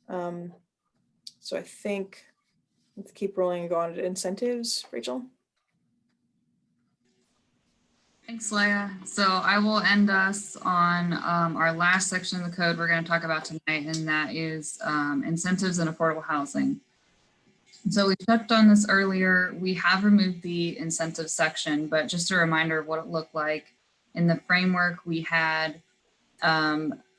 So I think, let's keep rolling and go on to incentives, Rachel. Thanks, Leah. So I will end us on our last section of the code we're going to talk about tonight, and that is incentives and affordable housing. So we touched on this earlier. We have removed the incentive section, but just a reminder of what it looked like. In the framework, we had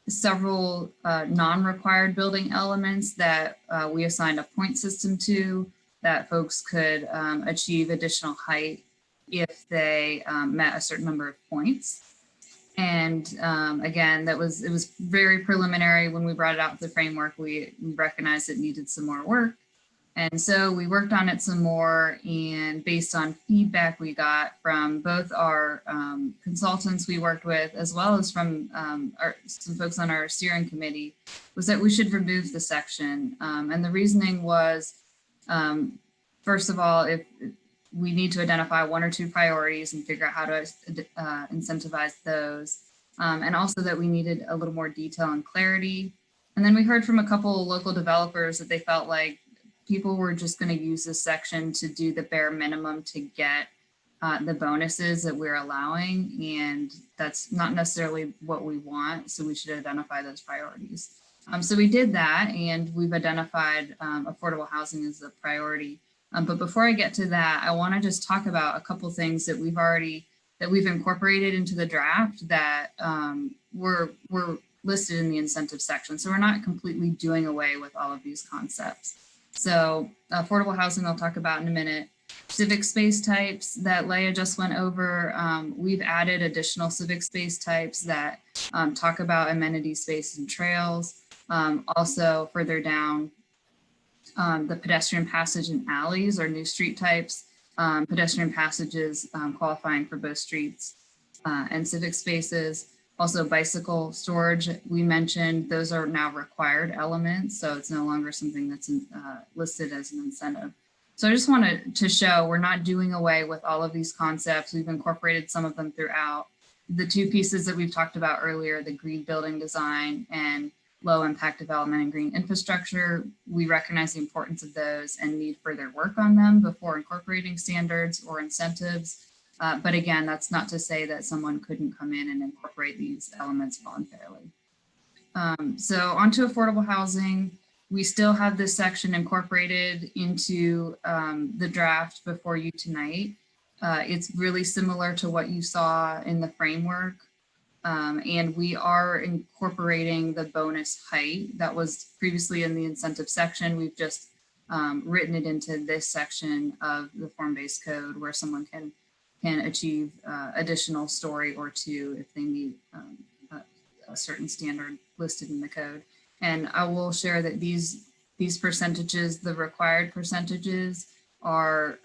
several non-required building elements that we assigned a point system to, that folks could achieve additional height if they met a certain number of points. And again, it was very preliminary. When we brought it out to the framework, we recognized it needed some more work. And so we worked on it some more, and based on feedback we got from both our consultants we worked with, as well as from some folks on our steering committee, was that we should remove the section. And the reasoning was, first of all, if we need to identify 1 or 2 priorities and figure out how to incentivize those. And also that we needed a little more detail and clarity. And then we heard from a couple of local developers that they felt like people were just going to use this section to do the bare minimum to get the bonuses that we're allowing. And that's not necessarily what we want. So we should identify those priorities. So we did that, and we've identified affordable housing as a priority. But before I get to that, I want to just talk about a couple things that we've incorporated into the draft that were listed in the incentive section. So we're not completely doing away with all of these concepts. So affordable housing, I'll talk about in a minute. Civic space types that Leah just went over, we've added additional civic space types that talk about amenity spaces and trails. Also further down, the pedestrian passage and alleys are new street types, pedestrian passages qualifying for both streets and civic spaces. Also bicycle storage, we mentioned, those are now required elements, so it's no longer something that's listed as an incentive. So I just wanted to show we're not doing away with all of these concepts. We've incorporated some of them throughout. The 2 pieces that we've talked about earlier, the green building design and low impact development and green infrastructure, we recognize the importance of those and need further work on them before incorporating standards or incentives. But again, that's not to say that someone couldn't come in and incorporate these elements voluntarily. So onto affordable housing, we still have this section incorporated into the draft before you tonight. It's really similar to what you saw in the framework. And we are incorporating the bonus height that was previously in the incentive section. We've just written it into this section of the form-based code where someone can achieve additional story or two if they meet a certain standard listed in the code. And I will share that these percentages, the required percentages, are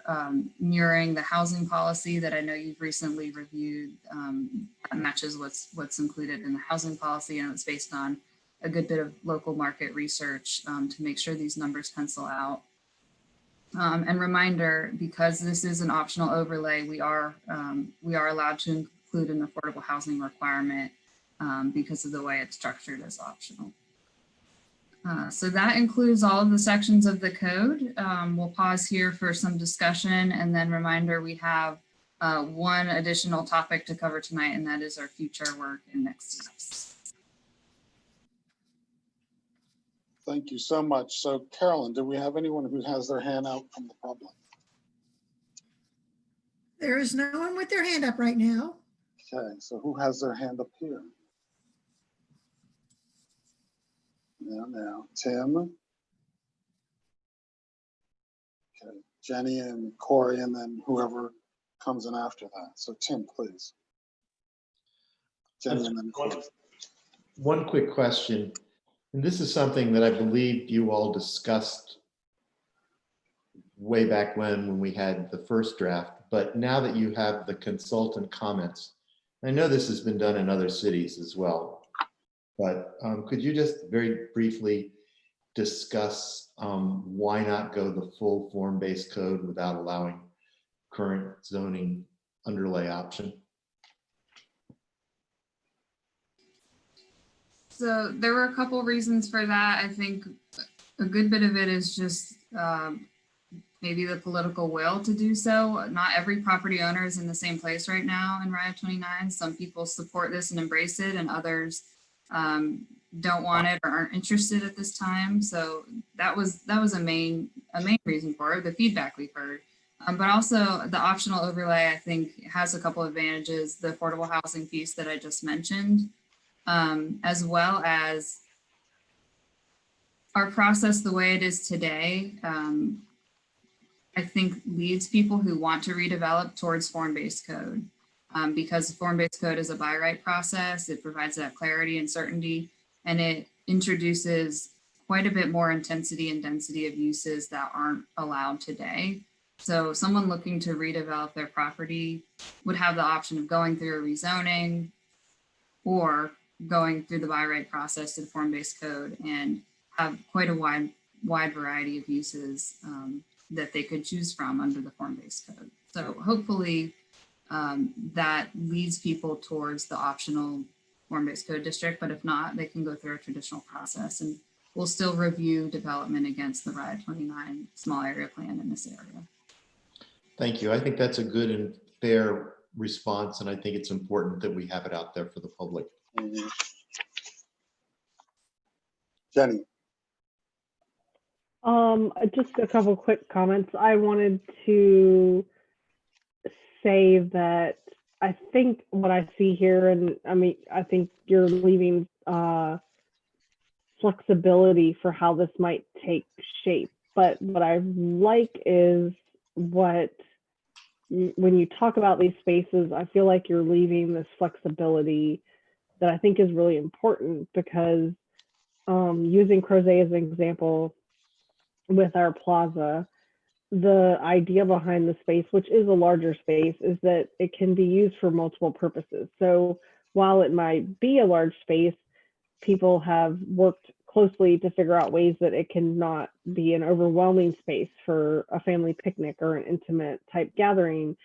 mirroring the housing policy that I know you've recently reviewed. That matches what's included in the housing policy, and it's based on a good bit of local market research to make sure these numbers pencil out. And reminder, because this is an optional overlay, we are allowed to include an affordable housing requirement because of the way it's structured as optional. So that includes all of the sections of the code. We'll pause here for some discussion, and then reminder, we have one additional topic to cover tonight, and that is our future work and next steps. Thank you so much. So Carolyn, do we have anyone who has their hand out from the public? There is no one with their hand up right now. Okay, so who has their hand up here? Now, Tim. Okay, Jenny and Corey, and then whoever comes in after that. So Tim, please. Jenny and then Corey. One quick question, and this is something that I believe you all discussed way back when we had the first draft, but now that you have the consultant comments, I know this has been done in other cities as well, but could you just very briefly discuss why not go the full form-based code without allowing current zoning underlay option? So there were a couple reasons for that. I think a good bit of it is just maybe the political will to do so. Not every property owner is in the same place right now in RIA 29. Some people support this and embrace it, and others don't want it or aren't interested at this time. So that was a main reason for it, the feedback we've heard. But also the optional overlay, I think, has a couple of advantages. The affordable housing piece that I just mentioned, as well as our process the way it is today, I think leads people who want to redevelop towards form-based code. Because form-based code is a by right process, it provides that clarity and certainty, and it introduces quite a bit more intensity and density of uses that aren't allowed today. So someone looking to redevelop their property would have the option of going through a rezoning or going through the by right process to the form-based code and have quite a wide variety of uses that they could choose from under the form-based code. So hopefully that leads people towards the optional form-based code district, but if not, they can go through a traditional process, and we'll still review development against the RIA 29 small area plan in this area. Thank you. I think that's a good and fair response, and I think it's important that we have it out there for the public. Jenny. Just a couple quick comments. I wanted to say that I think what I see here, and I mean, I think you're leaving flexibility for how this might take shape. But what I like is when you talk about these spaces, I feel like you're leaving this flexibility that I think is really important, because using Crozet as an example with our plaza, the idea behind the space, which is a larger space, is that it can be used for multiple purposes. So while it might be a large space, people have worked closely to figure out ways that it cannot be an overwhelming space for a family picnic or an intimate type gathering.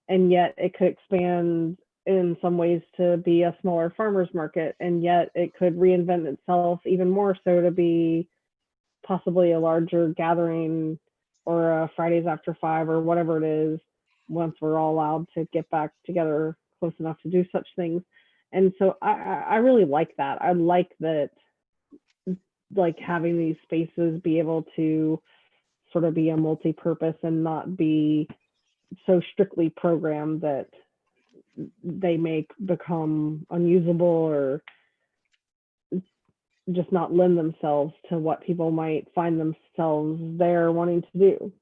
And yet it could expand in some ways to be a smaller farmer's market. And yet it could reinvent itself even more so to be possibly a larger gathering or a Fridays after 5 or whatever it is, once we're all allowed to get back together close enough to do such things. And so I really like that. I like that, like having these spaces be able to sort of be a multi-purpose and not be so strictly programmed that they may become unusable or just not lend themselves to what people might find themselves there wanting to do.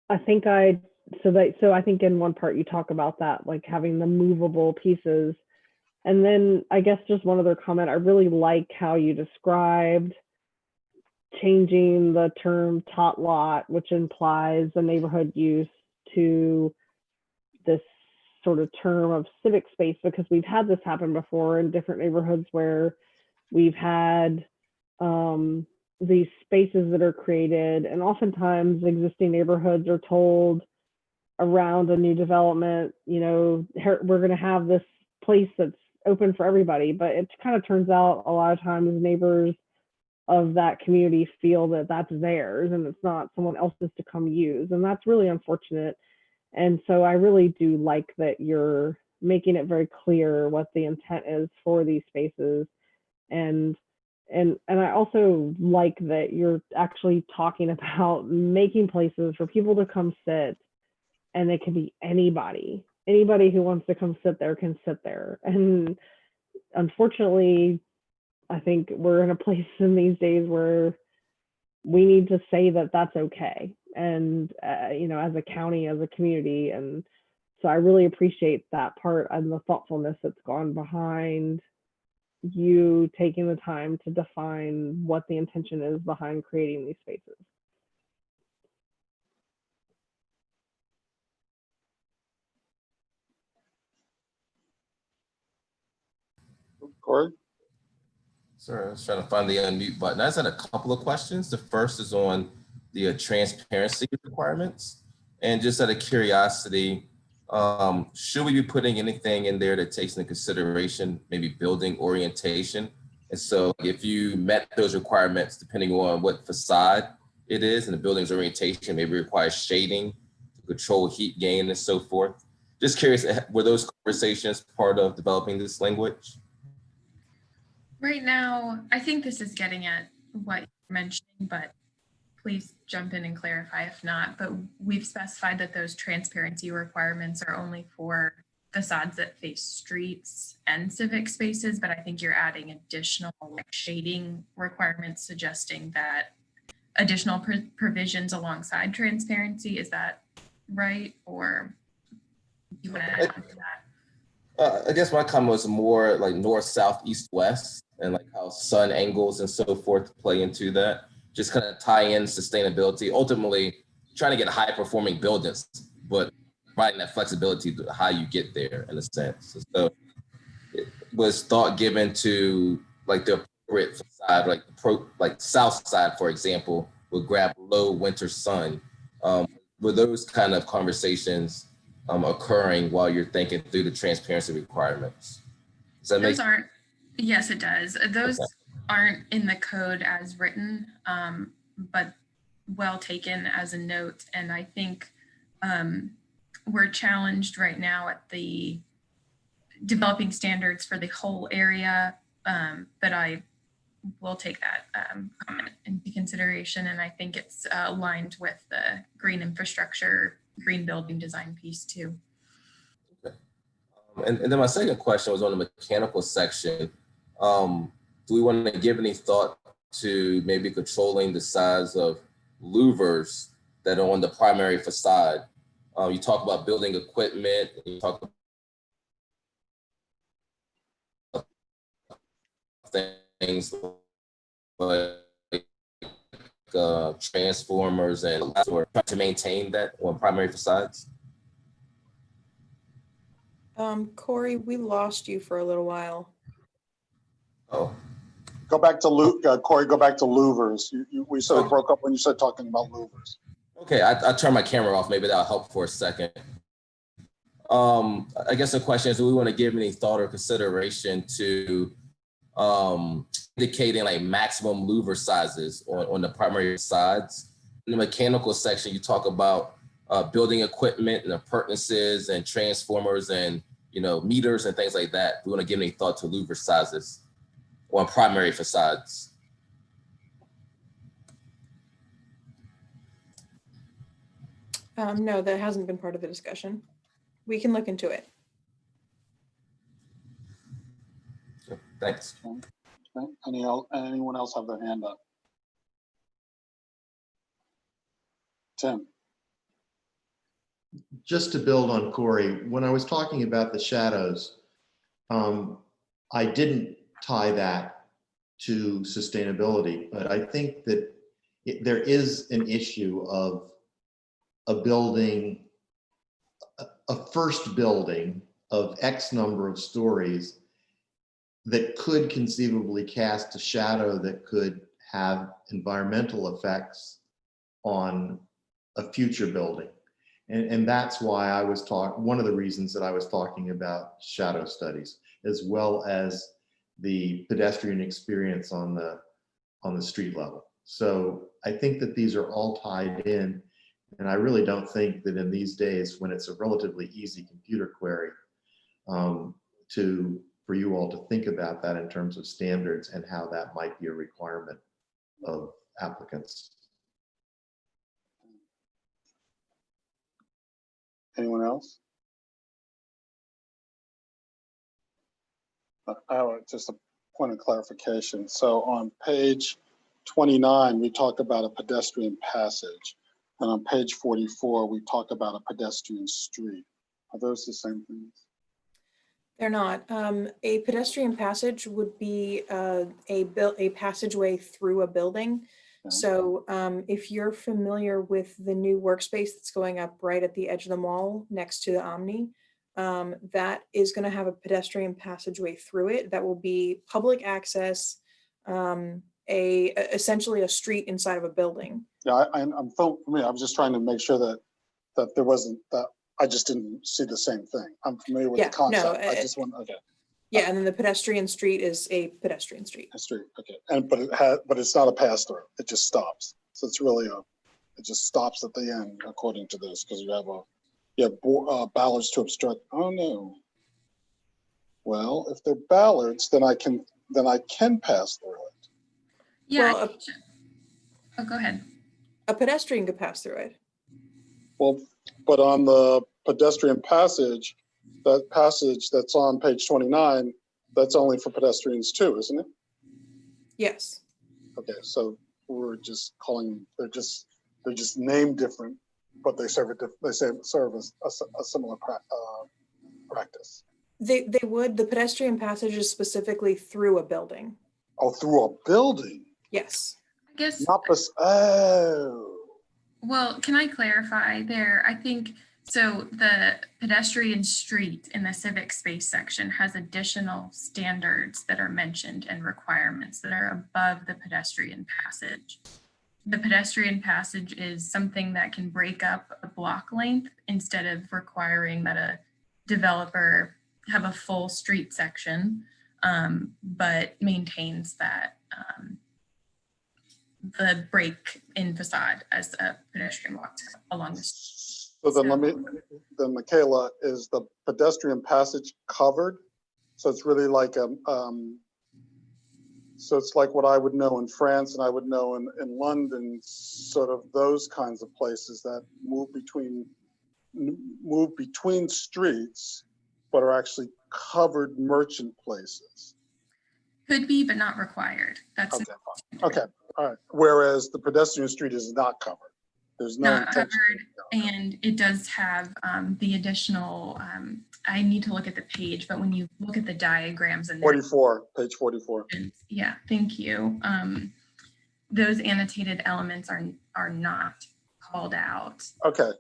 I think I think in one part you talk about that, like having the movable pieces. And then I guess just one other comment, I really like how you described changing the term tot lot, which implies the neighborhood use, to this sort of term of civic space, because we've had this happen before in different neighborhoods where we've had these spaces that are created, and oftentimes existing neighborhoods are told around a new development, you know, we're going to have this place that's open for everybody, but it kind of turns out a lot of times neighbors of that community feel that that's theirs and it's not someone else's to come use, and that's really unfortunate. And so I really do like that you're making it very clear what the intent is for these spaces. And I also like that you're actually talking about making places for people to come sit, and it can be anybody who wants to come sit there can sit there. And unfortunately, I think we're in a place in these days where we need to say that that's okay. And, you know, as a county, as a community. And so I really appreciate that part and the thoughtfulness that's gone behind you taking the time to define what the intention is behind creating these spaces. Corey? Sorry, I was trying to find the unmute button. I just had a couple of questions. The first is on the transparency requirements. And just out of curiosity, should we be putting anything in there that takes into consideration maybe building orientation? And so if you met those requirements, depending on what facade it is and the building's orientation, maybe requires shading to control heat gain and so forth. Just curious, were those conversations part of developing this language? Right now, I think this is getting at what you're mentioning, but please jump in and clarify if not. But we've specified that those transparency requirements are only for facades that face streets and civic spaces, but I think you're adding additional shading requirements, suggesting that additional provisions alongside transparency. Is that right? Or you want to add on to that? I guess my comment was more like north, south, east, west, and like how sun angles and so forth play into that. Just kind of tie in sustainability, ultimately trying to get high performing buildings, but providing that flexibility to how you get there in a sense. So it was thought given to like the appropriate facade, like south side, for example, would grab low winter sun. Were those kind of conversations occurring while you're thinking through the transparency requirements? Does that make Those aren't, yes, it does. Those Okay. aren't in the code as written, but well taken as a note. And I think we're challenged right now at the developing standards for the whole area, but I will take that comment into consideration. And I think it's aligned with the green infrastructure, green building design piece too. And then my second question was on the mechanical section. Do we want to give any thought to maybe controlling the size of louvers that are on the primary facade? You talk about building equipment, you talk about things like transformers and to maintain that on primary facades. Corey, we lost you for a little while. Oh, Go back to Corey, go back to louvers. We sort of broke up when you started talking about louvers. okay, I turned my camera off. Maybe that'll help for a second. I guess the question is, do we want to give any thought or consideration to indicating like maximum louver sizes on the primary sides? In the mechanical section, you talk about building equipment and appurtenances and transformers and meters and things like that. We want to give any thought to louver sizes on primary facades. No, that hasn't been part of the discussion. we can look into it. Thanks. Okay. Anyone else have their hand up? Tim. Just to build on Corey, when I was talking about the shadows, I didn't tie that to sustainability, but I think that there is an issue of a building, a first building of X number of stories that could conceivably cast a shadow that could have environmental effects on a future building. And that's why I was one of the reasons that I was talking about shadow studies, as well as the pedestrian experience on the street level. So I think that these are all tied in. And I really don't think that in these days, when it's a relatively easy computer query, for you all to think about that in terms of standards and how that might be a requirement of applicants. Anyone else? Just a point of clarification. So on page 29, we talk about a pedestrian passage. And on page 44, we talk about a pedestrian street. Are those the same things? They're not. A pedestrian passage would be a passageway through a building. Okay. So if you're familiar with the new workspace that's going up right at the edge of the mall next to the Omni, that is going to have a pedestrian passageway through it. That will be public access, essentially a street inside of a building. Yeah, I'm for me. I was just trying to make sure that there wasn't that. I just didn't see the same thing. I'm familiar with the concept. I just want okay. Yeah, and then the pedestrian street is a pedestrian street. A street, okay. And but it's not a pass through. It just stops. So it's really it just stops at the end according to this because you have ballards to obstruct. Oh no. Well, if they're ballards, then I can pass through it. Yeah. Well, oh, go ahead. A pedestrian could pass through it. Well, but on the pedestrian passage, that passage that's on page 29, that's only for pedestrians too, isn't it? Yes. Okay, so we're just calling, they're just named different, but they serve as a similar practice. They would. The pedestrian passage is specifically through a building. Oh, through a building? Yes. I guess. Not oh. Well, can I clarify there? I think, so the pedestrian street in the civic space section has additional standards that are mentioned and requirements that are above the pedestrian passage. The pedestrian passage is something that can break up a block length instead of requiring that a developer have a full street section, but maintains that the break in facade as a pedestrian walks along the street. So then Michaela, is the pedestrian passage covered? So it's really like so it's like what I would know in France and I would know in London, sort of those kinds of places that move between streets, but are actually covered merchant places. Could be, but not required. That's okay. Okay. All right. Whereas the pedestrian street is not covered. There's no not covered, and it does have the additional. I need to look at the page, but when you look at the diagrams and 44, page 44. Yeah, thank you. Those annotated elements are not called out. Okay,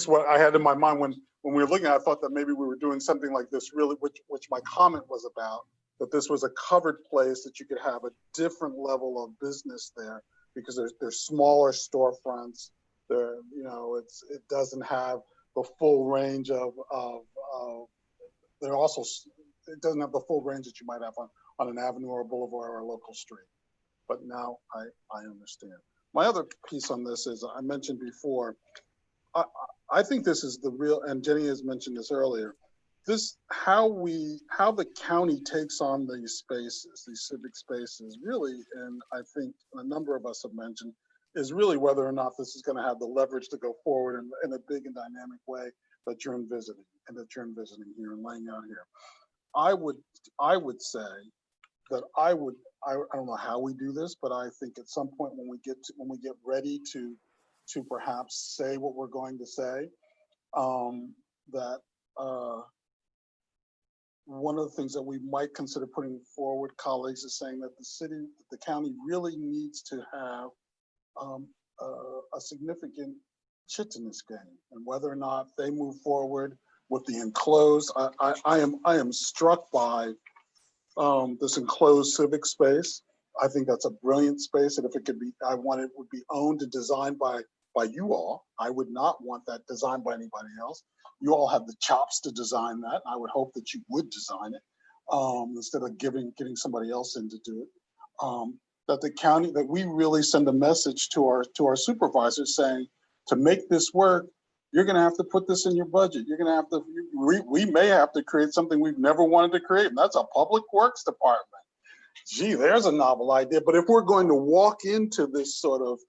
what I had in my mind when we were looking at it, I thought that maybe we were doing something like this, really, which my comment was about. That this was a covered place that you could have a different level of business there because there's smaller storefronts. There, it doesn't have the full range of it doesn't have the full range that you might have on an avenue or a boulevard or a local street. But now I understand. My other piece on this is I mentioned before. I think this is the real, and Jenny has mentioned this earlier. How the county takes on these spaces, these civic spaces, really, and I think a number of us have mentioned, is really whether or not this is going to have the leverage to go forward in a big and dynamic way that you're envisioning. and that you're envisioning here and laying out here. I would say that I don't know how we do this, but I think at some point when we get ready to perhaps say what we're going to say, that one of the things that we might consider putting forward, colleagues, is saying that the county really needs to have a significant chit in this game, and whether or not they move forward with the enclosed. I am struck by this enclosed civic space. I think that's a brilliant space, and if it could be, I want it would be owned and designed by you all. I would not want that designed by anybody else. You all have the chops to design that. I would hope that you would design it instead of getting somebody else in to do it. That the county, that we really send a message to our supervisors saying, to make this work, you're going to have to put this in your budget. You're going to have to, we may have to create something we've never wanted to create, and that's a public works department. Gee, there's a novel idea. But if we're going to walk into this sort of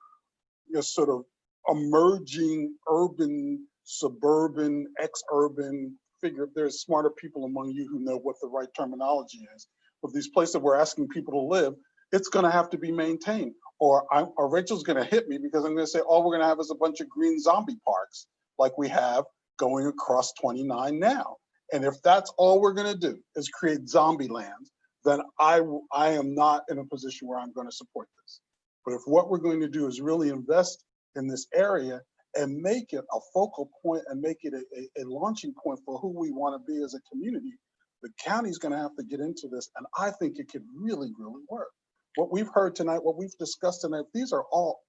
emerging urban, suburban, ex-urban figure, there's smarter people among you who know what the right terminology is. But these places we're asking people to live, it's going to have to be maintained. Or Rachel's going to hit me because I'm going to say all we're going to have is a bunch of green zombie parks like we have going across 29 now. And if that's all we're going to do is create zombie lands, then I am not in a position where I'm going to support this. But if what we're going to do is really invest in this area and make it a focal point and make it a launching point for who we want to be as a community, the county's going to have to get into this. And I think it could really, really work. What we've heard tonight, what we've discussed tonight, these are all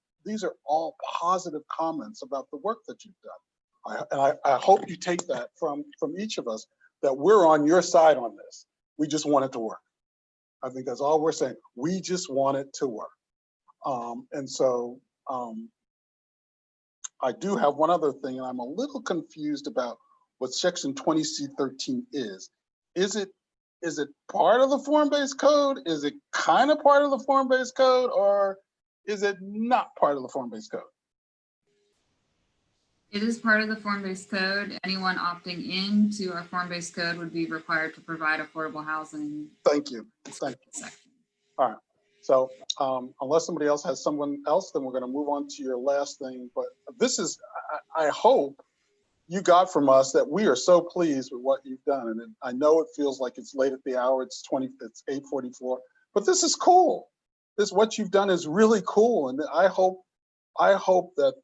positive comments about the work that you've done. I hope you take that from each of us, that we're on your side on this. We just want it to work. I think that's all we're saying. We just want it to work. And so I do have one other thing, and I'm a little confused about what section 20C13 is. Is it part of the form-based code? Is it kind of part of the form-based code, or is it not part of the form-based code? It is part of the form-based code. Anyone opting into our form-based code would be required to provide affordable housing. Thank you. Thank you. All right. So unless somebody else has someone else, then we're going to move on to your last thing. But this is, I hope you got from us that we are so pleased with what you've done. And I know it feels like it's late at the hour. It's 8:44, but this is cool. What you've done is really cool. And I hope that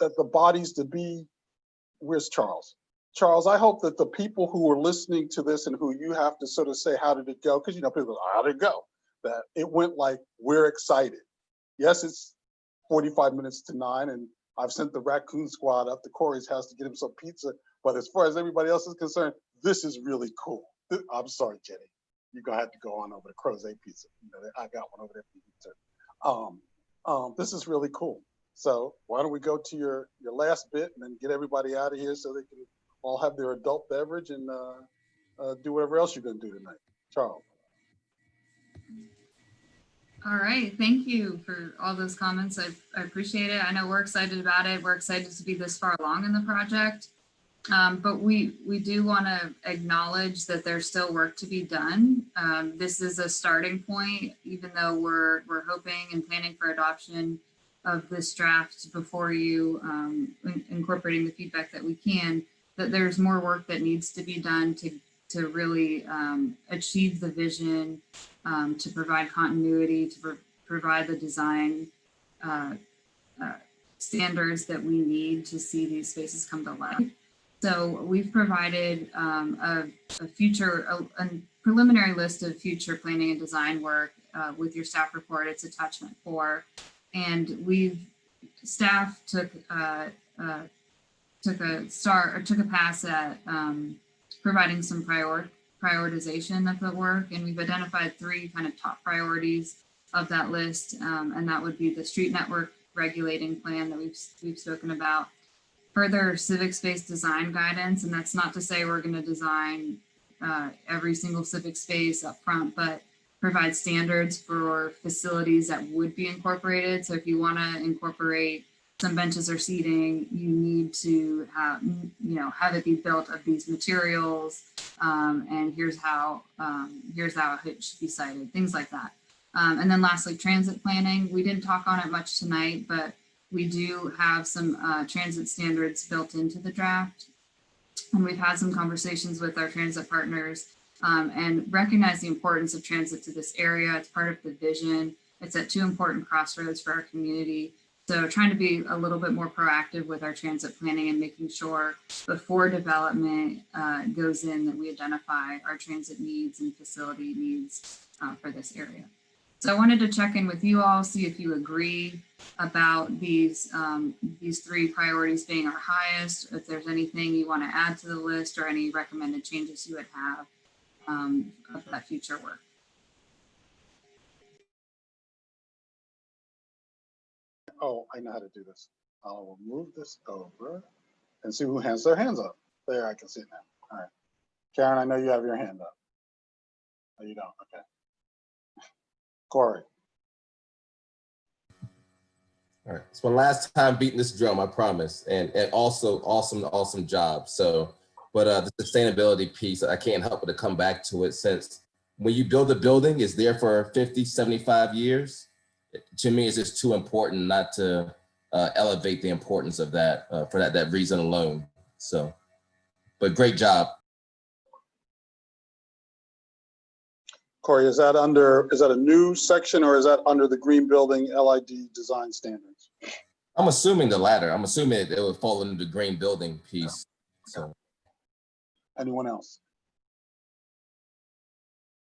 the bodies to be, where's Charles? Charles, I hope that the people who are listening to this and who you have to sort of say, how did it go? Because, people go, how did it go? That it went like, we're excited. Yes, it's 45 minutes to 9, and I've sent the raccoon squad up to Corey's house to get him some pizza. But as far as everybody else is concerned, this is really cool. I'm sorry, Jenny. You're going to have to go on over to Crow's A Pizza. I got one over there for you too. This is really cool. So why don't we go to your last bit and then get everybody out of here so they can all have their adult beverage and do whatever else you're going to do tonight. Charles. All right, thank you for all those comments. I appreciate it. I know we're excited about it. We're excited to be this far along in the project. But we do want to acknowledge that there's still work to be done. This is a starting point, even though we're hoping and planning for adoption of this draft before you, incorporating the feedback that we can, that there's more work that needs to be done to really achieve the vision, to provide continuity, to provide the design standards that we need to see these spaces come to life. So we've provided a preliminary list of future planning and design work with your staff report. It's attachment 4, and staff took a pass at providing some prioritization of the work, and we've identified 3 kind of top priorities of that list, and that would be the street network regulating plan that we've spoken about, further civic space design guidance, and that's not to say we're going to design every single civic space up front, but provide standards for facilities that would be incorporated. So if you want to incorporate some benches or seating, you need to have, have it be built of these materials, and here's how it should be cited, things like that. And then lastly, transit planning. We didn't talk on it much tonight, but we do have some transit standards built into the draft. And we've had some conversations with our transit partners and recognize the importance of transit to this area. It's part of the vision. It's at two important crossroads for our community. So trying to be a little bit more proactive with our transit planning and making sure before development goes in that we identify our transit needs and facility needs for this area. So I wanted to check in with you all, see if you agree about these three priorities being our highest, if there's anything you want to add to the list or any recommended changes you would have of that future work. Oh, I know how to do this. I will move this over and see who has their hands up. There, I can see it now. All right. Karen, I know you have your hand up. Oh, you don't? Okay. Corey. All right, it's my last time beating this drum, I promise. And also awesome job. So, but the sustainability piece, I can't help but to come back to it, since when you build a building, it's there for 50, 75 years. To me, it's just too important not to elevate the importance of that for that reason alone. So, but great job. Corey, is that a new section, or is that under the green building LID design standards? I'm assuming the latter. I'm assuming it would fall into the green building piece. So, anyone else?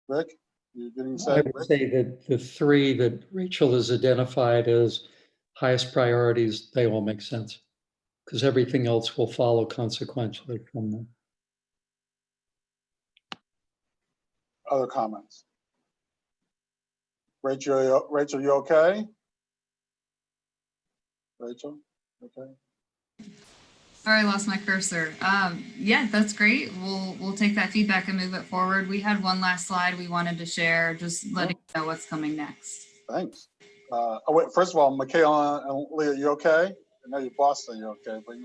Rick, you're getting I said? would say that the three that Rachel has identified as highest priorities, they all make sense, because everything else will follow consequentially from them. Other comments? Rachel, you okay? Rachel, okay? Sorry, I lost my cursor. Yeah, that's great. We'll take that feedback and move it forward. We had one last slide we wanted to share, just letting you know what's coming next. Thanks. Oh, wait, first of all, Michaela and Leah, you okay? I know your boss said you're okay, but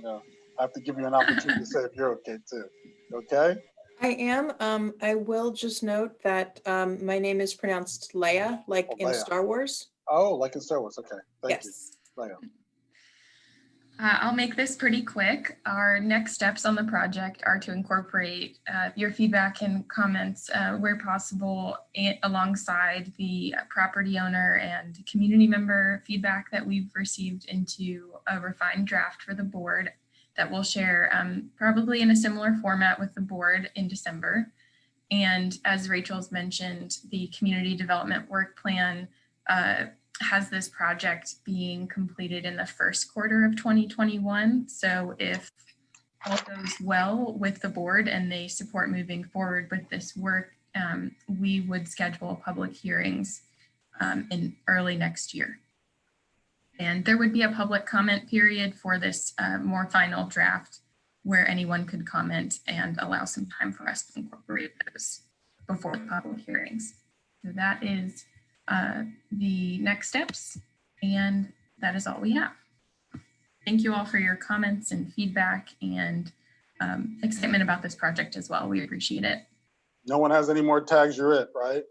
I have to give you an opportunity to say if you're okay too. Okay? I am. I will just note that my name is pronounced Leia, like in Leia. Star Wars. Oh, like in Star Wars. Okay. Thank you. Leia. I'll make this pretty quick. Our next steps on the project are to incorporate your feedback and comments where possible alongside the property owner and community member feedback that we've received into a refined draft for the board that we'll share probably in a similar format with the board in December. And as Rachel's mentioned, the community development work plan has this project being completed in the first quarter of 2021. So if all goes well with the board and they support moving forward with this work, we would schedule public hearings in early next year. And there would be a public comment period for this more final draft where anyone could comment and allow some time for us to incorporate those before public hearings. So that is the next steps, and that is all we have. Thank you all for your comments and feedback and excitement about this project as well. We appreciate it. No one has any more tags, you're it, right?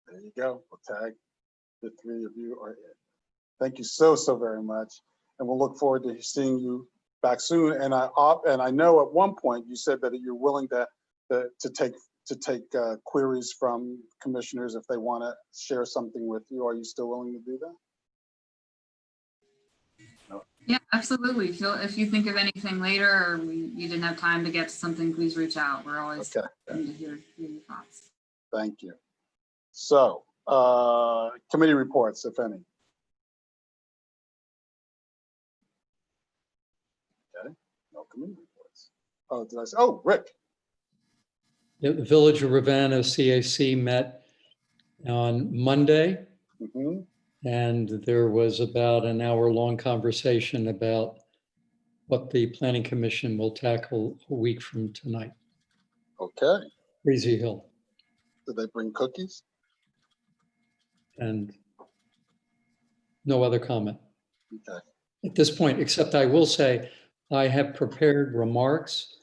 There you go. We'll tag the three of you are it. Thank you so very much. And we'll look forward to seeing you back soon. And I know at one point you said that you're willing to take queries from commissioners if they want to share something with you. Are you still willing to do that? No. Yeah, absolutely. If you think of anything later or you didn't have time to get to something, please reach out. We're always open to hear your thoughts. Thank you. So, committee reports, if any. Okay, no committee reports. Oh, did I say? Oh, Rick. The Village of Ravenna CAC met on Monday, and there was about an hour-long conversation about what the Planning Commission will tackle a week from tonight. Okay. Breezy Hill. Did they bring cookies? And No other comment Okay. at this point, except I will say I have prepared remarks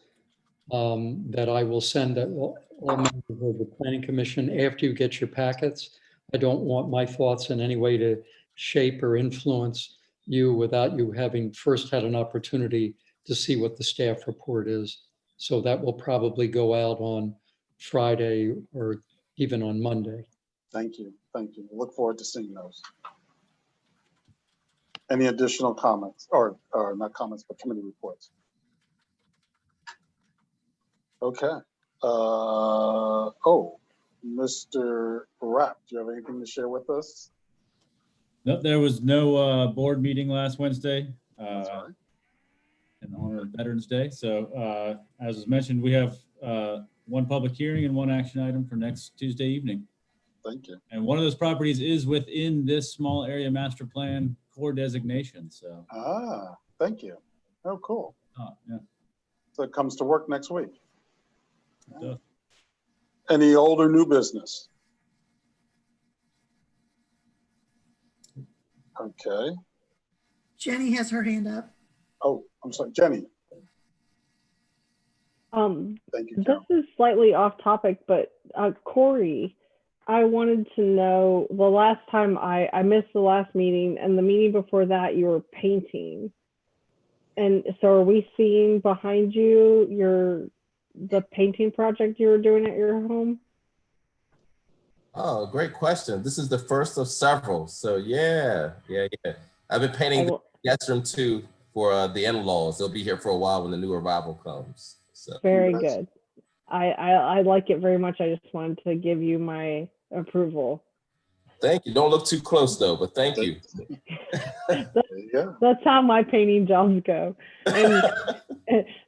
that I will send to all members of the Planning Commission after you get your packets. I don't want my thoughts in any way to shape or influence you without you having first had an opportunity to see what the staff report is. So that will probably go out on Friday or even on Monday. Thank you. Thank you. Look forward to seeing those. Any additional comments or not comments, but committee reports? Okay. Oh, Mr. Rapp, do you have anything to share with us? Nope, there was no board meeting last Wednesday Sorry. in honor of Veterans Day. So as was mentioned, we have one public hearing and one action item for next Tuesday evening. Thank you. And one of those properties is within this small area master plan core designation. So Thank you. Oh, cool. yeah. So it comes to work next week. It does. Any old or new business? Okay. Jenny has her hand up. Oh, I'm sorry, Jenny. Thank you, This Carol. is slightly off topic, but Corey, I wanted to know, the last time I missed the last meeting, and the meeting before that you were painting. And so are we seeing behind you the painting project you were doing at your home? Oh, great question. This is the first of several. So yeah. I've been painting the guest room too for the in-laws. They'll be here for a while when the new arrival comes. So Very good. I like it very much. I just wanted to give you my approval. thank you. Don't look too close though, but thank you. There you go. That's how my painting jobs go.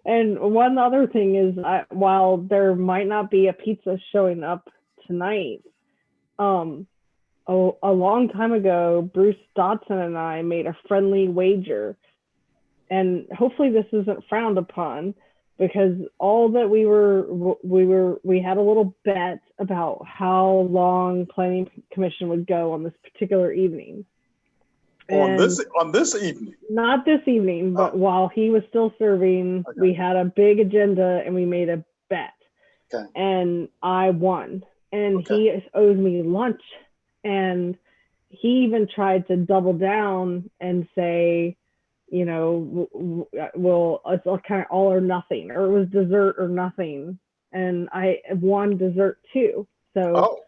And one other thing is, while there might not be a pizza showing up tonight, a long time ago, Bruce Dotson and I made a friendly wager, and hopefully this isn't frowned upon, because all that we had a little bet about how long Planning Commission would go on this particular evening. On this evening? Not this evening, but while he was still serving, we had a big agenda and we made a bet. Okay. And I won. And he owes me lunch. And he even tried to double down and say, you know, well, it's kind of all or nothing, or it was dessert or nothing. And I won dessert too. So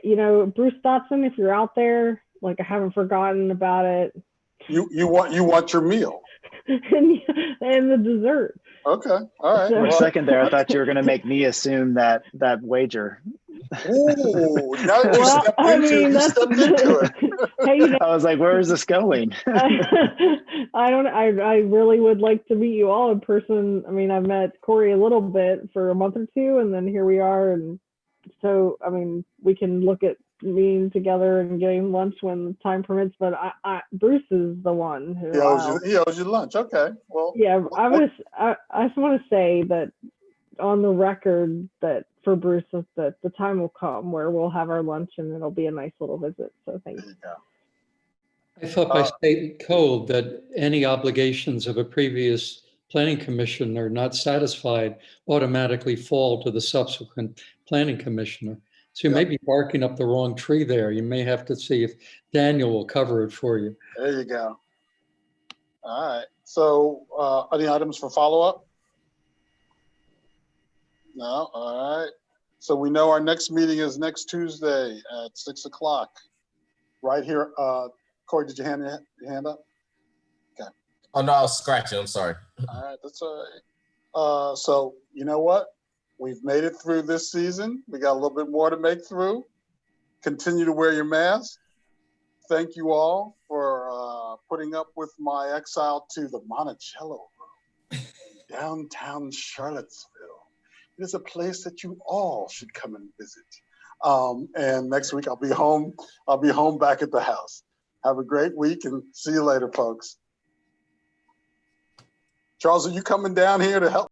you know, Bruce Dotson, if you're out there, like, I haven't forgotten about it. You want your meal and the dessert. Okay, all right. For a second there, I thought you were going to make me assume that wager. Ooh, now you stepped into it. Hey, you know, I was like, where is this going? I really would like to meet you all in person. I mean, I've met Corey a little bit for a month or two, and then here we are. And so, I mean, we can look at meeting together and getting lunch when time permits, but Bruce is the one who he owes you lunch. Okay, well, yeah, I just want to say that on the record that for Bruce, that the time will come where we'll have our lunch and it'll be a nice little visit. So thank you. I thought by state code that any obligations of a previous planning commissioner not satisfied automatically fall to the subsequent planning commissioner. So you may be barking up the wrong tree there. You may have to see if Daniel will cover it for you. There you go. All right. So any items for follow-up? No. All right. So we know our next meeting is next Tuesday at 6 o'clock. Right here. Corey, did you hand your hand up? Okay. Oh no, I was scratching. I'm sorry. All right. That's all right. So you know what? We've made it through this season. We got a little bit more to make through. Continue to wear your mask. Thank you all for putting up with my exile to the Monticello Room, downtown Charlottesville. It is a place that you all should come and visit. And next week I'll be home. I'll be home back at the house. Have a great week and see you later, folks. Charles, are you coming down here to help?